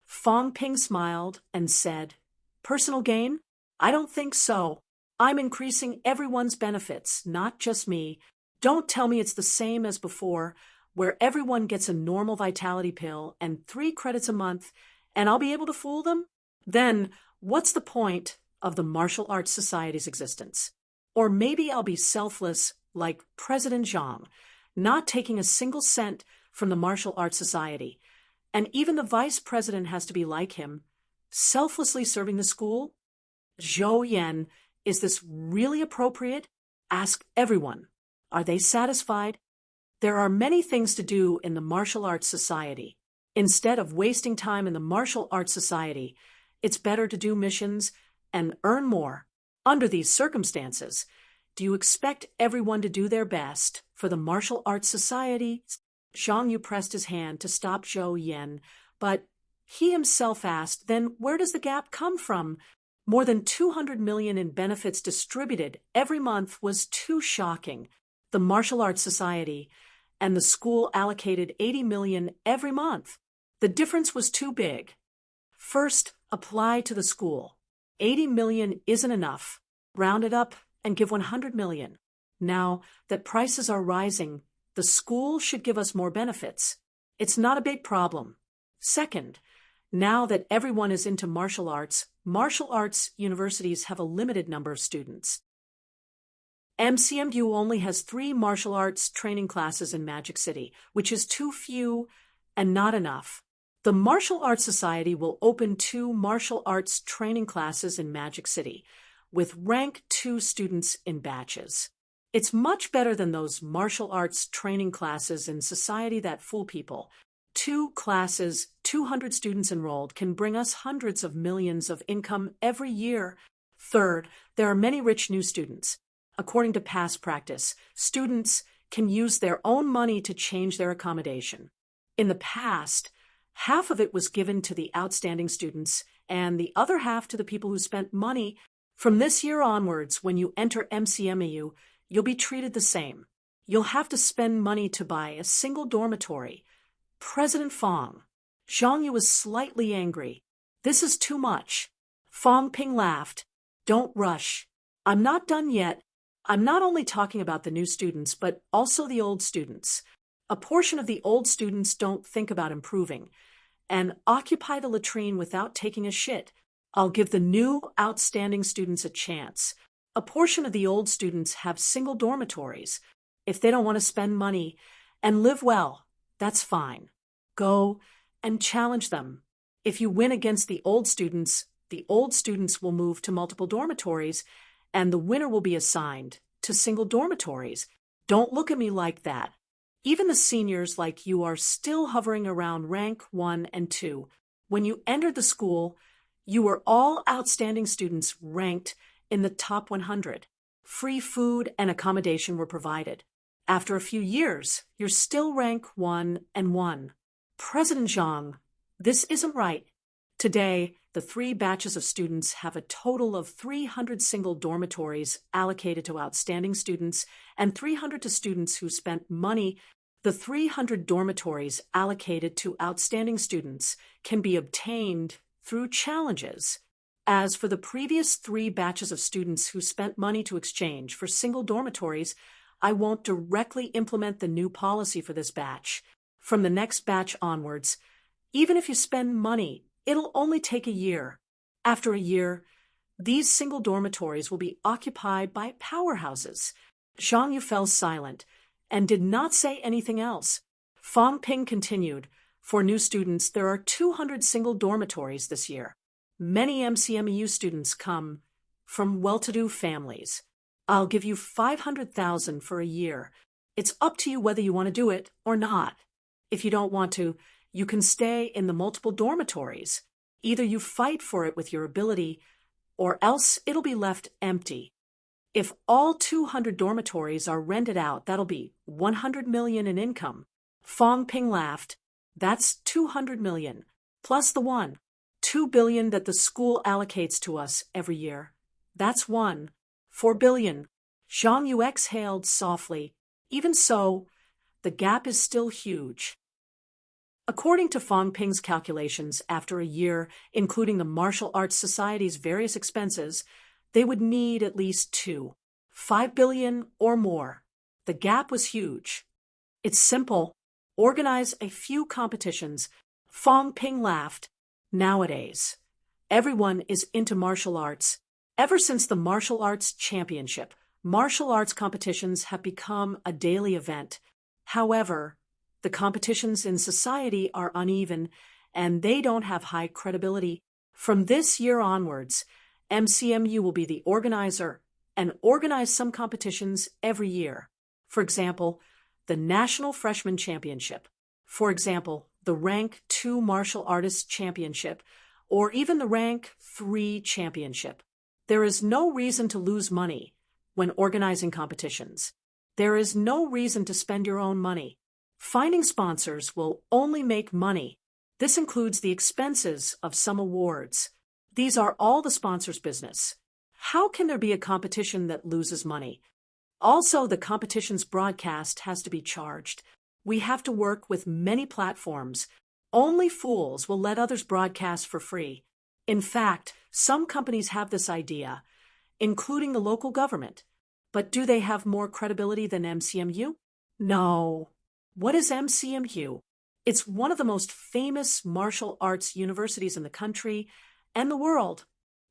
Fang Ping smiled and said, "Personal gain? I don't think so. I'm increasing everyone's benefits, not just me. Don't tell me it's the same as before, where everyone gets a normal vitality pill and 3 credits a month, and I'll be able to fool them? Then what's the point of the Martial Arts Society's existence? Or maybe I'll be selfless like President Zhang, not taking a single cent from the Martial Arts Society. And even the vice president has to be like him, selflessly serving the school. Zhou Yan, is this really appropriate? Ask everyone. Are they satisfied? There are many things to do in the Martial Arts Society. Instead of wasting time in the Martial Arts Society, it's better to do missions and earn more. Under these circumstances, do you expect everyone to do their best for the Martial Arts Society? Zhang Yu pressed his hand to stop Zhou Yan, but he himself asked, "Then where does the gap come from? More than 200 million in benefits distributed every month was too shocking. The Martial Arts Society and the school allocated 80 million every month. The difference was too big. First, apply to the school. 80 million isn't enough. Round it up and give 100 million. Now that prices are rising, the school should give us more benefits. It's not a big problem. Second, now that everyone is into martial arts universities have a limited number of students. MCMU only has 3 martial arts training classes in Magic City, which is too few and not enough. The Martial Arts Society will open 2 martial arts training classes in Magic City, with rank 2 students in batches. It's much better than those martial arts training classes in society that fool people. 2 classes, 200 students enrolled, can bring us hundreds of millions of income every year. Third, there are many rich new students. According to past practice, students can use their own money to change their accommodation. In the past, Half of it was given to the outstanding students, and the other half to the people who spent money. From this year onwards, when you enter MCMU, you'll be treated the same. You'll have to spend money to buy a single dormitory. President Fong. Zhang Yu was slightly angry. This is too much. Fong Ping laughed. Don't rush. I'm not done yet. I'm not only talking about the new students, but also the old students. A portion of the old students don't think about improving and occupy the latrine without taking a shit. I'll give the new outstanding students a chance. A portion of the old students have single dormitories. If they don't want to spend money and live well, that's fine. Go and challenge them. If you win against the old students will move to multiple dormitories, and the winner will be assigned to single dormitories. Don't look at me like that. Even the seniors like you are still hovering around rank 1 and 2. When you entered the school, you were all outstanding students ranked in the top 100. Free food and accommodation were provided. After a few years, you're still rank 1 and 1. President Zhang, this isn't right. Today, the 3 batches of students have a total of 300 single dormitories allocated to outstanding students and 300 to students who spent money. The 300 dormitories allocated to outstanding students can be obtained through challenges. As for the previous 3 batches of students who spent money to exchange for single dormitories, I won't directly implement the new policy for this batch. From the next batch onwards, even if you spend money, it'll only take a year. After a year, these single dormitories will be occupied by powerhouses. Zhang Yu fell silent and did not say anything else. Fong Ping continued, for new students, there are 200 single dormitories this year. Many MCMU students come from well-to-do families. I'll give you 500,000 for a year. It's up to you whether you want to do it or not. If you don't want to, you can stay in the multiple dormitories. Either you fight for it with your ability, or else it'll be left empty. If all 200 dormitories are rented out, that'll be 100 million in income. Fong Ping laughed. That's 200 million, plus the 2 billion that the school allocates to us every year. That's 4 billion. Zhang Yu exhaled softly. Even so, the gap is still huge. According to Fong Ping's calculations, after a year, including the Martial Arts Society's various expenses, they would need at least 5 billion or more. The gap was huge. It's simple. Organize a few competitions. Fong Ping laughed. Nowadays, everyone is into martial arts. Ever since the Martial Arts Championship, martial arts competitions have become a daily event. However, the competitions in society are uneven, and they don't have high credibility. From this year onwards, MCMU will be the organizer and organize some competitions every year. For example, the National Freshman Championship. For example, the Rank 2 Martial Artists Championship, or even the Rank 3 Championship. There is no reason to lose money when organizing competitions. There is no reason to spend your own money. Finding sponsors will only make money. This includes the expenses of some awards. These are all the sponsors' business. How can there be a competition that loses money? Also, the competition's broadcast has to be charged. We have to work with many platforms. Only fools will let others broadcast for free. In fact, some companies have this idea, including the local government. But do they have more credibility than MCMU? No. What is MCMU? It's one of the most famous martial arts universities in the country and the world.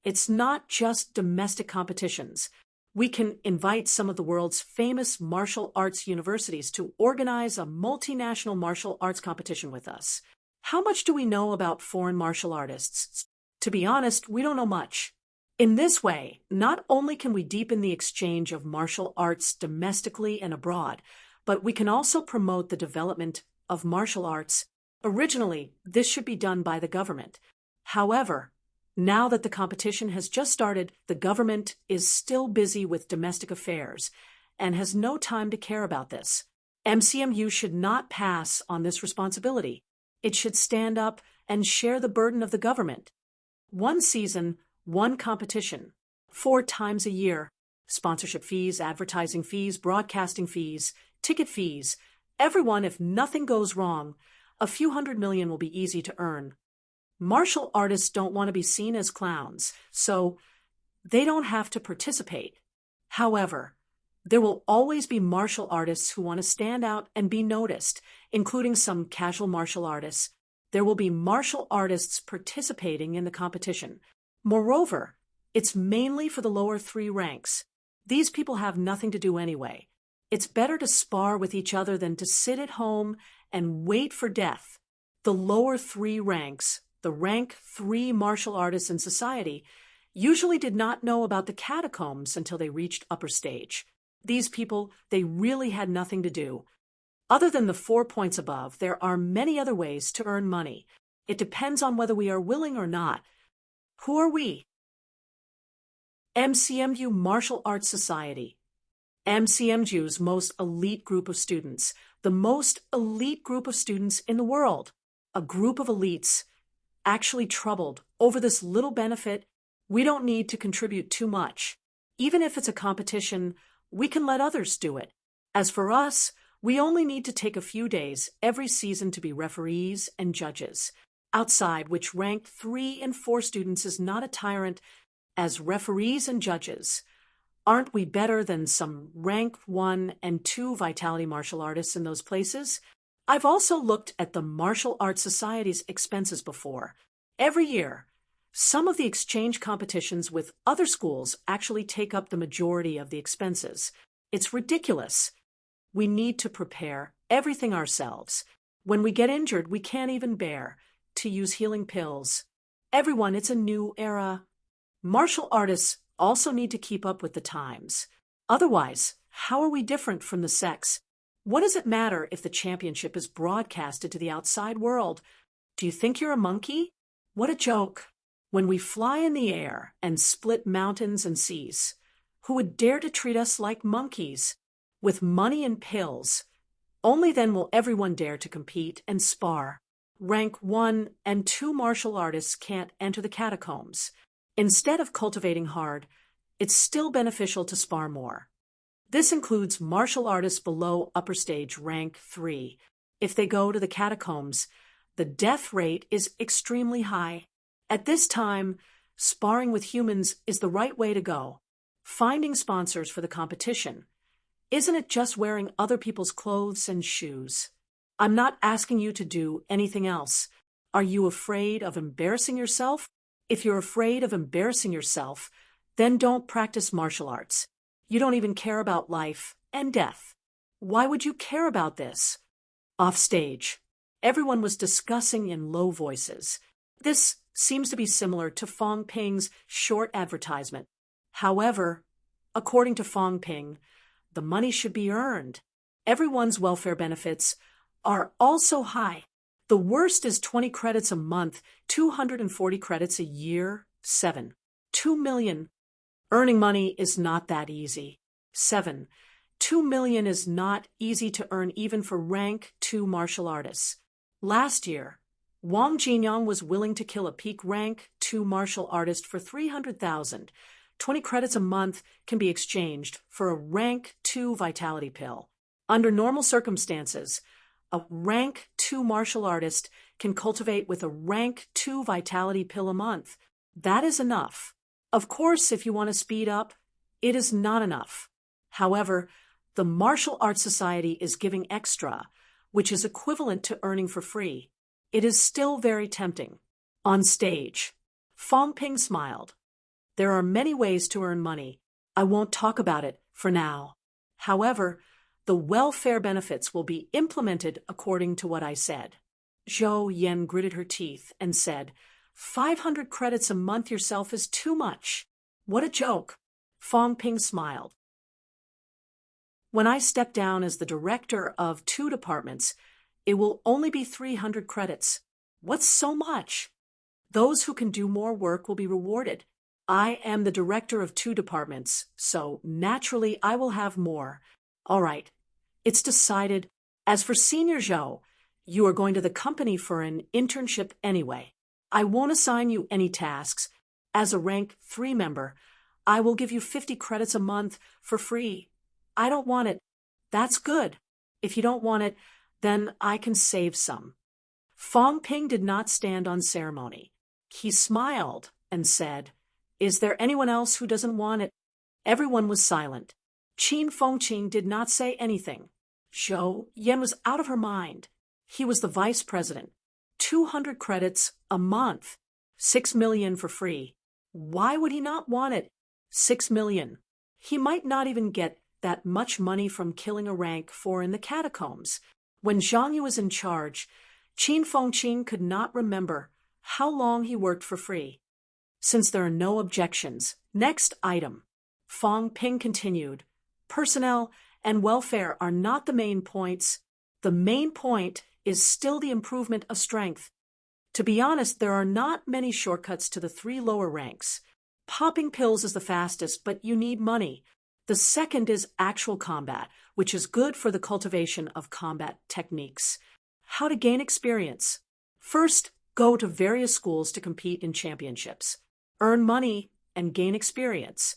It's not just domestic competitions. We can invite some of the world's famous martial arts universities to organize a multinational martial arts competition with us. How much do we know about foreign martial artists? To be honest, we don't know much. In this way, not only can we deepen the exchange of martial arts domestically and abroad, but we can also promote the development of martial arts. Originally, this should be done by the government. However, now that the competition has just started, the government is still busy with domestic affairs and has no time to care about this. MCMU should not pass on this responsibility. It should stand up and share the burden of the government. One season, one competition, 4 times a year. Sponsorship fees, advertising fees, broadcasting fees, ticket fees. Everyone, if nothing goes wrong, a few $100 million will be easy to earn. Martial artists don't want to be seen as clowns, so they don't have to participate. However, there will always be martial artists who want to stand out and be noticed, including some casual martial artists. There will be martial artists participating in the competition. Moreover, it's mainly for the lower 3 ranks. These people have nothing to do anyway. It's better to spar with each other than to sit at home and wait for death. The lower 3 ranks, the rank 3 martial artists in society, usually did not know about the catacombs until they reached upper stage. These people, they really had nothing to do. Other than the 4 points above, there are many other ways to earn money. It depends on whether we are willing or not. Who are we? MCMU Martial Arts Society. MCMU's most elite group of students. The most elite group of students in the world. A group of elites, actually troubled over this little benefit. We don't need to contribute too much. Even if it's a competition, we can let others do it. As for us, we only need to take a few days every season to be referees and judges. Outside, which ranked 3 and 4 students is not a tyrant, as referees and judges. Aren't we better than some rank 1 and 2 vitality martial artists in those places? I've also looked at the Martial Arts Society's expenses before. Every year, some of the exchange competitions with other schools actually take up the majority of the expenses. It's ridiculous. We need to prepare everything ourselves. When we get injured, we can't even bear to use healing pills. Everyone, it's a new era. Martial artists also need to keep up with the times. Otherwise, how are we different from the sex? What does it matter if the championship is broadcasted to the outside world? Do you think you're a monkey? What a joke. When we fly in the air and split mountains and seas, who would dare to treat us like monkeys? With money and pills. Only then will everyone dare to compete and spar. Rank 1 and 2 martial artists can't enter the catacombs. Instead of cultivating hard, it's still beneficial to spar more. This includes martial artists below upper stage rank 3. If they go to the catacombs, the death rate is extremely high. At this time, sparring with humans is the right way to go. Finding sponsors for the competition. Isn't it just wearing other people's clothes and shoes? I'm not asking you to do anything else. Are you afraid of embarrassing yourself? If you're afraid of embarrassing yourself, then don't practice martial arts. You don't even care about life and death. Why would you care about this? Off stage, everyone was discussing in low voices. This seems to be similar to Fong Ping's short advertisement. However, according to Fong Ping, the money should be earned. Everyone's welfare benefits are also high. The worst is 20 credits a month, 240 credits a year, 7. 2 million. Earning money is not that easy. 7. 2 million is not easy to earn even for rank 2 martial artists. Last year, Wang Jinyang was willing to kill a peak rank 2 martial artist for 300,000. 20 credits a month can be exchanged for a rank 2 vitality pill. Under normal circumstances, a rank 2 martial artist can cultivate with a rank 2 vitality pill a month. That is enough. Of course, if you want to speed up, it is not enough. However, the Martial Arts Society is giving extra, which is equivalent to earning for free. It is still very tempting. On stage, Fong Ping smiled. There are many ways to earn money. I won't talk about it for now. However, the welfare benefits will be implemented according to what I said. Zhou Yan gritted her teeth and said, 500 credits a month yourself is too much. What a joke. Fong Ping smiled. When I step down as the director of 2 departments, it will only be 300 credits. What's so much? Those who can do more work will be rewarded. I am the director of 2 departments, so naturally I will have more. All right, it's decided. As for Senior Zhou, You are going to the company for an internship anyway. I won't assign you any tasks. As a rank 3 member, I will give you 50 credits a month for free. I don't want it. That's good. If you don't want it, then I can save some. Fong Ping did not stand on ceremony. He smiled and said, "Is there anyone else who doesn't want it?" Everyone was silent. Qin Fengqing did not say anything. Zhou Yan was out of her mind. He was the vice president. 200 credits a month. 6 million for free. Why would he not want it? 6 million. He might not even get that much money from killing a rank 4 in the catacombs. When Zhang Yu was in charge, Qin Fengqing could not remember how long he worked for free. Since there are no objections, next item. Fong Ping continued. Personnel and welfare are not the main points. The main point is still the improvement of strength. To be honest, there are not many shortcuts to the 3 lower ranks. Popping pills is the fastest, but you need money. The second is actual combat, which is good for the cultivation of combat techniques. How to gain experience. First, go to various schools to compete in championships. Earn money and gain experience.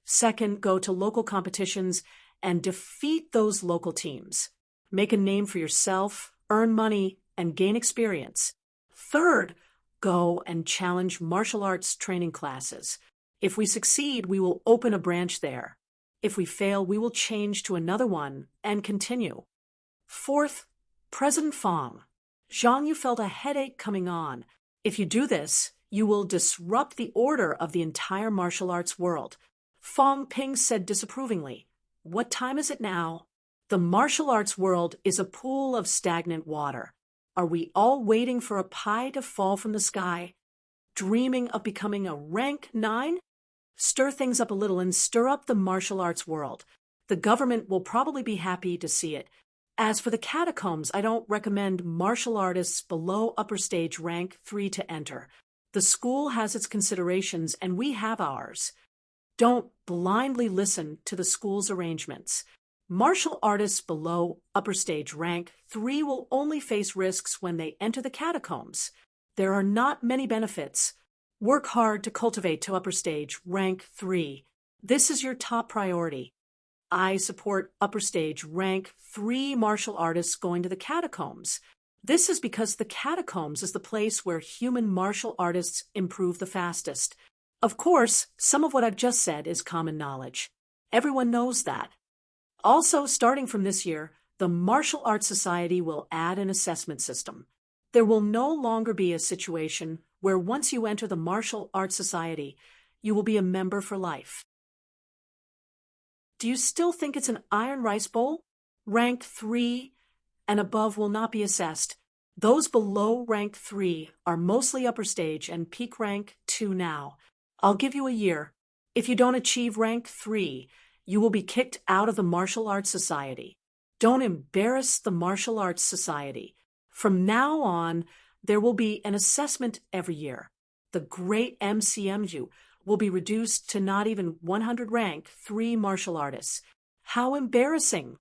Second, go to local competitions and defeat those local teams. Make a name for yourself, earn money, and gain experience. Third, go and challenge martial arts training classes. If we succeed, we will open a branch there. If we fail, we will change to another one and continue. Fourth, President Fong. Zhang Yu felt a headache coming on. If you do this, you will disrupt the order of the entire martial arts world. Fong Ping said disapprovingly, "What time is it now?" The martial arts world is a pool of stagnant water. Are we all waiting for a pie to fall from the sky? Dreaming of becoming a rank 9? Stir things up a little and stir up the martial arts world. The government will probably be happy to see it. As for the catacombs, I don't recommend martial artists below upper stage rank 3 to enter. The school has its considerations and we have ours. Don't blindly listen to the school's arrangements. Martial artists below upper stage rank 3 will only face risks when they enter the catacombs. There are not many benefits. Work hard to cultivate to upper stage rank 3. This is your top priority. I support upper stage rank 3 martial artists going to the catacombs. This is because the catacombs is the place where human martial artists improve the fastest. Of course, some of what I've just said is common knowledge. Everyone knows that. Also, starting from this year, the Martial Arts Society will add an assessment system. There will no longer be a situation where once you enter the Martial Arts Society, you will be a member for life. Do you still think it's an iron rice bowl? Rank 3 and above will not be assessed. Those below rank 3 are mostly upper stage and peak rank 2 now. I'll give you a year. If you don't achieve rank 3, you will be kicked out of the Martial Arts Society. Don't embarrass the Martial Arts Society. From now on, there will be an assessment every year. The great MCMU will be reduced to not even 100 rank 3 martial artists. How embarrassing!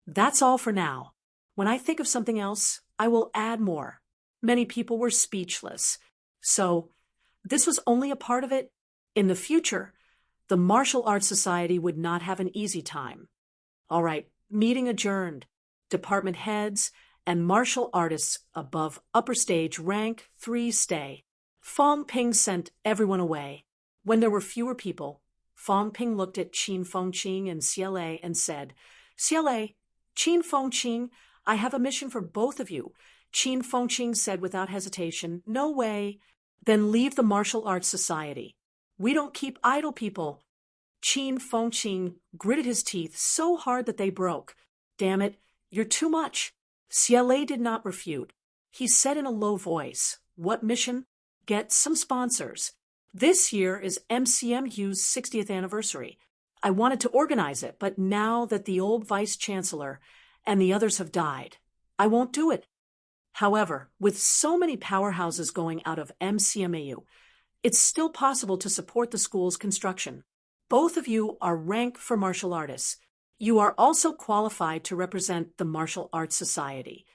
That's all for now. When I think of something else, I will add more. Many people were speechless. So, this was only a part of it. In the future, the Martial Arts Society would not have an easy time. All right, meeting adjourned. Department heads and martial artists above upper stage rank 3 stay. Fong Ping sent everyone away. When there were fewer people, Fong Ping looked at Qin Fengqing and CLA and said, "CLA, Qin Fengqing, I have a mission for both of you." Qin Fengqing said without hesitation, "No way." "Then leave the Martial Arts Society. We don't keep idle people." Qin Fengqing gritted his teeth so hard that they broke. "Damn it, you're too much." CLA did not refute. He said in a low voice, "What mission? Get some sponsors. This year is MCMU's 60th anniversary. I wanted to organize it, but now that the old vice-chancellor and the others have died, I won't do it." However, with so many powerhouses going out of MCMAU, it's still possible to support the school's construction. Both of you are rank for martial artists. You are also qualified to represent the Martial Arts Society.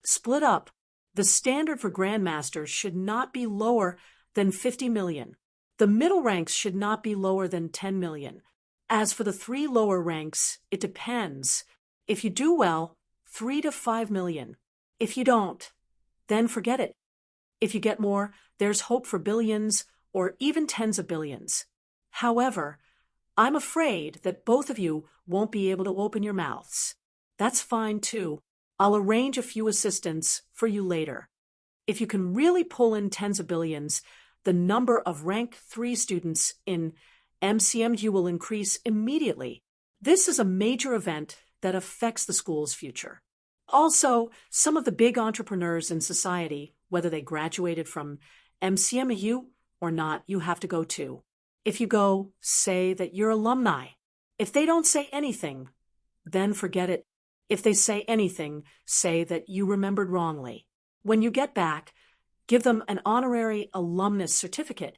Split up. The standard for grandmasters should not be lower than 50 million. The middle ranks should not be lower than 10 million. As for the three lower ranks, it depends. If you do well, 3 to 5 million. If you don't, then forget it. If you get more, there's hope for billions or even tens of billions. However, I'm afraid that both of you won't be able to open your mouths. That's fine too. I'll arrange a few assistants for you later. If you can really pull in tens of billions, the number of rank 3 students in MCMU will increase immediately. This is a major event that affects the school's future. Also, some of the big entrepreneurs in society, whether they graduated from MCMU or not, you have to go to. If you go, say that you're alumni. If they don't say anything, then forget it. If they say anything, say that you remembered wrongly. When you get back, give them an honorary alumnus certificate.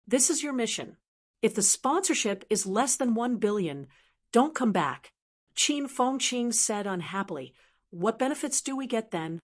This is your mission. If the sponsorship is less than 1 billion, don't come back. Qin Fengqing said unhappily, "What benefits do we get then?"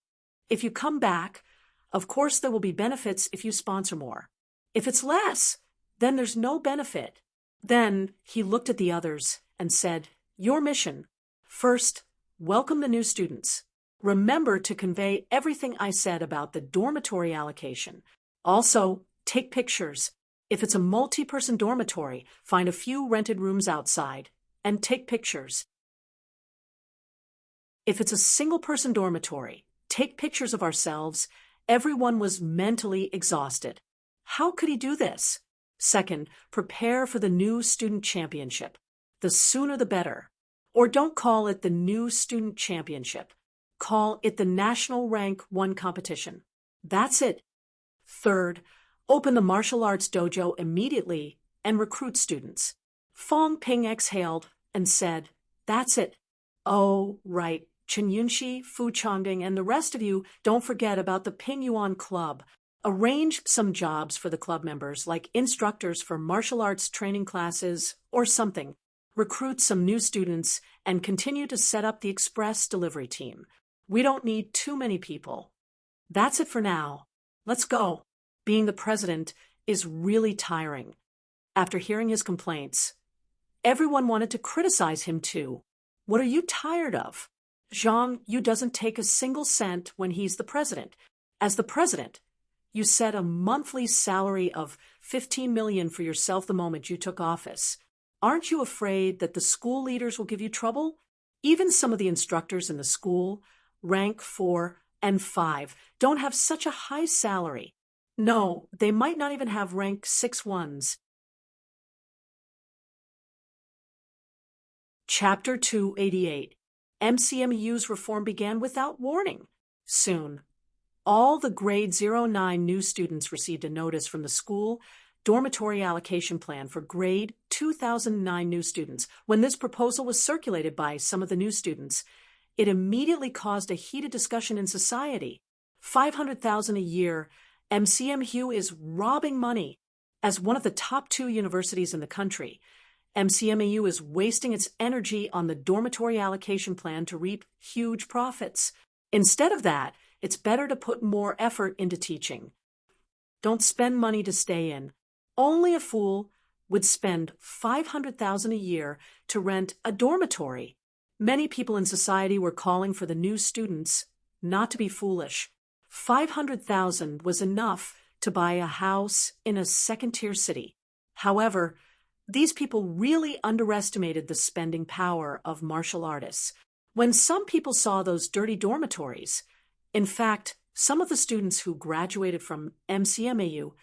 If you come back, of course there will be benefits if you sponsor more. If it's less, then there's no benefit. Then he looked at the others and said, "Your mission. First, welcome the new students. Remember to convey everything I said about the dormitory allocation. Also, take pictures. If it's a multi-person dormitory, find a few rented rooms outside and take pictures. If it's a single-person dormitory, take pictures of ourselves." Everyone was mentally exhausted. How could he do this? Second, prepare for the new student championship. The sooner the better. Or don't call it the new student championship. Call it the National Rank 1 competition. That's it. Third, open the martial arts dojo immediately and recruit students. Fong Ping exhaled and said, "That's it." Oh, right. Chen Yunxi, Fu Changding, and the rest of you, don't forget about the Ping Yuan Club. Arrange some jobs for the club members, like instructors for martial arts training classes or something. Recruit some new students and continue to set up the express delivery team. We don't need too many people. That's it for now. Let's go. Being the president is really tiring. After hearing his complaints, everyone wanted to criticize him too. What are you tired of? Zhang Yu doesn't take a single cent when he's the president. As the president, you set a monthly salary of 15 million for yourself the moment you took office. Aren't you afraid that the school leaders will give you trouble? Even some of the instructors in the school, rank 4 and 5, don't have such a high salary. No, they might not even have rank 6 ones. Chapter 288. MCMU's reform began without warning. Soon, all the grade 09 new students received a notice from the school dormitory allocation plan for grade 2009 new students. When this proposal was circulated by some of the new students, it immediately caused a heated discussion in society. 500,000 a year, MCMU is robbing money. As one of the top 2 universities in the country, MCMU is wasting its energy on the dormitory allocation plan to reap huge profits. Instead of that, it's better to put more effort into teaching. Don't spend money to stay in. Only a fool would spend 500,000 a year to rent a dormitory. Many people in society were calling for the new students not to be foolish. 500,000 was enough to buy a house in a second-tier city. However, these people really underestimated the spending power of martial artists. When some people saw those dirty dormitories, in fact, some of the students who graduated from MCMAU,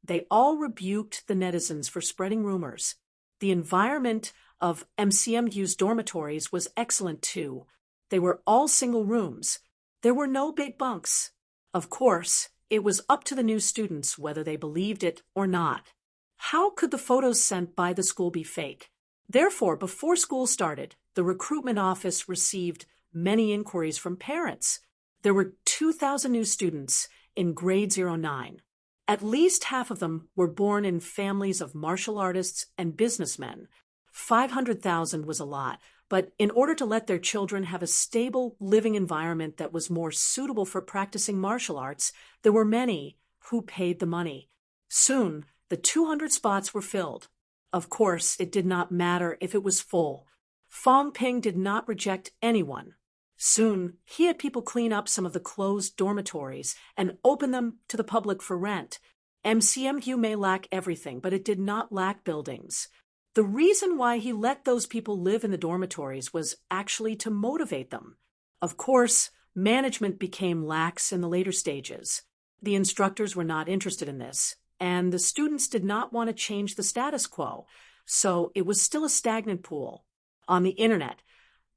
they all rebuked the netizens for spreading rumors. The environment of MCMU's dormitories was excellent too. They were all single rooms. There were no big bunks. Of course, it was up to the new students whether they believed it or not. How could the photos sent by the school be fake? Therefore, before school started, the recruitment office received many inquiries from parents. There were 2,000 new students in grade 09. At least half of them were born in families of martial artists and businessmen. 500,000 was a lot, But in order to let their children have a stable living environment that was more suitable for practicing martial arts, there were many who paid the money. Soon, the 200 spots were filled. Of course, it did not matter if it was full. Fong Ping did not reject anyone. Soon, he had people clean up some of the closed dormitories and open them to the public for rent. MCMU may lack everything, but it did not lack buildings. The reason why he let those people live in the dormitories was actually to motivate them. Of course, management became lax in the later stages. The instructors were not interested in this, and the students did not want to change the status quo, so it was still a stagnant pool. On the internet,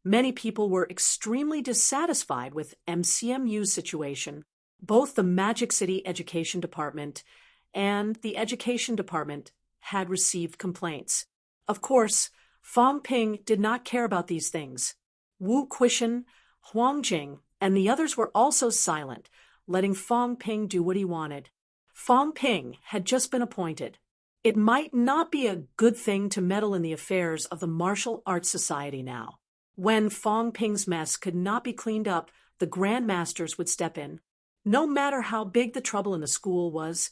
many people were extremely dissatisfied with MCMU's situation. Both the Magic City Education Department and the Education Department had received complaints. Of course, Fong Ping did not care about these things. Wu Quishan, Huang Jing, and the others were also silent, letting Fong Ping do what he wanted. Fong Ping had just been appointed. It might not be a good thing to meddle in the affairs of the Martial Arts Society now. When Fong Ping's mess could not be cleaned up, the Grand Masters would step in. No matter how big the trouble in the school was,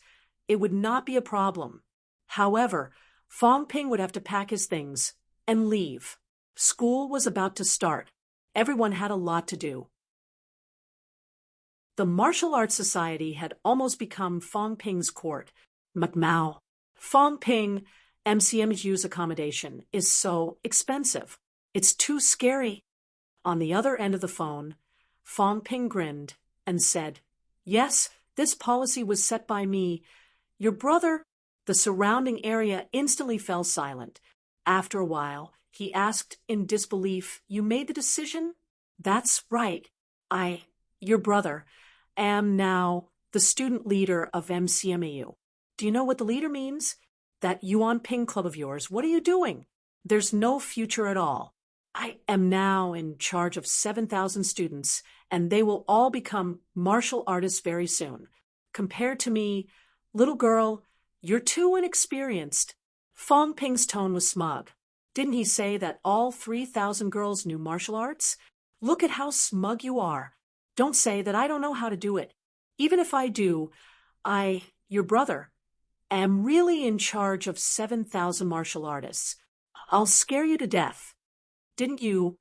it would not be a problem. However, Fong Ping would have to pack his things and leave. School was about to start. Everyone had a lot to do. The Martial Arts Society had almost become Fong Ping's court. Macmao. Fong Ping, MCMU's accommodation, is so expensive. It's too scary. On the other end of the phone, Fong Ping grinned and said, "Yes, this policy was set by me. Your brother." The surrounding area instantly fell silent. After a while, he asked in disbelief, "You made the decision?" "That's right. Your brother, am now the student leader of MCMU. Do you know what the leader means? That Yuan Ping club of yours. What are you doing? There's no future at all. I am now in charge of 7,000 students, and they will all become martial artists very soon. Compared to me, little girl, you're too inexperienced." Fong Ping's tone was smug. Didn't he say that all 3,000 girls knew martial arts? Look at how smug you are. Don't say that I don't know how to do it. Even if I do, your brother, am really in charge of 7,000 martial artists. I'll scare you to death. Didn't you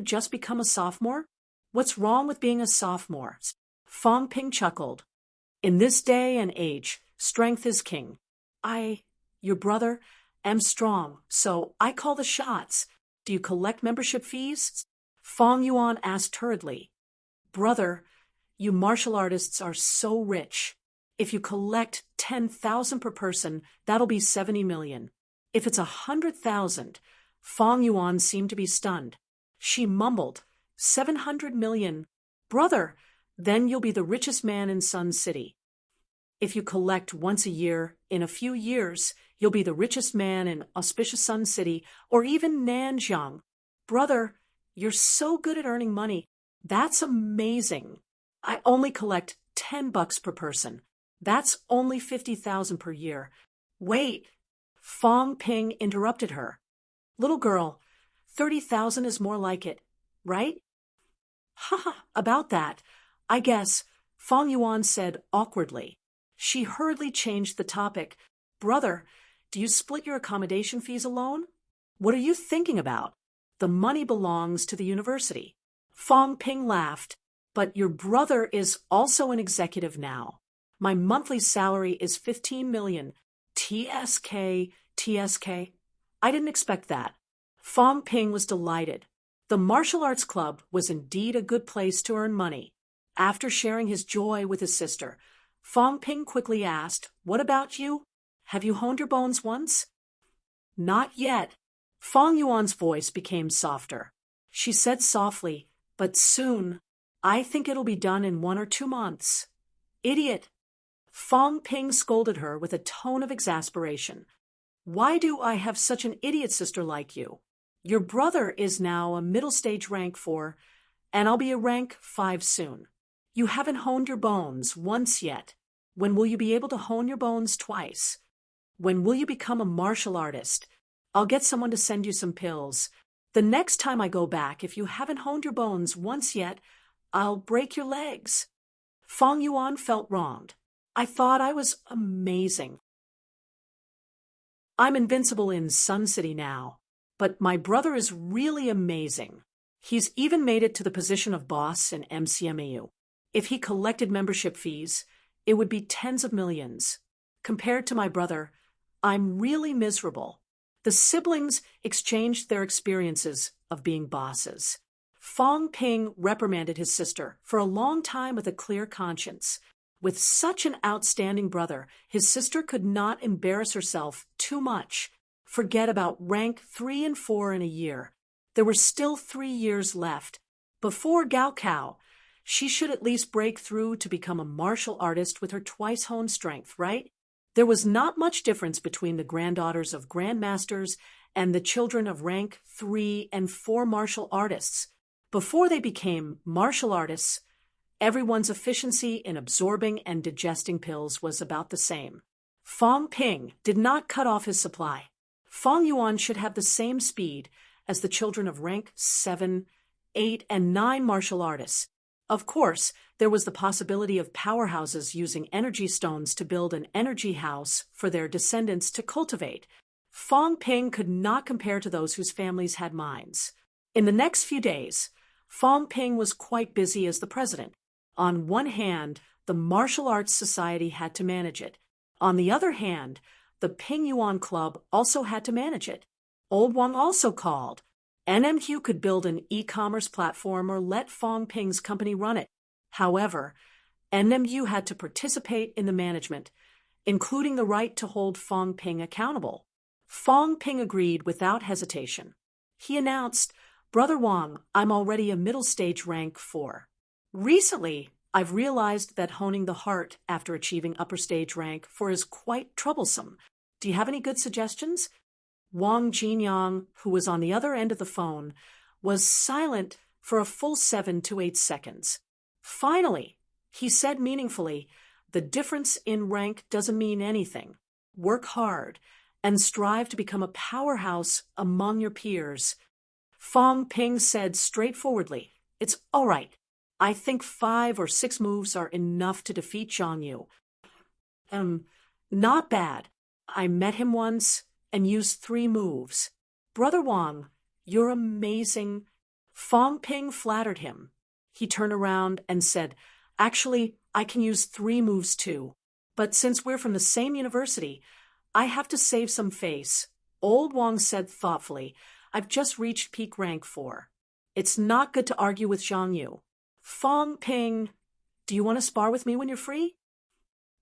just become a sophomore? What's wrong with being a sophomore? Fong Ping chuckled. In this day and age, strength is king. Your brother, am strong, so I call the shots. Do you collect membership fees? Fong Yuan asked hurriedly. Brother, you martial artists are so rich. If you collect 10,000 per person, that'll be 70 million. If it's 100,000, Fong Yuan seemed to be stunned. She mumbled, 700 million. Brother, then you'll be the richest man in Sun City. If you collect once a year, in a few years, you'll be the richest man in auspicious Sun City or even Nanjiang. Brother, you're so good at earning money. That's amazing. I only collect $10 per person. That's only 50,000 per year. Wait, Fong Ping interrupted her. Little girl, 30,000 is more like it, right? Haha, about that, I guess, Fong Yuan said awkwardly. She hurriedly changed the topic. Brother, do you split your accommodation fees alone? What are you thinking about? The money belongs to the university. Fong Ping laughed. But your brother is also an executive now. My monthly salary is 15 million. TSK. I didn't expect that. Fong Ping was delighted. The martial arts club was indeed a good place to earn money. After sharing his joy with his sister, Fong Ping quickly asked, What about you? Have you honed your bones once? Not yet. Fong Yuan's voice became softer. She said softly, But soon. I think it'll be done in 1 or 2 months. Idiot. Fong Ping scolded her with a tone of exasperation. Why do I have such an idiot sister like you? Your brother is now a middle stage rank 4, and I'll be a rank 5 soon. You haven't honed your bones once yet. When will you be able to hone your bones twice? When will you become a martial artist? I'll get someone to send you some pills. The next time I go back, if you haven't honed your bones once yet, I'll break your legs. Fong Yuan felt wronged. I thought I was amazing. I'm invincible in Sun City now, but my brother is really amazing. He's even made it to the position of boss in MCMAU. If he collected membership fees, it would be tens of millions. Compared to my brother, I'm really miserable. The siblings exchanged their experiences of being bosses. Fong Ping reprimanded his sister for a long time with a clear conscience. With such an outstanding brother, his sister could not embarrass herself too much. Forget about rank 3 and 4 in a year. There were still 3 years left. Before Gaokao, she should at least break through to become a martial artist with her twice-honed strength, right? There was not much difference between the granddaughters of grandmasters and the children of rank 3 and 4 martial artists. Before they became martial artists, everyone's efficiency in absorbing and digesting pills was about the same. Fong Ping did not cut off his supply. Fong Yuan should have the same speed as the children of rank 7, 8, and 9 martial artists. Of course, there was the possibility of powerhouses using energy stones to build an energy house for their descendants to cultivate. Fong Ping could not compare to those whose families had mines. In the next few days, Fong Ping was quite busy as the president. On one hand, the Martial Arts Society had to manage it. On the other hand, the Ping Yuan Club also had to manage it. Old Wang also called. NMQ could build an e-commerce platform or let Fong Ping's company run it. However, NMU had to participate in the management, including the right to hold Fong Ping accountable. Fong Ping agreed without hesitation. He announced, "Brother Wang, I'm already a middle stage rank 4. Recently, I've realized that honing the heart after achieving upper stage rank 4 is quite troublesome. Do you have any good suggestions?" Wang Jinyang, who was on the other end of the phone, was silent for a full 7 to 8 seconds. Finally, he said meaningfully, "The difference in rank doesn't mean anything. Work hard and strive to become a powerhouse among your peers." Fong Ping said straightforwardly, "It's all right. I think 5 or 6 moves are enough to defeat Zhang Yu. Not bad. I met him once and used 3 moves. Brother Wang, you're amazing." Fong Ping flattered him. He turned around and said, "Actually, I can use 3 moves too. But since we're from the same university, I have to save some face." Old Wang said thoughtfully, "I've just reached peak rank 4. It's not good to argue with Zhang Yu. Fong Ping, do you want to spar with me when you're free?"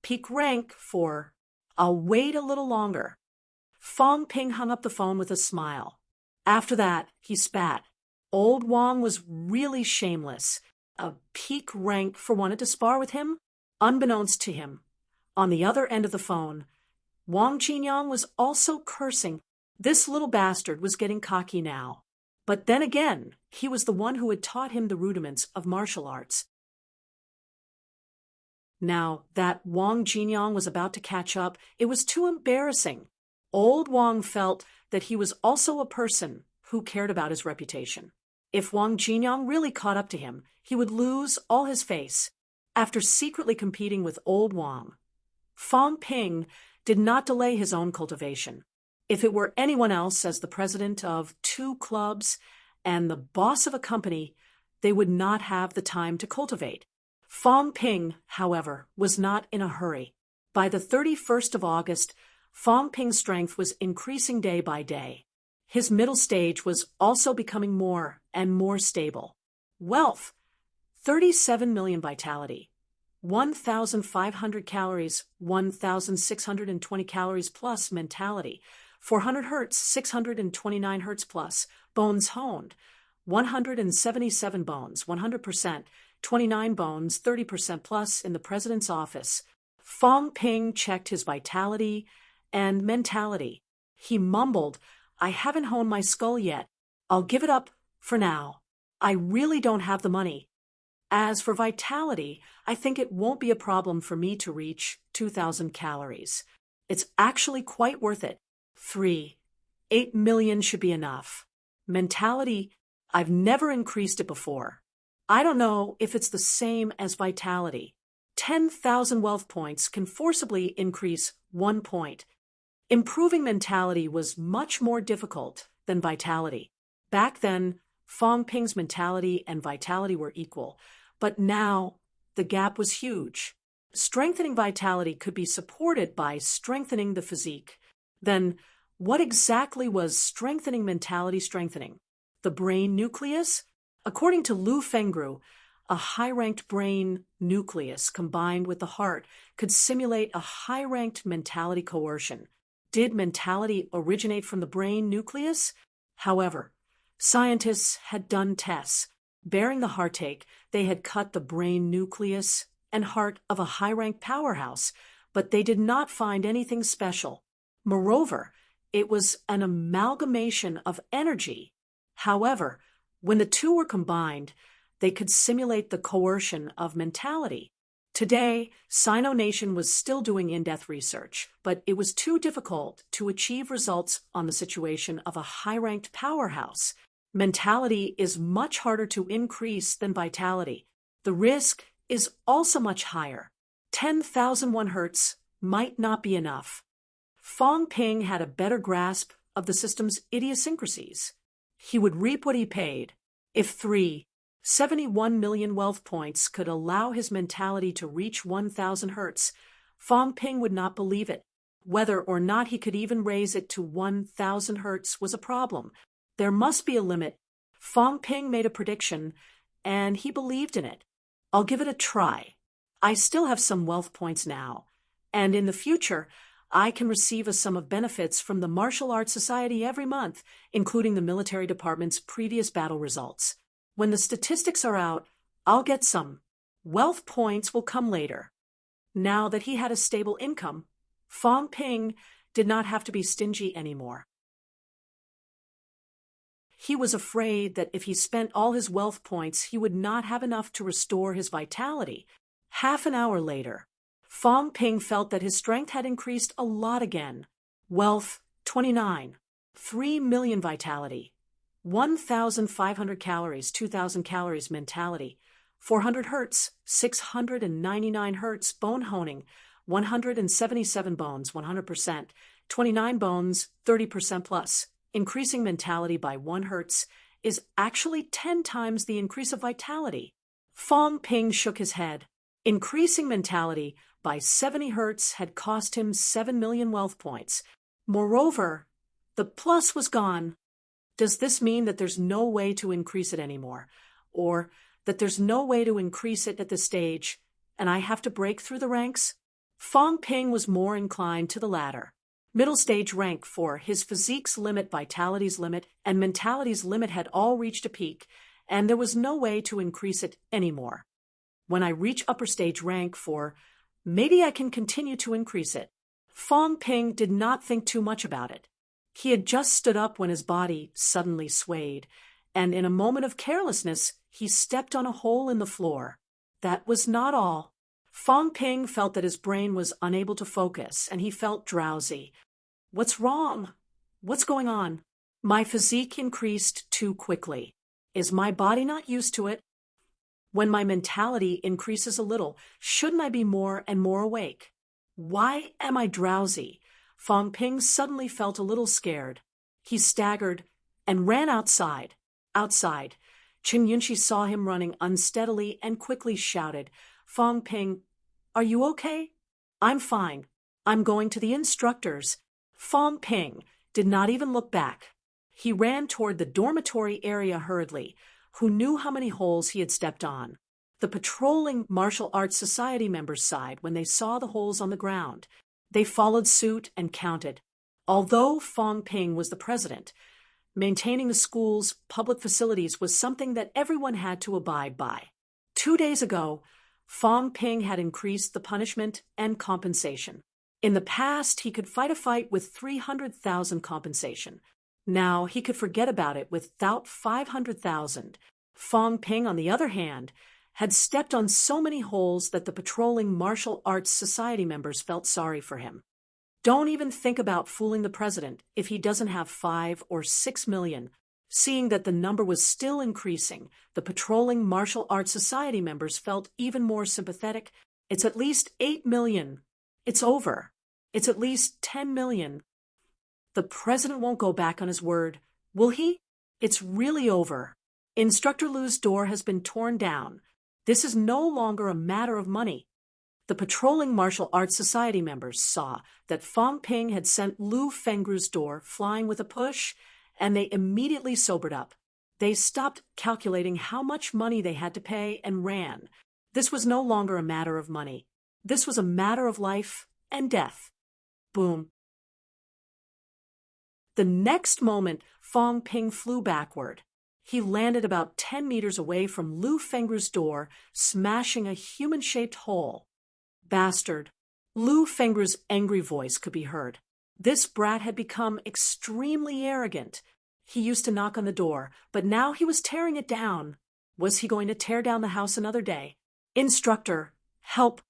"Peak rank 4. I'll wait a little longer." Fong Ping hung up the phone with a smile. After that, he spat. Old Wang was really shameless. A peak rank 4 wanted to spar with him? Unbeknownst to him, on the other end of the phone, Wang Jinyang was also cursing. This little bastard was getting cocky now. But then again, he was the one who had taught him the rudiments of martial arts. Now that Wang Jinyang was about to catch up, it was too embarrassing. Old Wang felt that he was also a person who cared about his reputation. If Wang Jinyang really caught up to him, he would lose all his face. After secretly competing with Old Wang, Fong Ping did not delay his own cultivation. If it were anyone else as the president of 2 clubs and the boss of a company, they would not have the time to cultivate. Fong Ping, however, was not in a hurry. By the 31st of August, Fong Ping's strength was increasing day by day. His middle stage was also becoming more and more stable. Wealth, 37 million vitality, 1,500 calories, 1,620 calories plus mentality, 400 hertz, 629 hertz plus, bones honed, 177 bones, 100%, 29 bones, 30% plus in the president's office. Fong Ping checked his vitality and mentality. He mumbled, "I haven't honed my skull yet. I'll give it up for now. I really don't have the money. As for vitality, I think it won't be a problem for me to reach 2,000 calories. It's actually quite worth it. 8 million should be enough. Mentality, I've never increased it before. I don't know if it's the same as vitality. 10,000 wealth points can forcibly increase 1 point. Improving mentality was much more difficult than vitality. Back then, Fong Ping's mentality and vitality were equal, but now the gap was huge. Strengthening vitality could be supported by strengthening the physique. Then, what exactly was strengthening mentality strengthening? The brain nucleus? According to Lu Fengru, a high-ranked brain nucleus combined with the heart could simulate a high-ranked mentality coercion. Did mentality originate from the brain nucleus? However, scientists had done tests. Bearing the heartache, they had cut the brain nucleus and heart of a high-ranked powerhouse, but they did not find anything special. Moreover, it was an amalgamation of energy. However, when the two were combined, they could simulate the coercion of mentality. Today, Sino Nation was still doing in-depth research, but it was too difficult to achieve results on the situation of a high-ranked powerhouse. Mentality is much harder to increase than vitality. The risk is also much higher. 10,001 hertz might not be enough. Fong Ping had a better grasp of the system's idiosyncrasies. He would reap what he paid. If 71 million wealth points could allow his mentality to reach 1,000 hertz, Fong Ping would not believe it. Whether or not he could even raise it to 1,000 hertz was a problem. There must be a limit. Fong Ping made a prediction, and he believed in it. I'll give it a try. I still have some wealth points now, and in the future, I can receive a sum of benefits from the Martial Arts Society every month, including the military department's previous battle results. When the statistics are out, I'll get some. Wealth points will come later. Now that he had a stable income, Fong Ping did not have to be stingy anymore. He was afraid that if he spent all his wealth points, he would not have enough to restore his vitality. Half an hour later, Fong Ping felt that his strength had increased a lot again. Wealth, 29. 3 million vitality. 1,500 calories, 2,000 calories mentality. 400 hertz, 699 hertz bone honing. 177 bones, 100%. 29 bones, 30% plus. Increasing mentality by 1 hertz is actually 10 times the increase of vitality. Fong Ping shook his head. Increasing mentality by 70 hertz had cost him 7 million wealth points. Moreover, the plus was gone. Does this mean that there's no way to increase it anymore? Or that there's no way to increase it at this stage, and I have to break through the ranks? Fong Ping was more inclined to the latter. Middle stage rank for his physique's limit, vitality's limit, and mentality's limit had all reached a peak, and there was no way to increase it anymore. When I reach upper stage rank 4, maybe I can continue to increase it. Fong Ping did not think too much about it. He had just stood up when his body suddenly swayed, and in a moment of carelessness, he stepped on a hole in the floor. That was not all. Fong Ping felt that his brain was unable to focus, and he felt drowsy. What's wrong? What's going on? My physique increased too quickly. Is my body not used to it? When my mentality increases a little, shouldn't I be more and more awake? Why am I drowsy? Fong Ping suddenly felt a little scared. He staggered and ran outside. Outside, Qin Yunshi saw him running unsteadily and quickly shouted, "Fong Ping, are you okay?" "I'm fine. I'm going to the instructors." Fong Ping did not even look back. He ran toward the dormitory area hurriedly. Who knew how many holes he had stepped on? The patrolling Martial Arts Society members sighed when they saw the holes on the ground. They followed suit and counted. Although Fong Ping was the president, maintaining the school's public facilities was something that everyone had to abide by. 2 days ago, Fong Ping had increased the punishment and compensation. In the past, he could fight a fight with 300,000 compensation. Now he could forget about it without 500,000. Fong Ping, on the other hand, had stepped on so many holes that the patrolling Martial Arts Society members felt sorry for him. Don't even think about fooling the president if he doesn't have 5 or 6 million. Seeing that the number was still increasing, the patrolling martial arts society members felt even more sympathetic. It's at least 8 million. It's over. It's at least 10 million. The president won't go back on his word, will he? It's really over. Instructor Lu's door has been torn down. This is no longer a matter of money. The patrolling martial arts society members saw that Fong Ping had sent Lu Fengru's door flying with a push, and they immediately sobered up. They stopped calculating how much money they had to pay and ran. This was no longer a matter of money. This was a matter of life and death. Boom. The next moment, Fong Ping flew backward. He landed about 10 meters away from Lu Fengru's door, smashing a human-shaped hole. Bastard. Lu Fengru's angry voice could be heard. This brat had become extremely arrogant. He used to knock on the door, but now he was tearing it down. Was he going to tear down the house another day? Instructor, help.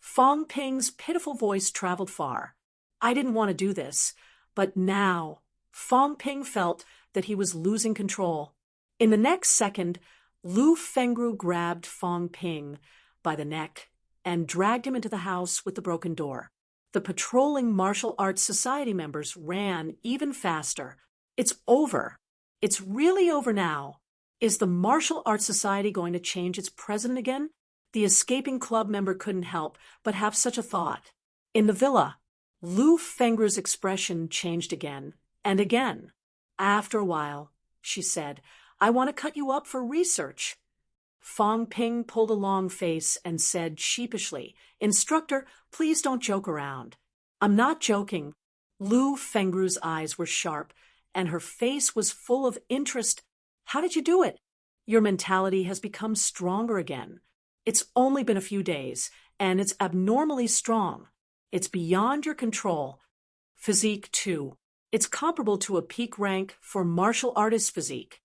Fong Ping's pitiful voice traveled far. I didn't want to do this, but now Fong Ping felt that he was losing control. In the next second, Lu Fengru grabbed Fong Ping by the neck and dragged him into the house with the broken door. The patrolling martial arts society members ran even faster. It's over. It's really over now. Is the martial arts society going to change its president again? The escaping club member couldn't help but have such a thought. In the villa, Lu Fengru's expression changed again and again. After a while, she said, I want to cut you up for research. Fong Ping pulled a long face and said sheepishly, Instructor, please don't joke around. I'm not joking. Lu Fengru's eyes were sharp, and her face was full of interest. How did you do it? Your mentality has become stronger again. It's only been a few days, and it's abnormally strong. It's beyond your control. Physique, too. It's comparable to a peak rank for martial artist physique.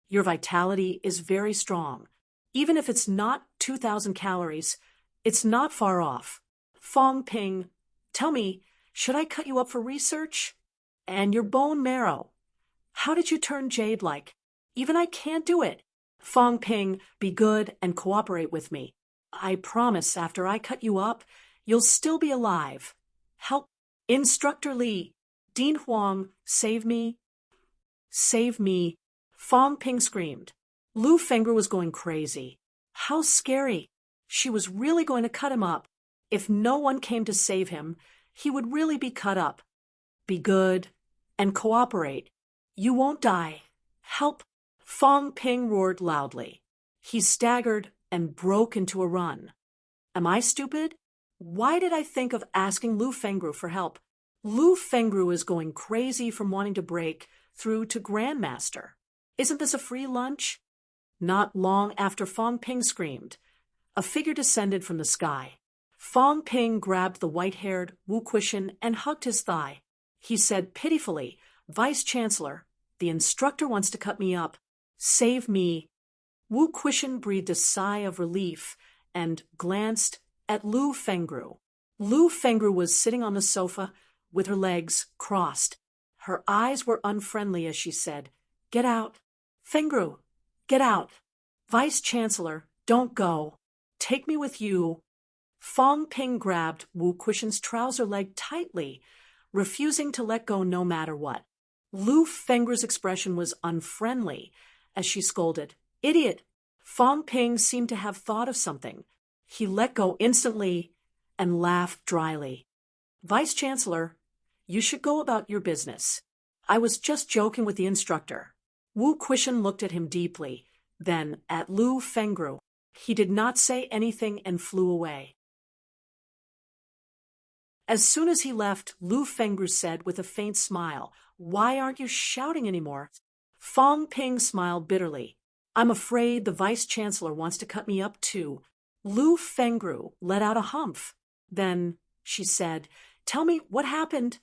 Your vitality is very strong. Even if it's not 2,000 calories, it's not far off. Fong Ping, tell me, should I cut you up for research? And your bone marrow. How did you turn jade-like? Even I can't do it. Fong Ping, be good and cooperate with me. I promise after I cut you up, you'll still be alive. Help. Instructor Li. Dean Huang, save me. Save me. Fong Ping screamed. Lu Fengru was going crazy. How scary. She was really going to cut him up. If no one came to save him, he would really be cut up. Be good and cooperate. You won't die. Help. Fong Ping roared loudly. He staggered and broke into a run. Am I stupid? Why did I think of asking Lu Fengru for help? Lu Fengru is going crazy from wanting to break through to Grandmaster. Isn't this a free lunch? Not long after Fong Ping screamed, a figure descended from the sky. Fong Ping grabbed the white-haired Wu Quishan and hugged his thigh. He said pitifully, Vice Chancellor, the instructor wants to cut me up. Save me. Wu Quishan breathed a sigh of relief and glanced at Lu Fengru. Lu Fengru was sitting on the sofa with her legs crossed. Her eyes were unfriendly as she said, Get out. Fengru, get out. Vice Chancellor, don't go. Take me with you. Fong Ping grabbed Wu Quishan's trouser leg tightly, refusing to let go no matter what. Lu Fengru's expression was unfriendly as she scolded, Idiot! Fong Ping seemed to have thought of something. He let go instantly and laughed dryly. Vice Chancellor, you should go about your business. I was just joking with the instructor. Wu Quishan looked at him deeply, then at Lu Fengru. He did not say anything and flew away. As soon as he left, Lu Fengru said with a faint smile, Why aren't you shouting anymore? Fong Ping smiled bitterly. I'm afraid the Vice Chancellor wants to cut me up too. Lu Fengru let out a humph. Then she said, Tell me what happened.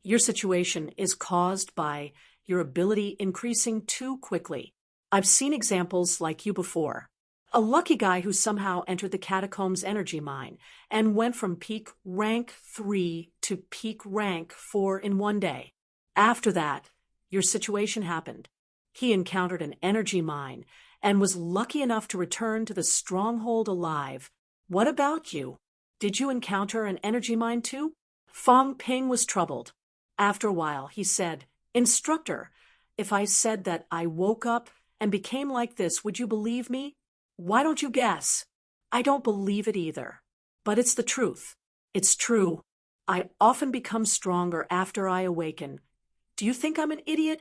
Your situation is caused by your ability increasing too quickly. I've seen examples like you before. A lucky guy who somehow entered the catacombs energy mine and went from peak rank 3 to peak rank 4 in one day. After that, your situation happened. He encountered an energy mine and was lucky enough to return to the stronghold alive. What about you? Did you encounter an energy mine too? Fong Ping was troubled. After a while, he said, Instructor, if I said that I woke up and became like this, would you believe me? Why don't you guess? I don't believe it either. But it's the truth. It's true. I often become stronger after I awaken. Do you think I'm an idiot?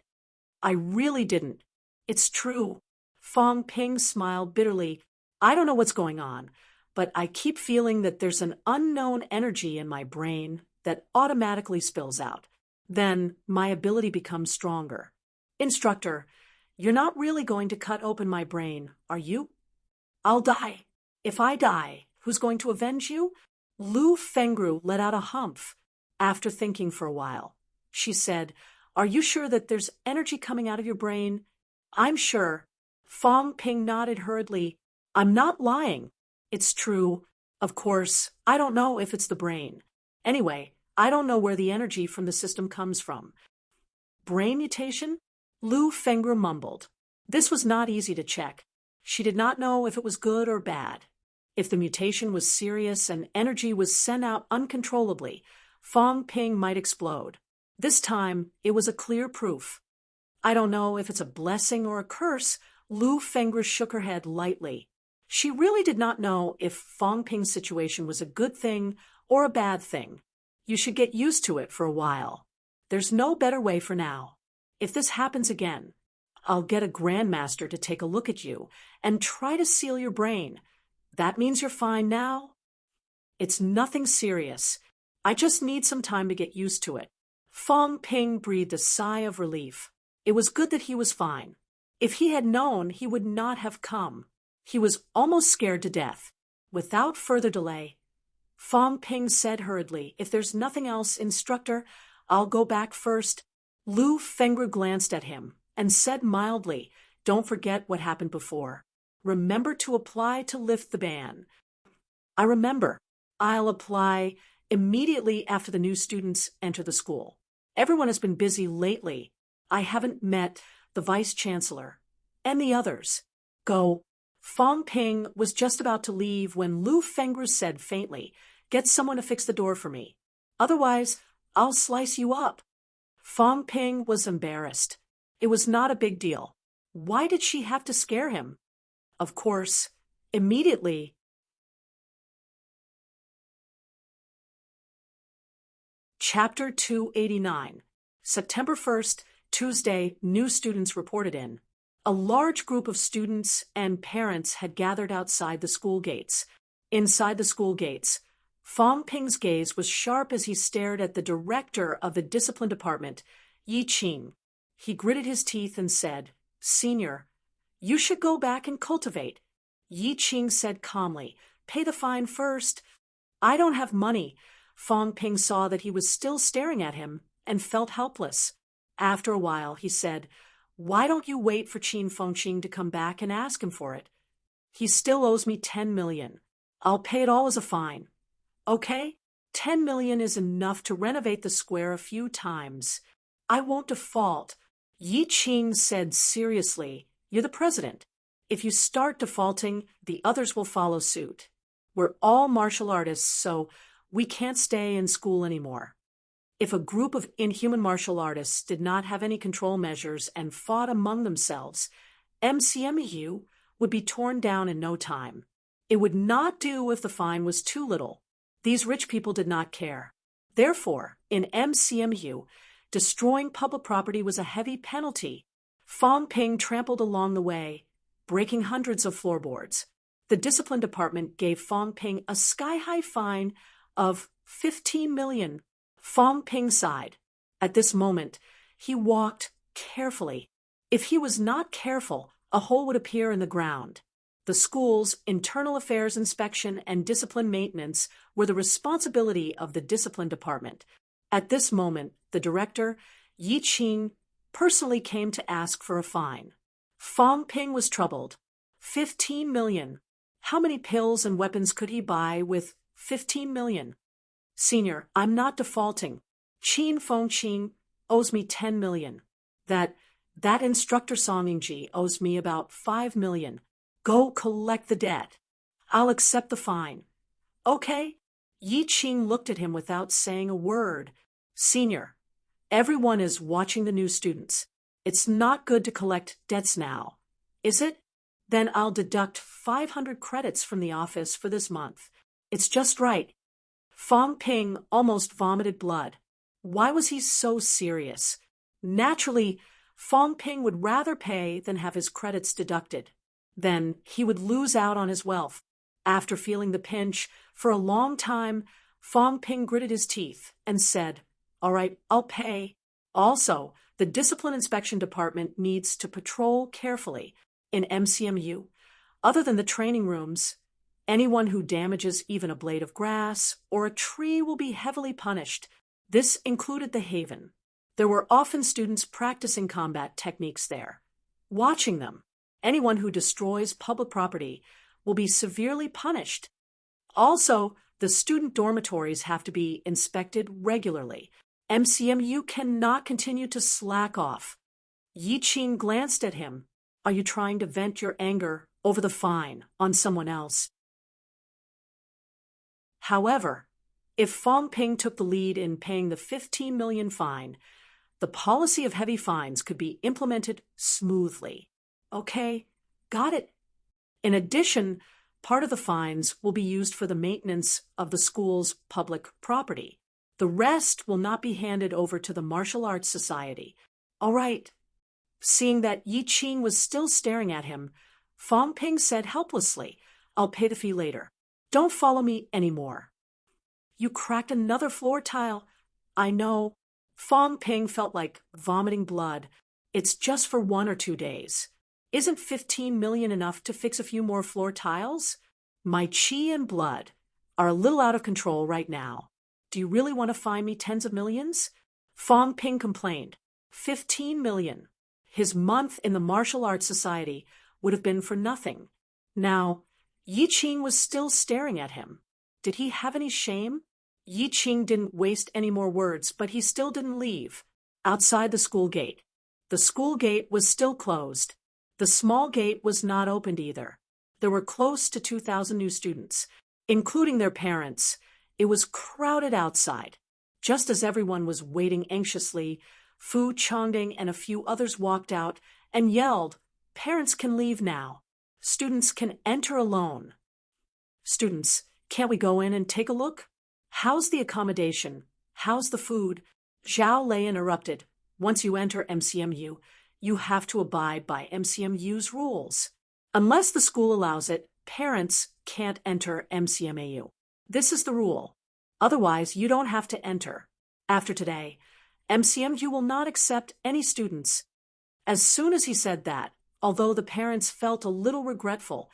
I really didn't. It's true. Fong Ping smiled bitterly. I don't know what's going on, but I keep feeling that there's an unknown energy in my brain that automatically spills out. Then my ability becomes stronger. Instructor, you're not really going to cut open my brain, are you? I'll die. If I die, who's going to avenge you? Lu Fengru let out a humph. After thinking for a while, she said, Are you sure that there's energy coming out of your brain? I'm sure. Fong Ping nodded hurriedly. I'm not lying. It's true. Of course, I don't know if it's the brain. Anyway, I don't know where the energy from the system comes from. Brain mutation? Lu Fengru mumbled. This was not easy to check. She did not know if it was good or bad. If the mutation was serious and energy was sent out uncontrollably, Fong Ping might explode. This time, it was a clear proof. I don't know if it's a blessing or a curse. Lu Fengru shook her head lightly. She really did not know if Fong Ping's situation was a good thing or a bad thing. You should get used to it for a while. There's no better way for now. If this happens again, I'll get a grandmaster to take a look at you and try to seal your brain. That means you're fine now? It's nothing serious. I just need some time to get used to it. Fong Ping breathed a sigh of relief. It was good that he was fine. If he had known, he would not have come. He was almost scared to death. Without further delay, Fong Ping said hurriedly, If there's nothing else, Instructor, I'll go back first. Lu Fengru glanced at him and said mildly, Don't forget what happened before. Remember to apply to lift the ban. I remember. I'll apply immediately after the new students enter the school. Everyone has been busy lately. I haven't met the vice-chancellor and the others. Go. Fong Ping was just about to leave when Lu Fengru said faintly, Get someone to fix the door for me. Otherwise, I'll slice you up. Fong Ping was embarrassed. It was not a big deal. Why did she have to scare him? Of course, immediately. Chapter 289. September 1st, Tuesday, new students reported in. A large group of students and parents had gathered outside the school gates. Inside the school gates, Fong Ping's gaze was sharp as he stared at the director of the discipline department, Yi Qing. He gritted his teeth and said, Senior, you should go back and cultivate. Yi Qing said calmly, Pay the fine first. I don't have money. Fong Ping saw that he was still staring at him and felt helpless. After a while, he said, Why don't you wait for Qin Fengqing to come back and ask him for it? He still owes me 10 million. I'll pay it all as a fine. Okay? 10 million is enough to renovate the square a few times. I won't default. Yi Qing said seriously, You're the president. If you start defaulting, the others will follow suit. We're all martial artists, so we can't stay in school anymore. If a group of inhuman martial artists did not have any control measures and fought among themselves, MCMU would be torn down in no time. It would not do if the fine was too little. These rich people did not care. Therefore, in MCMU, destroying public property was a heavy penalty. Fong Ping trampled along the way, breaking hundreds of floorboards. The discipline department gave Fong Ping a sky-high fine of 15 million. Fong Ping sighed. At this moment, he walked carefully. If he was not careful, a hole would appear in the ground. The school's internal affairs inspection and discipline maintenance were the responsibility of the discipline department. At this moment, the director, Yi Qing, personally came to ask for a fine. Fong Ping was troubled. 15 million. How many pills and weapons could he buy with 15 million? Senior, I'm not defaulting. Qin Fengqing owes me 10 million. That That instructor Songingji owes me about 5 million. Go collect the debt. I'll accept the fine. Okay? Yi Qing looked at him without saying a word. Senior, everyone is watching the new students. It's not good to collect debts now, is it? Then I'll deduct 500 credits from the office for this month. It's just right. Fong Ping almost vomited blood. Why was he so serious? Naturally, Fong Ping would rather pay than have his credits deducted. Then he would lose out on his wealth. After feeling the pinch for a long time, Fong Ping gritted his teeth and said, "All right, I'll pay." Also, the Discipline Inspection Department needs to patrol carefully in MCMU. Other than the training rooms, anyone who damages even a blade of grass or a tree will be heavily punished. This included the Haven. There were often students practicing combat techniques there. Watching them, anyone who destroys public property will be severely punished. Also, the student dormitories have to be inspected regularly. MCMU cannot continue to slack off. Yi Qing glanced at him. Are you trying to vent your anger over the fine on someone else? However, if Fong Ping took the lead in paying the 15 million fine, the policy of heavy fines could be implemented smoothly. Okay, got it. In addition, part of the fines will be used for the maintenance of the school's public property. The rest will not be handed over to the Martial Arts Society. All right. Seeing that Yi Qing was still staring at him, Fong Ping said helplessly, "I'll pay the fee later. Don't follow me anymore." You cracked another floor tile. I know. Fong Ping felt like vomiting blood. It's just for 1 or 2 days. Isn't 15 million enough to fix a few more floor tiles? My chi and blood are a little out of control right now. Do you really want to fine me tens of millions? Fong Ping complained. 15 million. His month in the Martial Arts Society would have been for nothing. Now, Yi Qing was still staring at him. Did he have any shame? Yi Qing didn't waste any more words, but he still didn't leave. Outside the school gate. The school gate was still closed. The small gate was not opened either. There were close to 2,000 new students, including their parents. It was crowded outside. Just as everyone was waiting anxiously, Fu Chongding and a few others walked out and yelled, "Parents can leave now. Students can enter alone." "Students, can't we go in and take a look? How's the accommodation? How's the food?" Zhao Lei interrupted. "Once you enter MCMU, you have to abide by MCMU's rules. Unless the school allows it, parents can't enter MCMAU. This is the rule. Otherwise, you don't have to enter. After today, MCMU will not accept any students." As soon as he said that, although the parents felt a little regretful,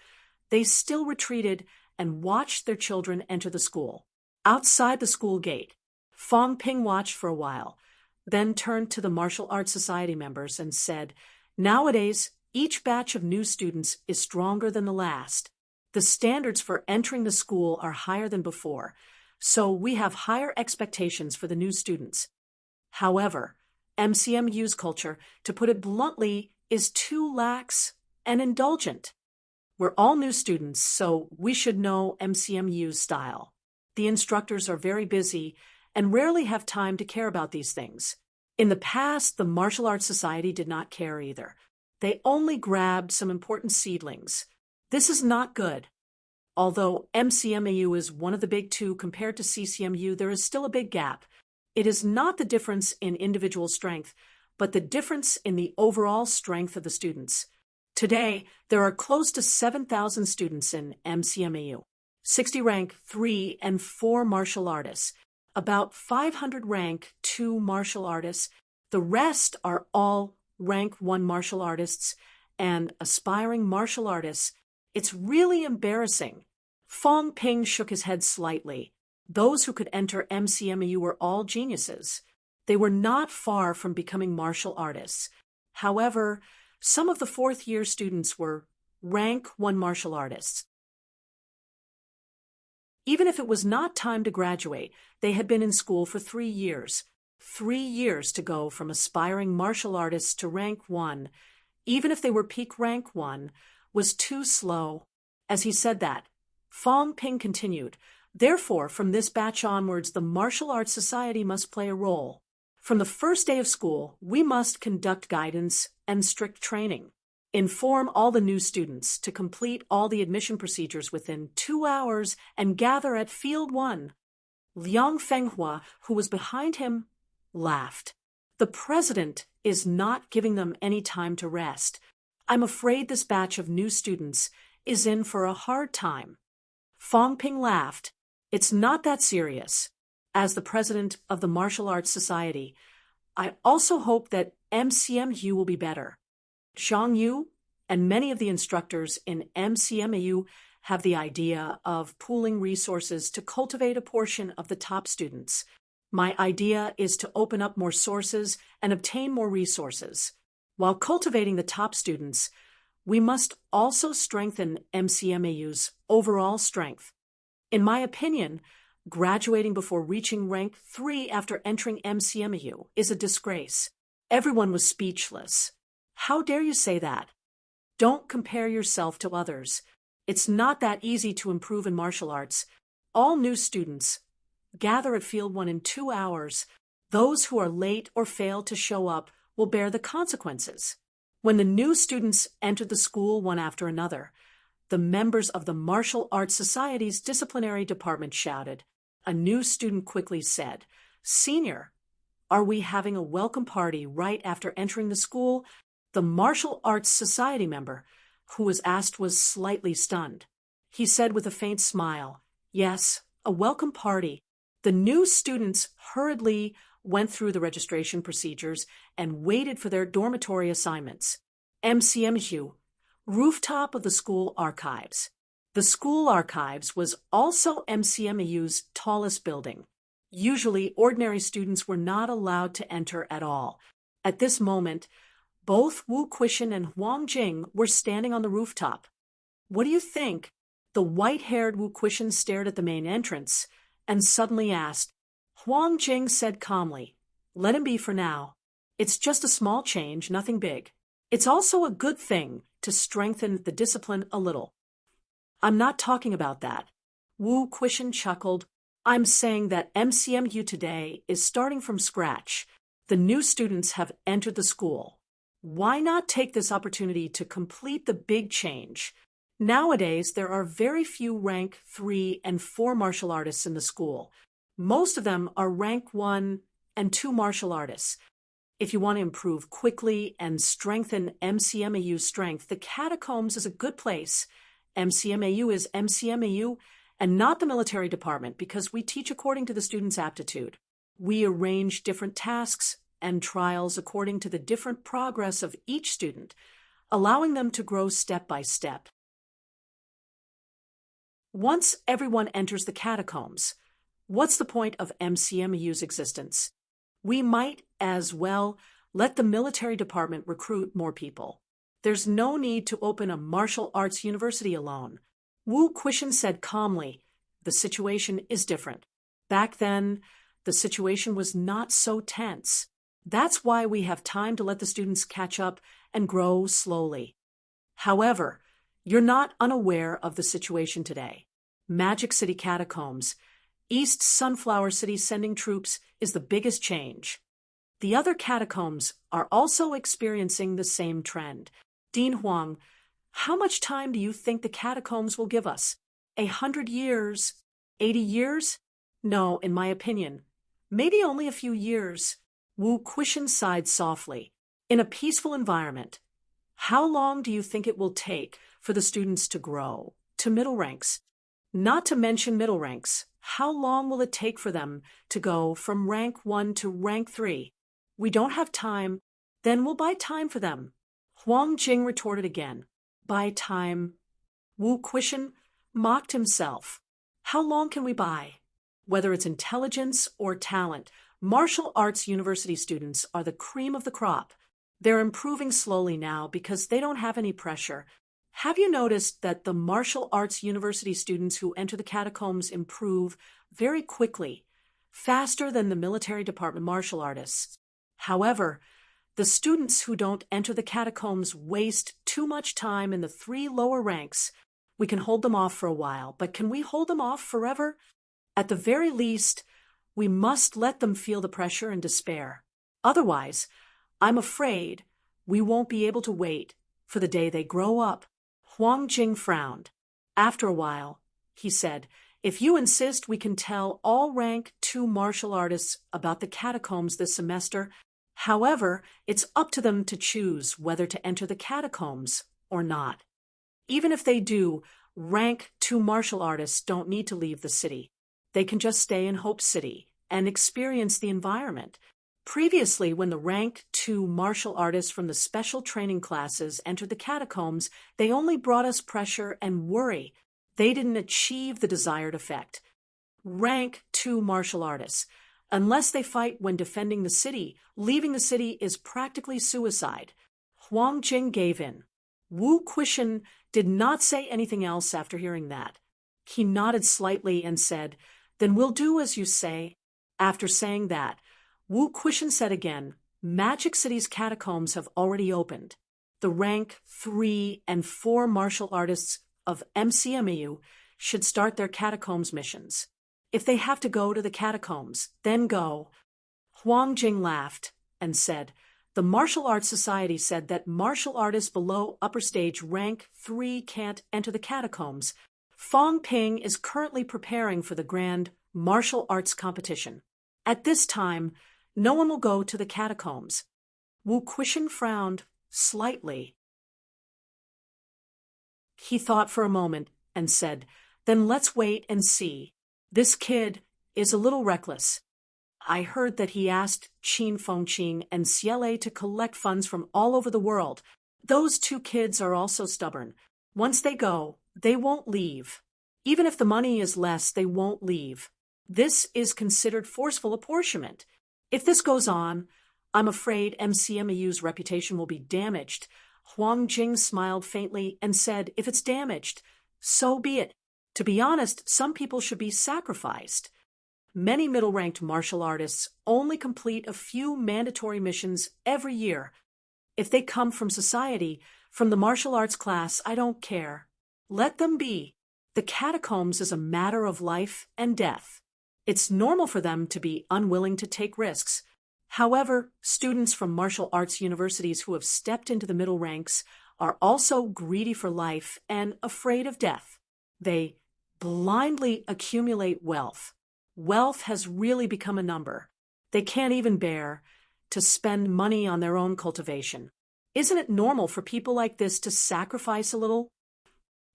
they still retreated and watched their children enter the school. Outside the school gate, Fong Ping watched for a while, then turned to the Martial Arts Society members and said, "Nowadays, each batch of new students is stronger than the last. The standards for entering the school are higher than before, so we have higher expectations for the new students. However, MCMU's culture, to put it bluntly, is too lax and indulgent. We're all new students, so we should know MCMU's style. The instructors are very busy and rarely have time to care about these things. In the past, the Martial Arts Society did not care either. They only grabbed some important seedlings. This is not good. Although MCMAU is one of the big two compared to CCMU, there is still a big gap. It is not the difference in individual strength, but the difference in the overall strength of the students. Today, there are close to 7,000 students in MCMAU. 60 rank 3 and 4 martial artists. About 500 rank 2 martial artists. The rest are all rank 1 martial artists and aspiring martial artists. It's really embarrassing. Fong Ping shook his head slightly. Those who could enter MCMAU were all geniuses. They were not far from becoming martial artists. However, some of the fourth-year students were rank 1 martial artists. Even if it was not time to graduate, they had been in school for 3 years. 3 years to go from aspiring martial artists to rank 1, even if they were peak rank 1, was too slow. As he said that, Fong Ping continued, "Therefore, from this batch onwards, the Martial Arts Society must play a role. From the first day of school, we must conduct guidance and strict training. Inform all the new students to complete all the admission procedures within 2 hours and gather at Field 1. Liang Fenghua, who was behind him, laughed. "The president is not giving them any time to rest. I'm afraid this batch of new students is in for a hard time." Fong Ping laughed. "It's not that serious. As the president of the Martial Arts Society, I also hope that MCMU will be better. Zhang Yu and many of the instructors in MCMU have the idea of pooling resources to cultivate a portion of the top students. My idea is to open up more sources and obtain more resources. While cultivating the top students, we must also strengthen MCMAU's overall strength. In my opinion, graduating before reaching rank 3 after entering MCMAU is a disgrace." Everyone was speechless. "How dare you say that? Don't compare yourself to others. It's not that easy to improve in martial arts. All new students gather at Field 1 in 2 hours. Those who are late or fail to show up will bear the consequences." When the new students entered the school one after another, the members of the Martial Arts Society's disciplinary department shouted. A new student quickly said, "Senior, are we having a welcome party right after entering the school?" The Martial Arts Society member who was asked was slightly stunned. He said with a faint smile, "Yes, a welcome party." The new students hurriedly went through the registration procedures and waited for their dormitory assignments. MCMU, rooftop of the school archives. The school archives was also MCMU's tallest building. Usually, ordinary students were not allowed to enter at all. At this moment, both Wu Quishan and Huang Jing were standing on the rooftop. "What do you think?" The white-haired Wu Quishan stared at the main entrance and suddenly asked. Huang Jing said calmly, "Let him be for now. It's just a small change, nothing big. It's also a good thing to strengthen the discipline a little." "I'm not talking about that." Wu Quishan chuckled. "I'm saying that MCMU today is starting from scratch. The new students have entered the school. Why not take this opportunity to complete the big change? Nowadays, there are very few rank 3 and 4 martial artists in the school. Most of them are rank 1 and 2 martial artists. If you want to improve quickly and strengthen MCMAU's strength, the catacombs is a good place. MCMAU is MCMAU and not the military department because we teach according to the student's aptitude. We arrange different tasks and trials according to the different progress of each student, allowing them to grow step by step. Once everyone enters the catacombs, what's the point of MCMU's existence? We might as well let the military department recruit more people. There's no need to open a martial arts university alone. Wu Quishan said calmly, "The situation is different. Back then, the situation was not so tense. That's why we have time to let the students catch up and grow slowly. However, you're not unaware of the situation today. Magic City Catacombs, East Sunflower City sending troops is the biggest change. The other catacombs are also experiencing the same trend. Dean Huang, how much time do you think the catacombs will give us? 100 years? 80 years? No, in my opinion. Maybe only a few years." Wu Quishan sighed softly. "In a peaceful environment, how long do you think it will take for the students to grow to middle ranks? Not to mention middle ranks, how long will it take for them to go from rank 1 to rank 3? We don't have time, then we'll buy time for them." Huang Jing retorted again. "Buy time?" Wu Quishan mocked himself. "How long can we buy? Whether it's intelligence or talent, martial arts university students are the cream of the crop. They're improving slowly now because they don't have any pressure. Have you noticed that the martial arts university students who enter the catacombs improve very quickly? faster than the military department martial artists. However, the students who don't enter the catacombs waste too much time in the 3 lower ranks. We can hold them off for a while, but can we hold them off forever? At the very least, we must let them feel the pressure and despair. Otherwise, I'm afraid we won't be able to wait for the day they grow up. Huang Jing frowned. After a while, he said, if you insist, we can tell all rank 2 martial artists about the catacombs this semester. However, it's up to them to choose whether to enter the catacombs or not. Even if they do, rank 2 martial artists don't need to leave the city. They can just stay in Hope City and experience the environment. Previously, when the rank 2 martial artists from the special training classes entered the catacombs, they only brought us pressure and worry. They didn't achieve the desired effect. Rank 2 martial artists, unless they fight when defending the city, leaving the city is practically suicide. Huang Jing gave in. Wu Quishan did not say anything else after hearing that. He nodded slightly and said, then we'll do as you say. After saying that, Wu Quishan said again, Magic City's catacombs have already opened. The rank 3 and 4 martial artists of MCMEU should start their catacombs missions. If they have to go to the catacombs, then go. Huang Jing laughed and said, the Martial Arts Society said that martial artists below upper stage rank 3 can't enter the catacombs. Fong Ping is currently preparing for the grand martial arts competition. At this time, no one will go to the catacombs. Wu Quishan frowned slightly. He thought for a moment and said, then let's wait and see. This kid is a little reckless. I heard that he asked Qin Fengqing and CLA to collect funds from all over the world. Those 2 kids are also stubborn. Once they go, they won't leave. Even if the money is less, they won't leave. This is considered forceful apportionment. If this goes on, I'm afraid MCMEU's reputation will be damaged. Huang Jing smiled faintly and said, if it's damaged, so be it. To be honest, some people should be sacrificed. Many middle-ranked martial artists only complete a few mandatory missions every year. If they come from society, from the martial arts class, I don't care. Let them be. The catacombs is a matter of life and death. It's normal for them to be unwilling to take risks. However, students from martial arts universities who have stepped into the middle ranks are also greedy for life and afraid of death. They blindly accumulate wealth. Wealth has really become a number. They can't even bear to spend money on their own cultivation. Isn't it normal for people like this to sacrifice a little?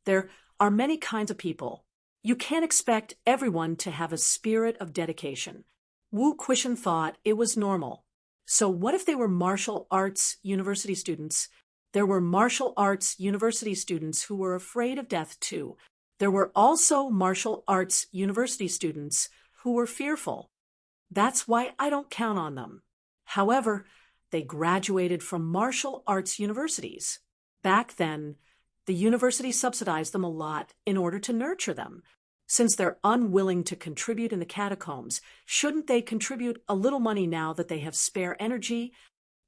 There are many kinds of people. You can't expect everyone to have a spirit of dedication. Wu Quishan thought it was normal. So what if they were martial arts university students? There were martial arts university students who were afraid of death too. There were also martial arts university students who were fearful. That's why I don't count on them. However, they graduated from martial arts universities. Back then, the university subsidized them a lot in order to nurture them. Since they're unwilling to contribute in the catacombs, shouldn't they contribute a little money now that they have spare energy?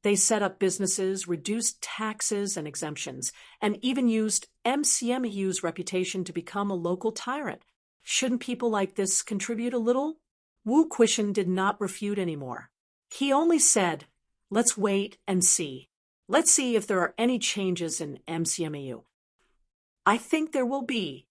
They set up businesses, reduced taxes and exemptions, and even used MCMEU's reputation to become a local tyrant. Shouldn't people like this contribute a little? Wu Quishan did not refute anymore. He only said, let's wait and see. Let's see if there are any changes in MCMEU. I think there will be.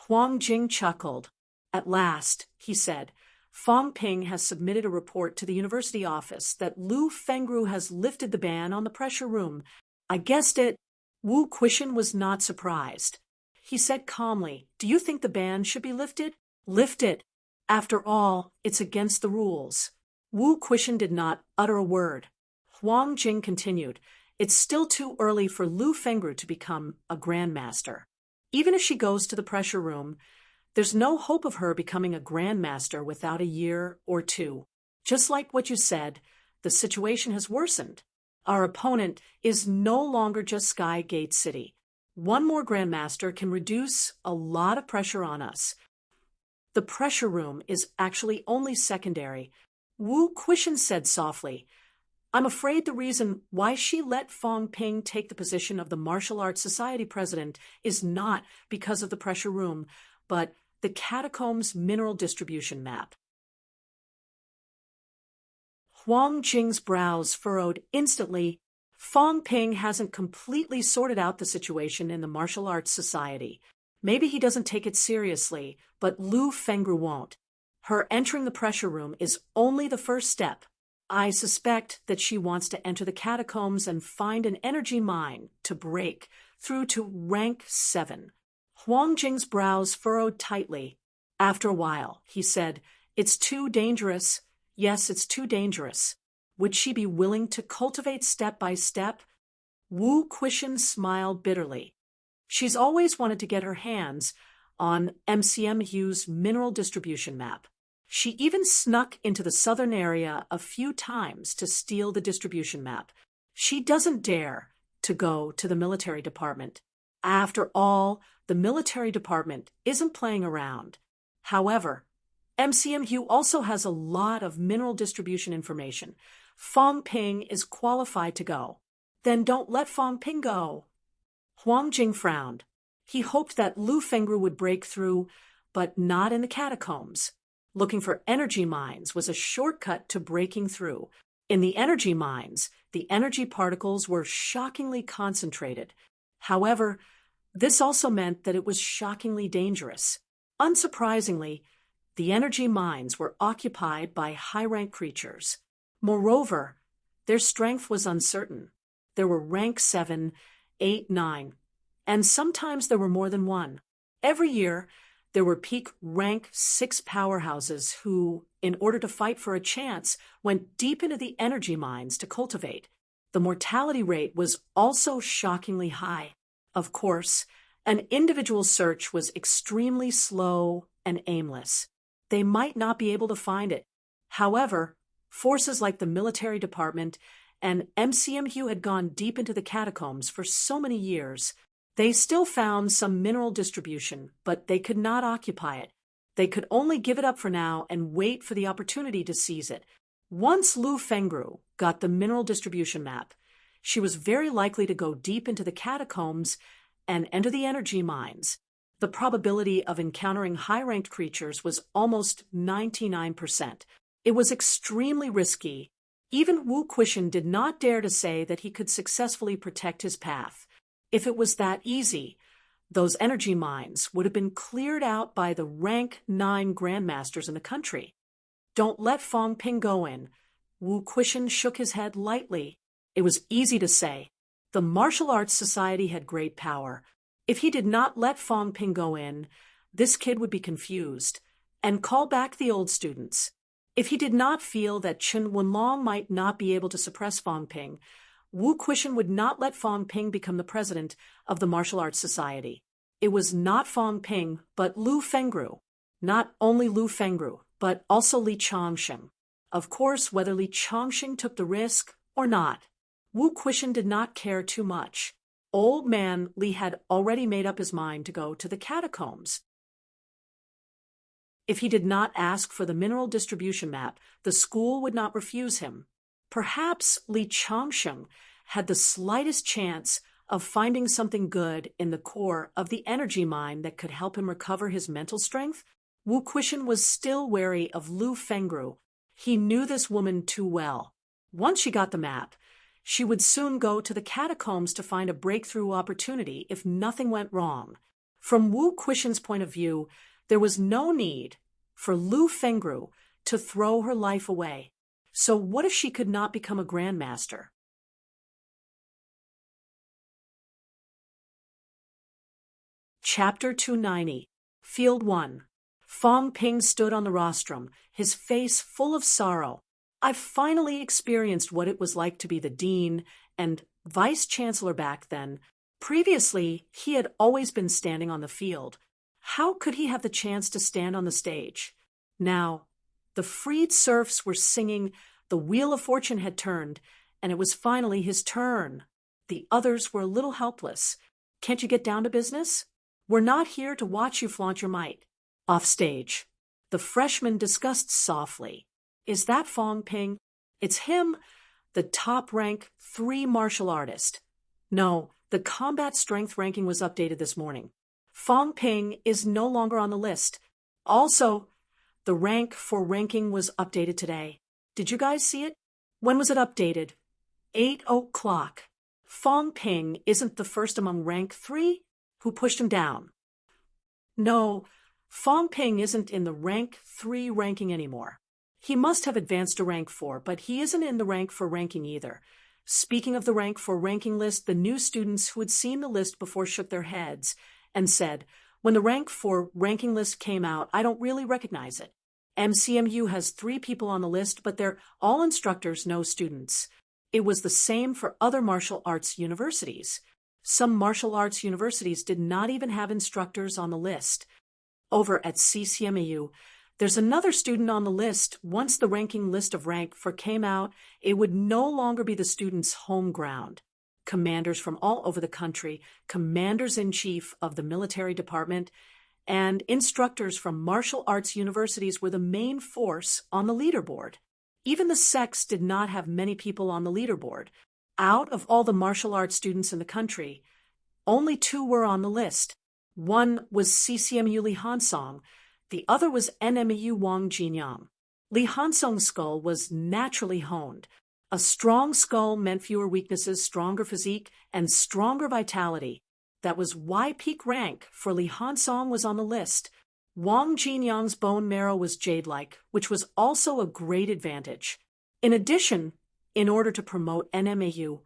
Huang Jing chuckled. At last, he said, Fong Ping has submitted a report to the university office that Lu Fengru has lifted the ban on the pressure room. I guessed it. Wu Quishan was not surprised. He said calmly, do you think the ban should be lifted? Lift it. After all, it's against the rules. Wu Quishan did not utter a word. Huang Jing continued, it's still too early for Lu Fengru to become a grandmaster. Even if she goes to the pressure room, there's no hope of her becoming a grandmaster without a year or 2. Just like what you said, the situation has worsened. Our opponent is no longer just Sky Gate City. One more grandmaster can reduce a lot of pressure on us. The pressure room is actually only secondary. Wu Quishan said softly. I'm afraid the reason why she let Fong Ping take the position of the Martial Arts Society president is not because of the pressure room, but the catacombs mineral distribution map. Huang Jing's brows furrowed instantly. Fong Ping hasn't completely sorted out the situation in the Martial Arts Society. Maybe he doesn't take it seriously, but Lu Fengru won't. Her entering the pressure room is only the first step. I suspect that she wants to enter the catacombs and find an energy mine to break through to rank 7. Huang Jing's brows furrowed tightly. After a while, he said, It's too dangerous. Yes, it's too dangerous. Would she be willing to cultivate step by step? Wu Quishan smiled bitterly. She's always wanted to get her hands on MCMU's mineral distribution map. She even snuck into the southern area a few times to steal the distribution map. She doesn't dare to go to the military department. After all, the military department isn't playing around. However, MCMU also has a lot of mineral distribution information. Fong Ping is qualified to go. Then don't let Fong Ping go. Huang Jing frowned. He hoped that Lu Fengru would break through, but not in the catacombs. Looking for energy mines was a shortcut to breaking through. In the energy mines, the energy particles were shockingly concentrated. However, this also meant that it was shockingly dangerous. Unsurprisingly, the energy mines were occupied by high-rank creatures. Moreover, their strength was uncertain. There were rank 7, 8, 9, and sometimes there were more than one. Every year, there were peak rank 6 powerhouses who, in order to fight for a chance, went deep into the energy mines to cultivate. The mortality rate was also shockingly high. Of course, an individual search was extremely slow and aimless. They might not be able to find it. However, forces like the military department and MCMU had gone deep into the catacombs for so many years. They still found some mineral distribution, but they could not occupy it. They could only give it up for now and wait for the opportunity to seize it. Once Lu Fengru got the mineral distribution map, she was very likely to go deep into the catacombs and enter the energy mines. The probability of encountering high-ranked creatures was almost 99%. It was extremely risky. Even Wu Quishan did not dare to say that he could successfully protect his path. If it was that easy, those energy mines would have been cleared out by the rank 9 grandmasters in the country. Don't let Fong Ping go in. Wu Quishan shook his head lightly. It was easy to say. The Martial Arts Society had great power. If he did not let Fong Ping go in, this kid would be confused and call back the old students. If he did not feel that Chen Wenlong might not be able to suppress Fong Ping, Wu Quishan would not let Fong Ping become the president of the Martial Arts Society. It was not Fong Ping, but Lu Fengru. Not only Lu Fengru, but also Li Chongsheng. Of course, whether Li Chongsheng took the risk or not, Wu Quishan did not care too much. Old man Li had already made up his mind to go to the catacombs. If he did not ask for the mineral distribution map, the school would not refuse him. Perhaps Li Chongsheng had the slightest chance of finding something good in the core of the energy mine that could help him recover his mental strength. Wu Quishan was still wary of Lu Fengru. He knew this woman too well. Once she got the map, she would soon go to the catacombs to find a breakthrough opportunity if nothing went wrong. From Wu Quishan's point of view, there was no need for Lu Fengru to throw her life away. So what if she could not become a grandmaster? Chapter 290, Field 1. Fong Ping stood on the rostrum, his face full of sorrow. I've finally experienced what it was like to be the dean and vice-chancellor back then. Previously, he had always been standing on the field. How could he have the chance to stand on the stage? Now, the freed serfs were singing, the wheel of fortune had turned, and it was finally his turn. The others were a little helpless. Can't you get down to business? We're not here to watch you flaunt your might. Off stage. The freshman discussed softly. Is that Fong Ping? It's him, the top rank 3 martial artist. No, the combat strength ranking was updated this morning. Fong Ping is no longer on the list. Also, the rank for ranking was updated today. Did you guys see it? When was it updated? 8 o'clock. Fong Ping isn't the first among rank 3 who pushed him down. No, Fong Ping isn't in the rank 3 ranking anymore. He must have advanced to rank 4, but he isn't in the rank for ranking either. Speaking of the rank for ranking list, the new students who had seen the list before shook their heads and said, when the rank for ranking list came out, I don't really recognize it. MCMU has 3 people on the list, but they're all instructors, no students. It was the same for other martial arts universities. Some martial arts universities did not even have instructors on the list. Over at CCMAU, there's another student on the list. Once the ranking list of rank for came out, it would no longer be the student's home ground. Commanders from all over the country, commanders-in-chief of the military department, and instructors from martial arts universities were the main force on the leaderboard. Even the sects did not have many people on the leaderboard. Out of all the martial arts students in the country, only 2 were on the list. One was CCMU Li Hansong, the other was NMU Wang Jinyang. Li Hansong's skull was naturally honed. A strong skull meant fewer weaknesses, stronger physique, and stronger vitality. That was why peak rank for Li Hansong was on the list. Wang Jinyang's bone marrow was jade-like, which was also a great advantage. In addition, in order to promote NMAU,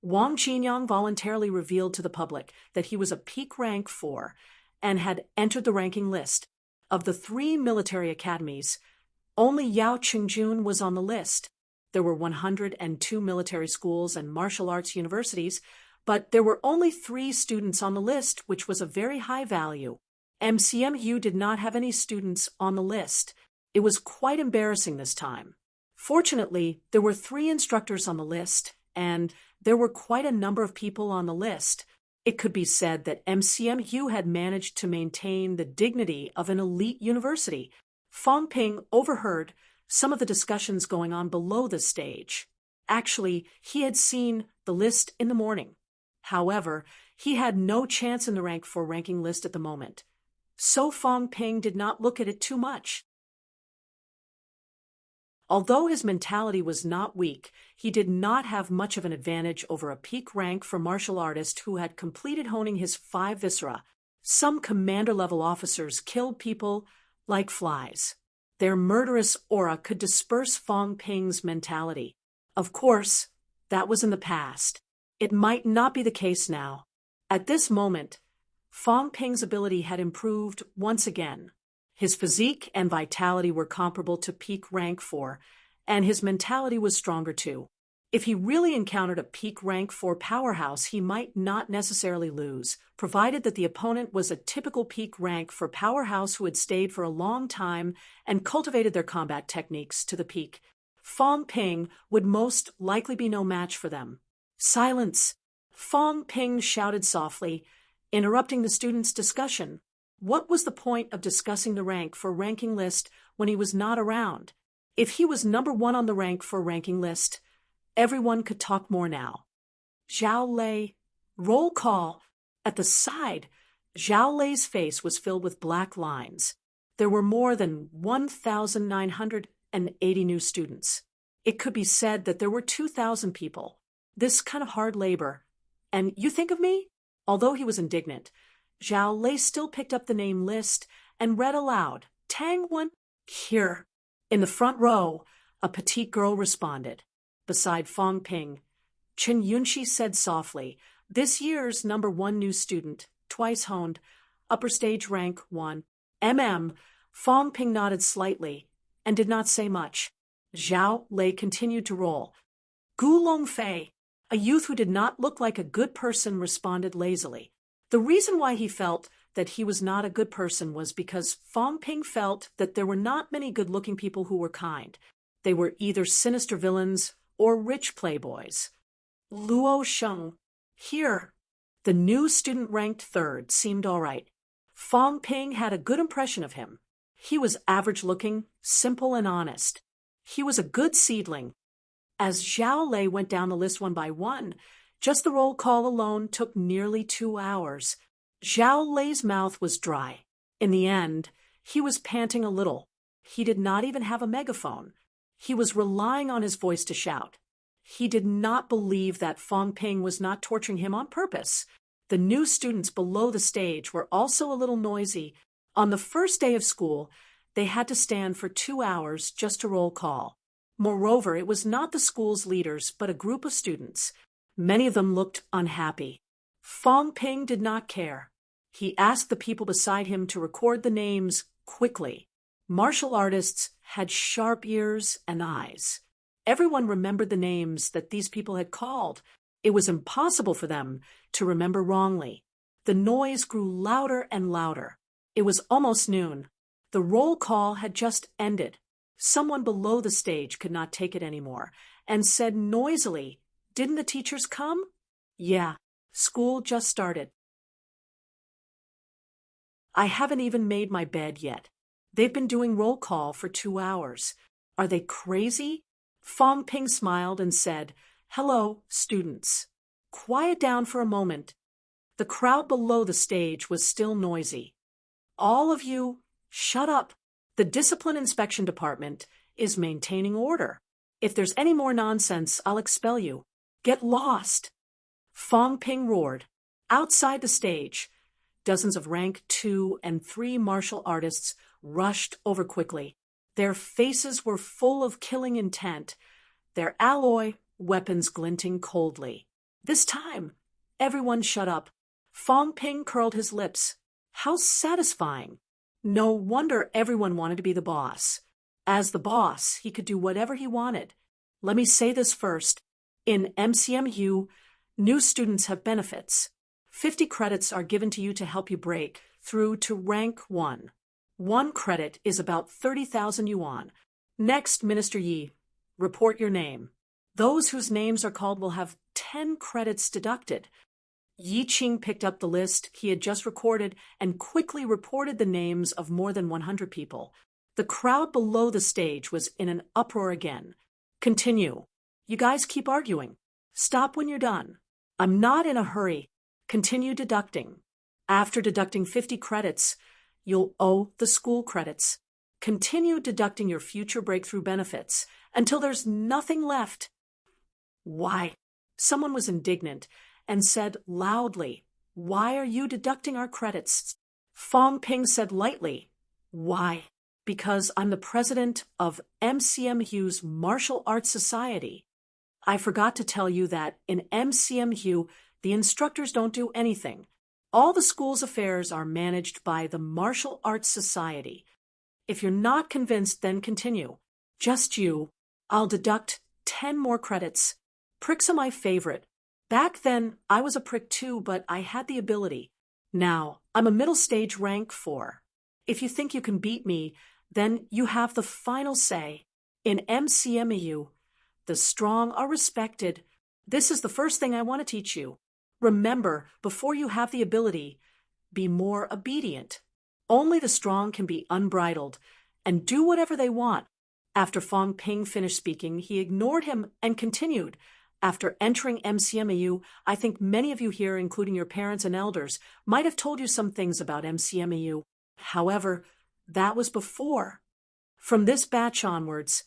Wang Jinyang voluntarily revealed to the public that he was a peak rank 4 and had entered the ranking list. Of the 3 military academies, only Yao Qingjun was on the list. There were 102 military schools and martial arts universities, but there were only 3 students on the list, which was a very high value. MCMU did not have any students on the list. It was quite embarrassing this time. Fortunately, there were 3 instructors on the list, and there were quite a number of people on the list. It could be said that MCMU had managed to maintain the dignity of an elite university. Fong Ping overheard some of the discussions going on below the stage. Actually, he had seen the list in the morning. However, he had no chance in the rank for ranking list at the moment. So Fong Ping did not look at it too much. Although his mentality was not weak, he did not have much of an advantage over a peak rank for martial artist who had completed honing his 5 viscera. Some commander-level officers killed people like flies. Their murderous aura could disperse Fong Ping's mentality. Of course, that was in the past. It might not be the case now. At this moment, Fong Ping's ability had improved once again. His physique and vitality were comparable to peak rank 4, and his mentality was stronger too. If he really encountered a peak rank 4 powerhouse, he might not necessarily lose, provided that the opponent was a typical peak rank 4 powerhouse who had stayed for a long time and cultivated their combat techniques to the peak. Fong Ping would most likely be no match for them. Silence! Fong Ping shouted softly, interrupting the students' discussion. What was the point of discussing the rank for ranking list when he was not around? If he was number 1 on the rank for ranking list, everyone could talk more now. Zhao Lei. Roll call. At the side, Zhao Lei's face was filled with black lines. There were more than 1,980 new students. It could be said that there were 2,000 people. This kind of hard labor. And you think of me? Although he was indignant, Zhao Lei still picked up the name list and read aloud, Tang Wen. Here. In the front row, a petite girl responded. Beside Fong Ping, Chen Yunxi said softly, this year's number 1 new student, twice honed, upper stage rank 1. Fong Ping nodded slightly and did not say much. Zhao Lei continued to roll. Gu Longfei, a youth who did not look like a good person, responded lazily. The reason why he felt that he was not a good person was because Fong Ping felt that there were not many good-looking people who were kind. They were either sinister villains or rich playboys. Luo Sheng. Here. The new student ranked 3rd seemed all right. Fong Ping had a good impression of him. He was average-looking, simple and honest. He was a good seedling. As Zhao Lei went down the list one by one, just the roll call alone took nearly 2 hours. Zhao Lei's mouth was dry. In the end, he was panting a little. He did not even have a megaphone. He was relying on his voice to shout. He did not believe that Fong Ping was not torturing him on purpose. The new students below the stage were also a little noisy. On the first day of school, they had to stand for 2 hours just to roll call. Moreover, it was not the school's leaders, but a group of students. Many of them looked unhappy. Fong Ping did not care. He asked the people beside him to record the names quickly. Martial artists had sharp ears and eyes. Everyone remembered the names that these people had called. It was impossible for them to remember wrongly. The noise grew louder and louder. It was almost noon. The roll call had just ended. Someone below the stage could not take it anymore and said noisily, "Didn't the teachers come?" "Yeah, school just started." "I haven't even made my bed yet. They've been doing roll call for 2 hours. Are they crazy?" Fong Ping smiled and said, "Hello, students. Quiet down for a moment." The crowd below the stage was still noisy. "All of you, shut up. The Discipline Inspection Department is maintaining order. If there's any more nonsense, I'll expel you. Get lost." Fong Ping roared. Outside the stage, dozens of rank 2 and 3 martial artists rushed over quickly. Their faces were full of killing intent, their alloy weapons glinting coldly. This time, everyone shut up. Fong Ping curled his lips. How satisfying! No wonder everyone wanted to be the boss. As the boss, he could do whatever he wanted. Let me say this first. In MCMU, new students have benefits. 50 credits are given to you to help you break through to rank 1. 1 credit is about 30,000 yuan. Next, Minister Yi, report your name. Those whose names are called will have 10 credits deducted. Yi Qing picked up the list he had just recorded and quickly reported the names of more than 100 people. The crowd below the stage was in an uproar again. Continue. You guys keep arguing. Stop when you're done. I'm not in a hurry. Continue deducting. After deducting 50 credits, you'll owe the school credits. Continue deducting your future breakthrough benefits until there's nothing left. Why? Someone was indignant and said loudly, "Why are you deducting our credits?" Fong Ping said lightly, "Why? Because I'm the president of MCMU's Martial Arts Society. I forgot to tell you that in MCMU, the instructors don't do anything. All the school's affairs are managed by the Martial Arts Society. If you're not convinced, then continue. Just you. I'll deduct 10 more credits. Pricks are my favorite. Back then, I was a prick too, but I had the ability. Now, I'm a middle stage rank 4. If you think you can beat me, then you have the final say. In MCMU, the strong are respected. This is the first thing I want to teach you. Remember, before you have the ability, be more obedient. Only the strong can be unbridled and do whatever they want." After Fong Ping finished speaking, he ignored him and continued. "After entering MCMU, I think many of you here, including your parents and elders, might have told you some things about MCMU. However, that was before. From this batch onwards,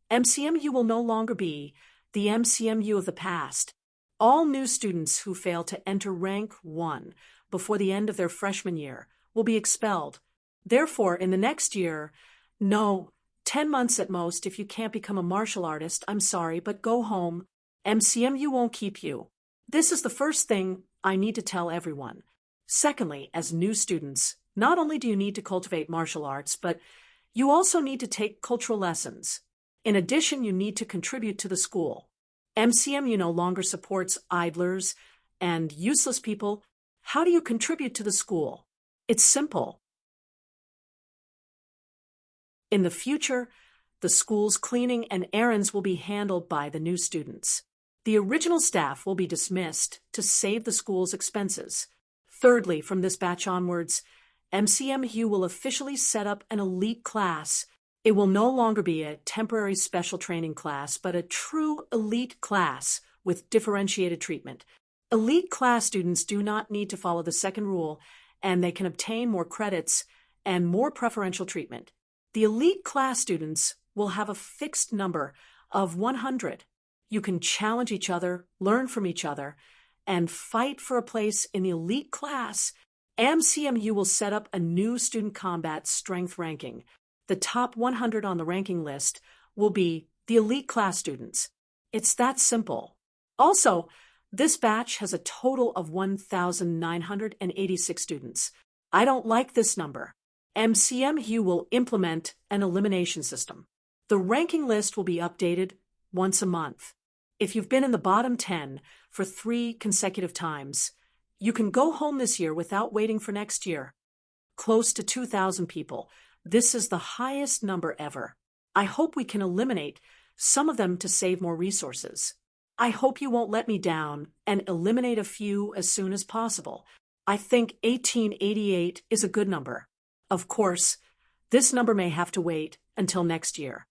MCMU will no longer be the MCMU of the past. All new students who fail to enter rank 1 before the end of their freshman year will be expelled. Therefore, in the next year, no, 10 months at most, if you can't become a martial artist, I'm sorry, but go home. MCMU won't keep you. This is the first thing I need to tell everyone. Secondly, as new students, not only do you need to cultivate martial arts, but you also need to take cultural lessons. In addition, you need to contribute to the school. MCMU no longer supports idlers and useless people. How do you contribute to the school? It's simple. In the future, the school's cleaning and errands will be handled by the new students. The original staff will be dismissed to save the school's expenses. Thirdly, from this batch onwards, MCMU will officially set up an elite class. It will no longer be a temporary special training class, but a true elite class with differentiated treatment. Elite class students do not need to follow the second rule, and they can obtain more credits and more preferential treatment. The elite class students will have a fixed number of 100. You can challenge each other, learn from each other, and fight for a place in the elite class. MCMU will set up a new student combat strength ranking. The top 100 on the ranking list will be the elite class students. It's that simple. Also, this batch has a total of 1,986 students. I don't like this number. MCMU will implement an elimination system. The ranking list will be updated once a month. If you've been in the bottom 10 for 3 consecutive times, you can go home this year without waiting for next year. Close to 2,000 people. This is the highest number ever. I hope we can eliminate some of them to save more resources. I hope you won't let me down and eliminate a few as soon as possible. I think 1888 is a good number. Of course, this number may have to wait until next year.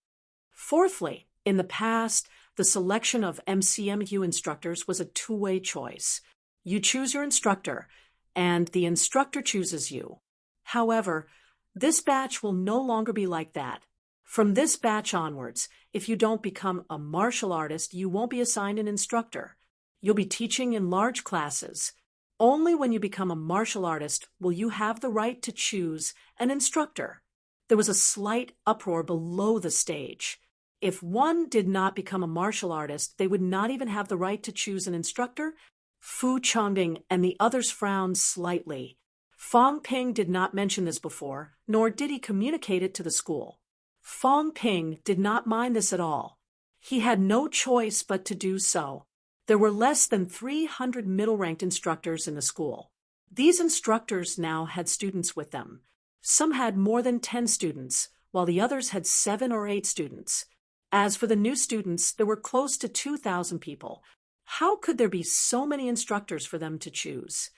Fourthly, in the past, the selection of MCMU instructors was a two-way choice. You choose your instructor, and the instructor chooses you. However, this batch will no longer be like that. From this batch onwards, if you don't become a martial artist, you won't be assigned an instructor. You'll be teaching in large classes. Only when you become a martial artist will you have the right to choose an instructor. There was a slight uproar below the stage. If one did not become a martial artist, they would not even have the right to choose an instructor. Fu Changding and the others frowned slightly. Fong Ping did not mention this before, nor did he communicate it to the school. Fong Ping did not mind this at all. He had no choice but to do so. There were less than 300 middle-ranked instructors in the school. These instructors now had students with them. Some had more than 10 students, while the others had 7 or 8 students. As for the new students, there were close to 2,000 people. How could there be so many instructors for them to choose?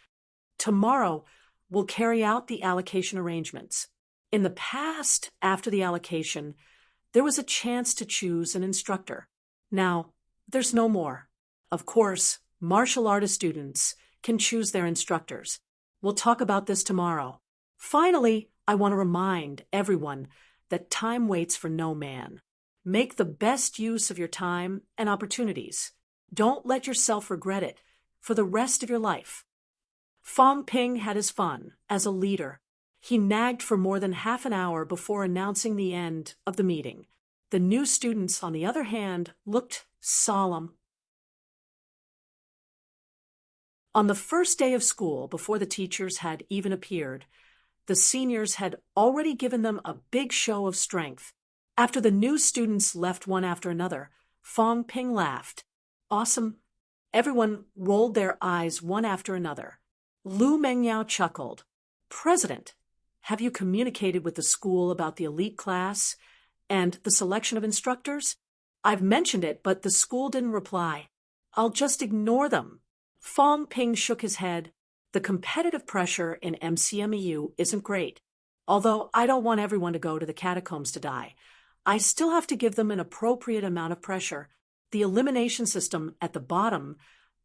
Tomorrow, we'll carry out the allocation arrangements. In the past, after the allocation, there was a chance to choose an instructor. Now, there's no more. Of course, martial artist students can choose their instructors. We'll talk about this tomorrow. Finally, I want to remind everyone that time waits for no man. Make the best use of your time and opportunities. Don't let yourself regret it for the rest of your life. Fong Ping had his fun as a leader. He nagged for more than half an hour before announcing the end of the meeting. The new students, on the other hand, looked solemn. On the first day of school, before the teachers had even appeared, the seniors had already given them a big show of strength. After the new students left one after another, Fong Ping laughed. Awesome. Everyone rolled their eyes one after another. Lu Mengyao chuckled. President, have you communicated with the school about the elite class and the selection of instructors? I've mentioned it, but the school didn't reply. I'll just ignore them. Fong Ping shook his head. The competitive pressure in MCMEU isn't great. Although I don't want everyone to go to the catacombs to die, I still have to give them an appropriate amount of pressure. The elimination system at the bottom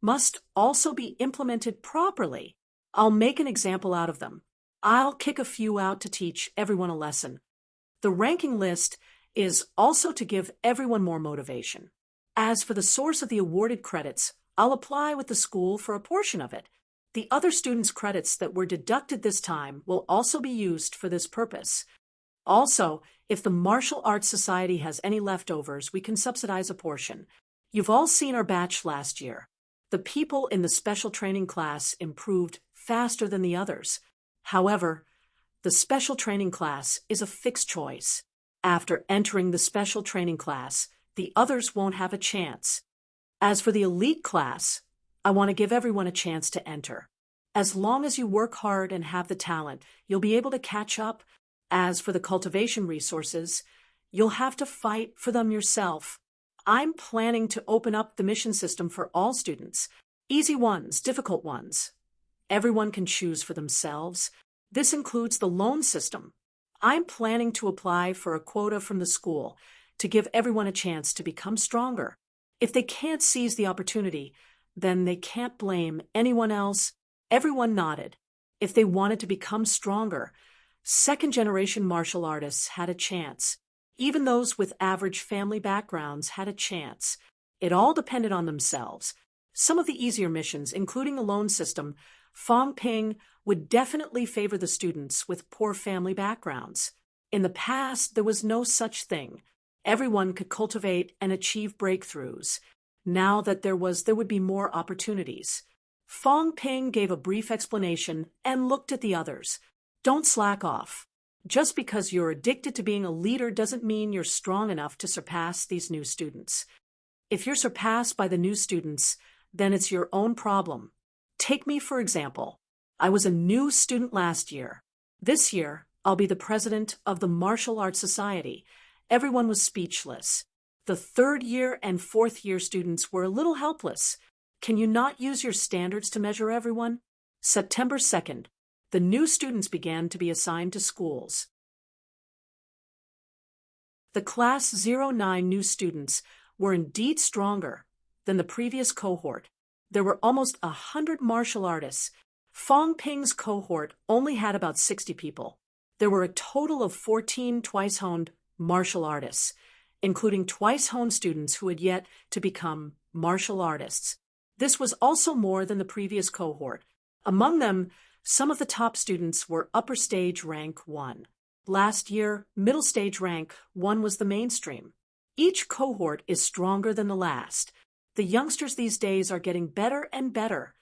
must also be implemented properly. I'll make an example out of them. I'll kick a few out to teach everyone a lesson. The ranking list is also to give everyone more motivation. As for the source of the awarded credits, I'll apply with the school for a portion of it. The other students' credits that were deducted this time will also be used for this purpose. Also, if the Martial Arts Society has any leftovers, we can subsidize a portion. You've all seen our batch last year. The people in the special training class improved faster than the others. However, the special training class is a fixed choice. After entering the special training class, the others won't have a chance. As for the elite class, I want to give everyone a chance to enter. As long as you work hard and have the talent, you'll be able to catch up. As for the cultivation resources, you'll have to fight for them yourself. I'm planning to open up the mission system for all students. Easy ones, difficult ones. Everyone can choose for themselves. This includes the loan system. I'm planning to apply for a quota from the school to give everyone a chance to become stronger. If they can't seize the opportunity, then they can't blame anyone else. Everyone nodded. If they wanted to become stronger, second-generation martial artists had a chance. Even those with average family backgrounds had a chance. It all depended on themselves. Some of the easier missions, including the loan system, Fong Ping would definitely favor the students with poor family backgrounds. In the past, there was no such thing. Everyone could cultivate and achieve breakthroughs. Now that there would be more opportunities. Fong Ping gave a brief explanation and looked at the others. Don't slack off. Just because you're addicted to being a leader doesn't mean you're strong enough to surpass these new students. If you're surpassed by the new students, then it's your own problem. Take me, for example. I was a new student last year. This year, I'll be the president of the Martial Arts Society. Everyone was speechless. The third-year and fourth-year students were a little helpless. Can you not use your standards to measure everyone? September 2nd, the new students began to be assigned to schools. The Class 09 new students were indeed stronger than the previous cohort. There were almost 100 martial artists. Fong Ping's cohort only had about 60 people. There were a total of 14 twice-honed martial artists, including twice-honed students who had yet to become martial artists. This was also more than the previous cohort. Among them, some of the top students were upper stage rank 1. Last year, middle stage rank 1 was the mainstream. Each cohort is stronger than the last. The youngsters these days are getting better and better.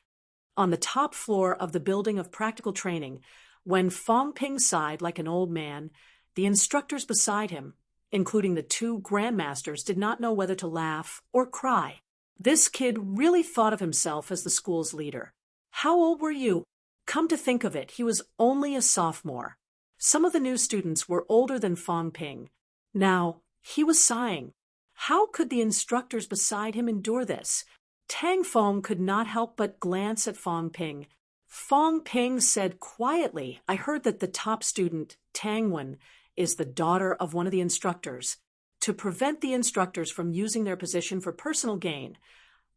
On the top floor of the building of practical training, when Fong Ping sighed like an old man, the instructors beside him, including the 2 grandmasters, did not know whether to laugh or cry. This kid really thought of himself as the school's leader. How old were you? Come to think of it, he was only a sophomore. Some of the new students were older than Fong Ping. Now, he was sighing. How could the instructors beside him endure this? Tang Fong could not help but glance at Fong Ping. Fong Ping said quietly, I heard that the top student, Tang Wen, is the daughter of one of the instructors. To prevent the instructors from using their position for personal gain,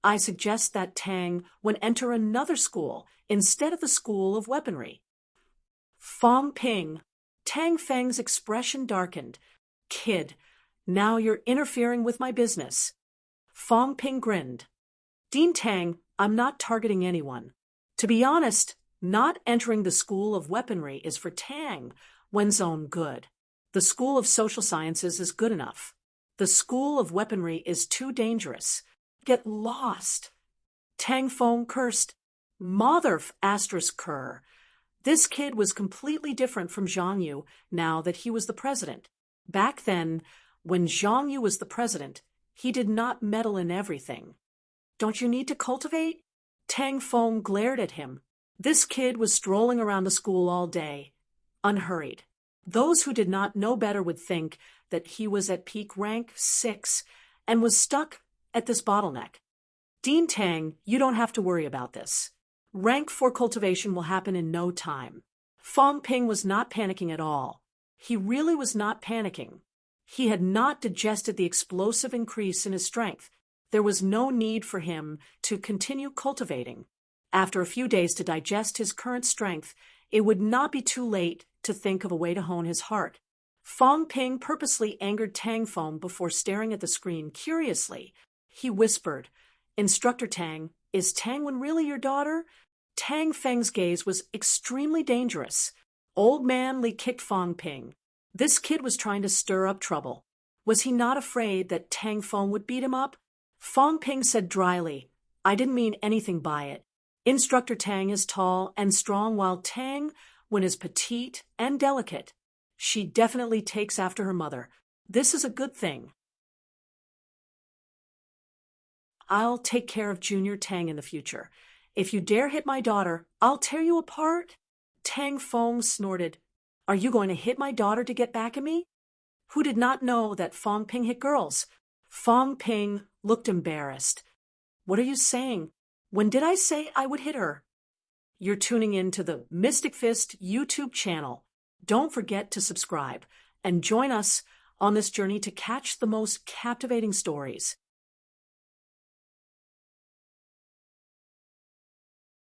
I suggest that Tang Wen enter another school instead of the School of Weaponry. Fong Ping. Tang Feng's expression darkened. Kid, now you're interfering with my business. Fong Ping grinned. Dean Tang, I'm not targeting anyone. To be honest, not entering the School of Weaponry is for Tang Wen's own good. The School of Social Sciences is good enough. The School of Weaponry is too dangerous. Get lost. Tang Fong cursed. Mother asterisk cur. This kid was completely different from Zhang Yu now that he was the president. Back then, when Zhang Yu was the president, he did not meddle in everything. Don't you need to cultivate? Tang Fong glared at him. This kid was strolling around the school all day, unhurried. Those who did not know better would think that he was at peak rank 6 and was stuck at this bottleneck. Dean Tang, you don't have to worry about this. Rank 4 cultivation will happen in no time. Fong Ping was not panicking at all. He really was not panicking. He had not digested the explosive increase in his strength. There was no need for him to continue cultivating. After a few days to digest his current strength, it would not be too late to think of a way to hone his heart. Fong Ping purposely angered Tang Fong before staring at the screen curiously. He whispered, Instructor Tang, is Tang Wen really your daughter? Tang Feng's gaze was extremely dangerous. Old Man Li kicked Fong Ping. This kid was trying to stir up trouble. Was he not afraid that Tang Fong would beat him up? Fong Ping said dryly, I didn't mean anything by it. Instructor Tang is tall and strong while Tang Wen is petite and delicate. She definitely takes after her mother. This is a good thing. I'll take care of Junior Tang in the future. If you dare hit my daughter, I'll tear you apart. Tang Fong snorted. Are you going to hit my daughter to get back at me? Who did not know that Fong Ping hit girls? Fong Ping looked embarrassed. What are you saying? When did I say I would hit her? you're tuning in to the Mystic Fist YouTube channel. Don't forget to subscribe and join us on this journey to catch the most captivating stories.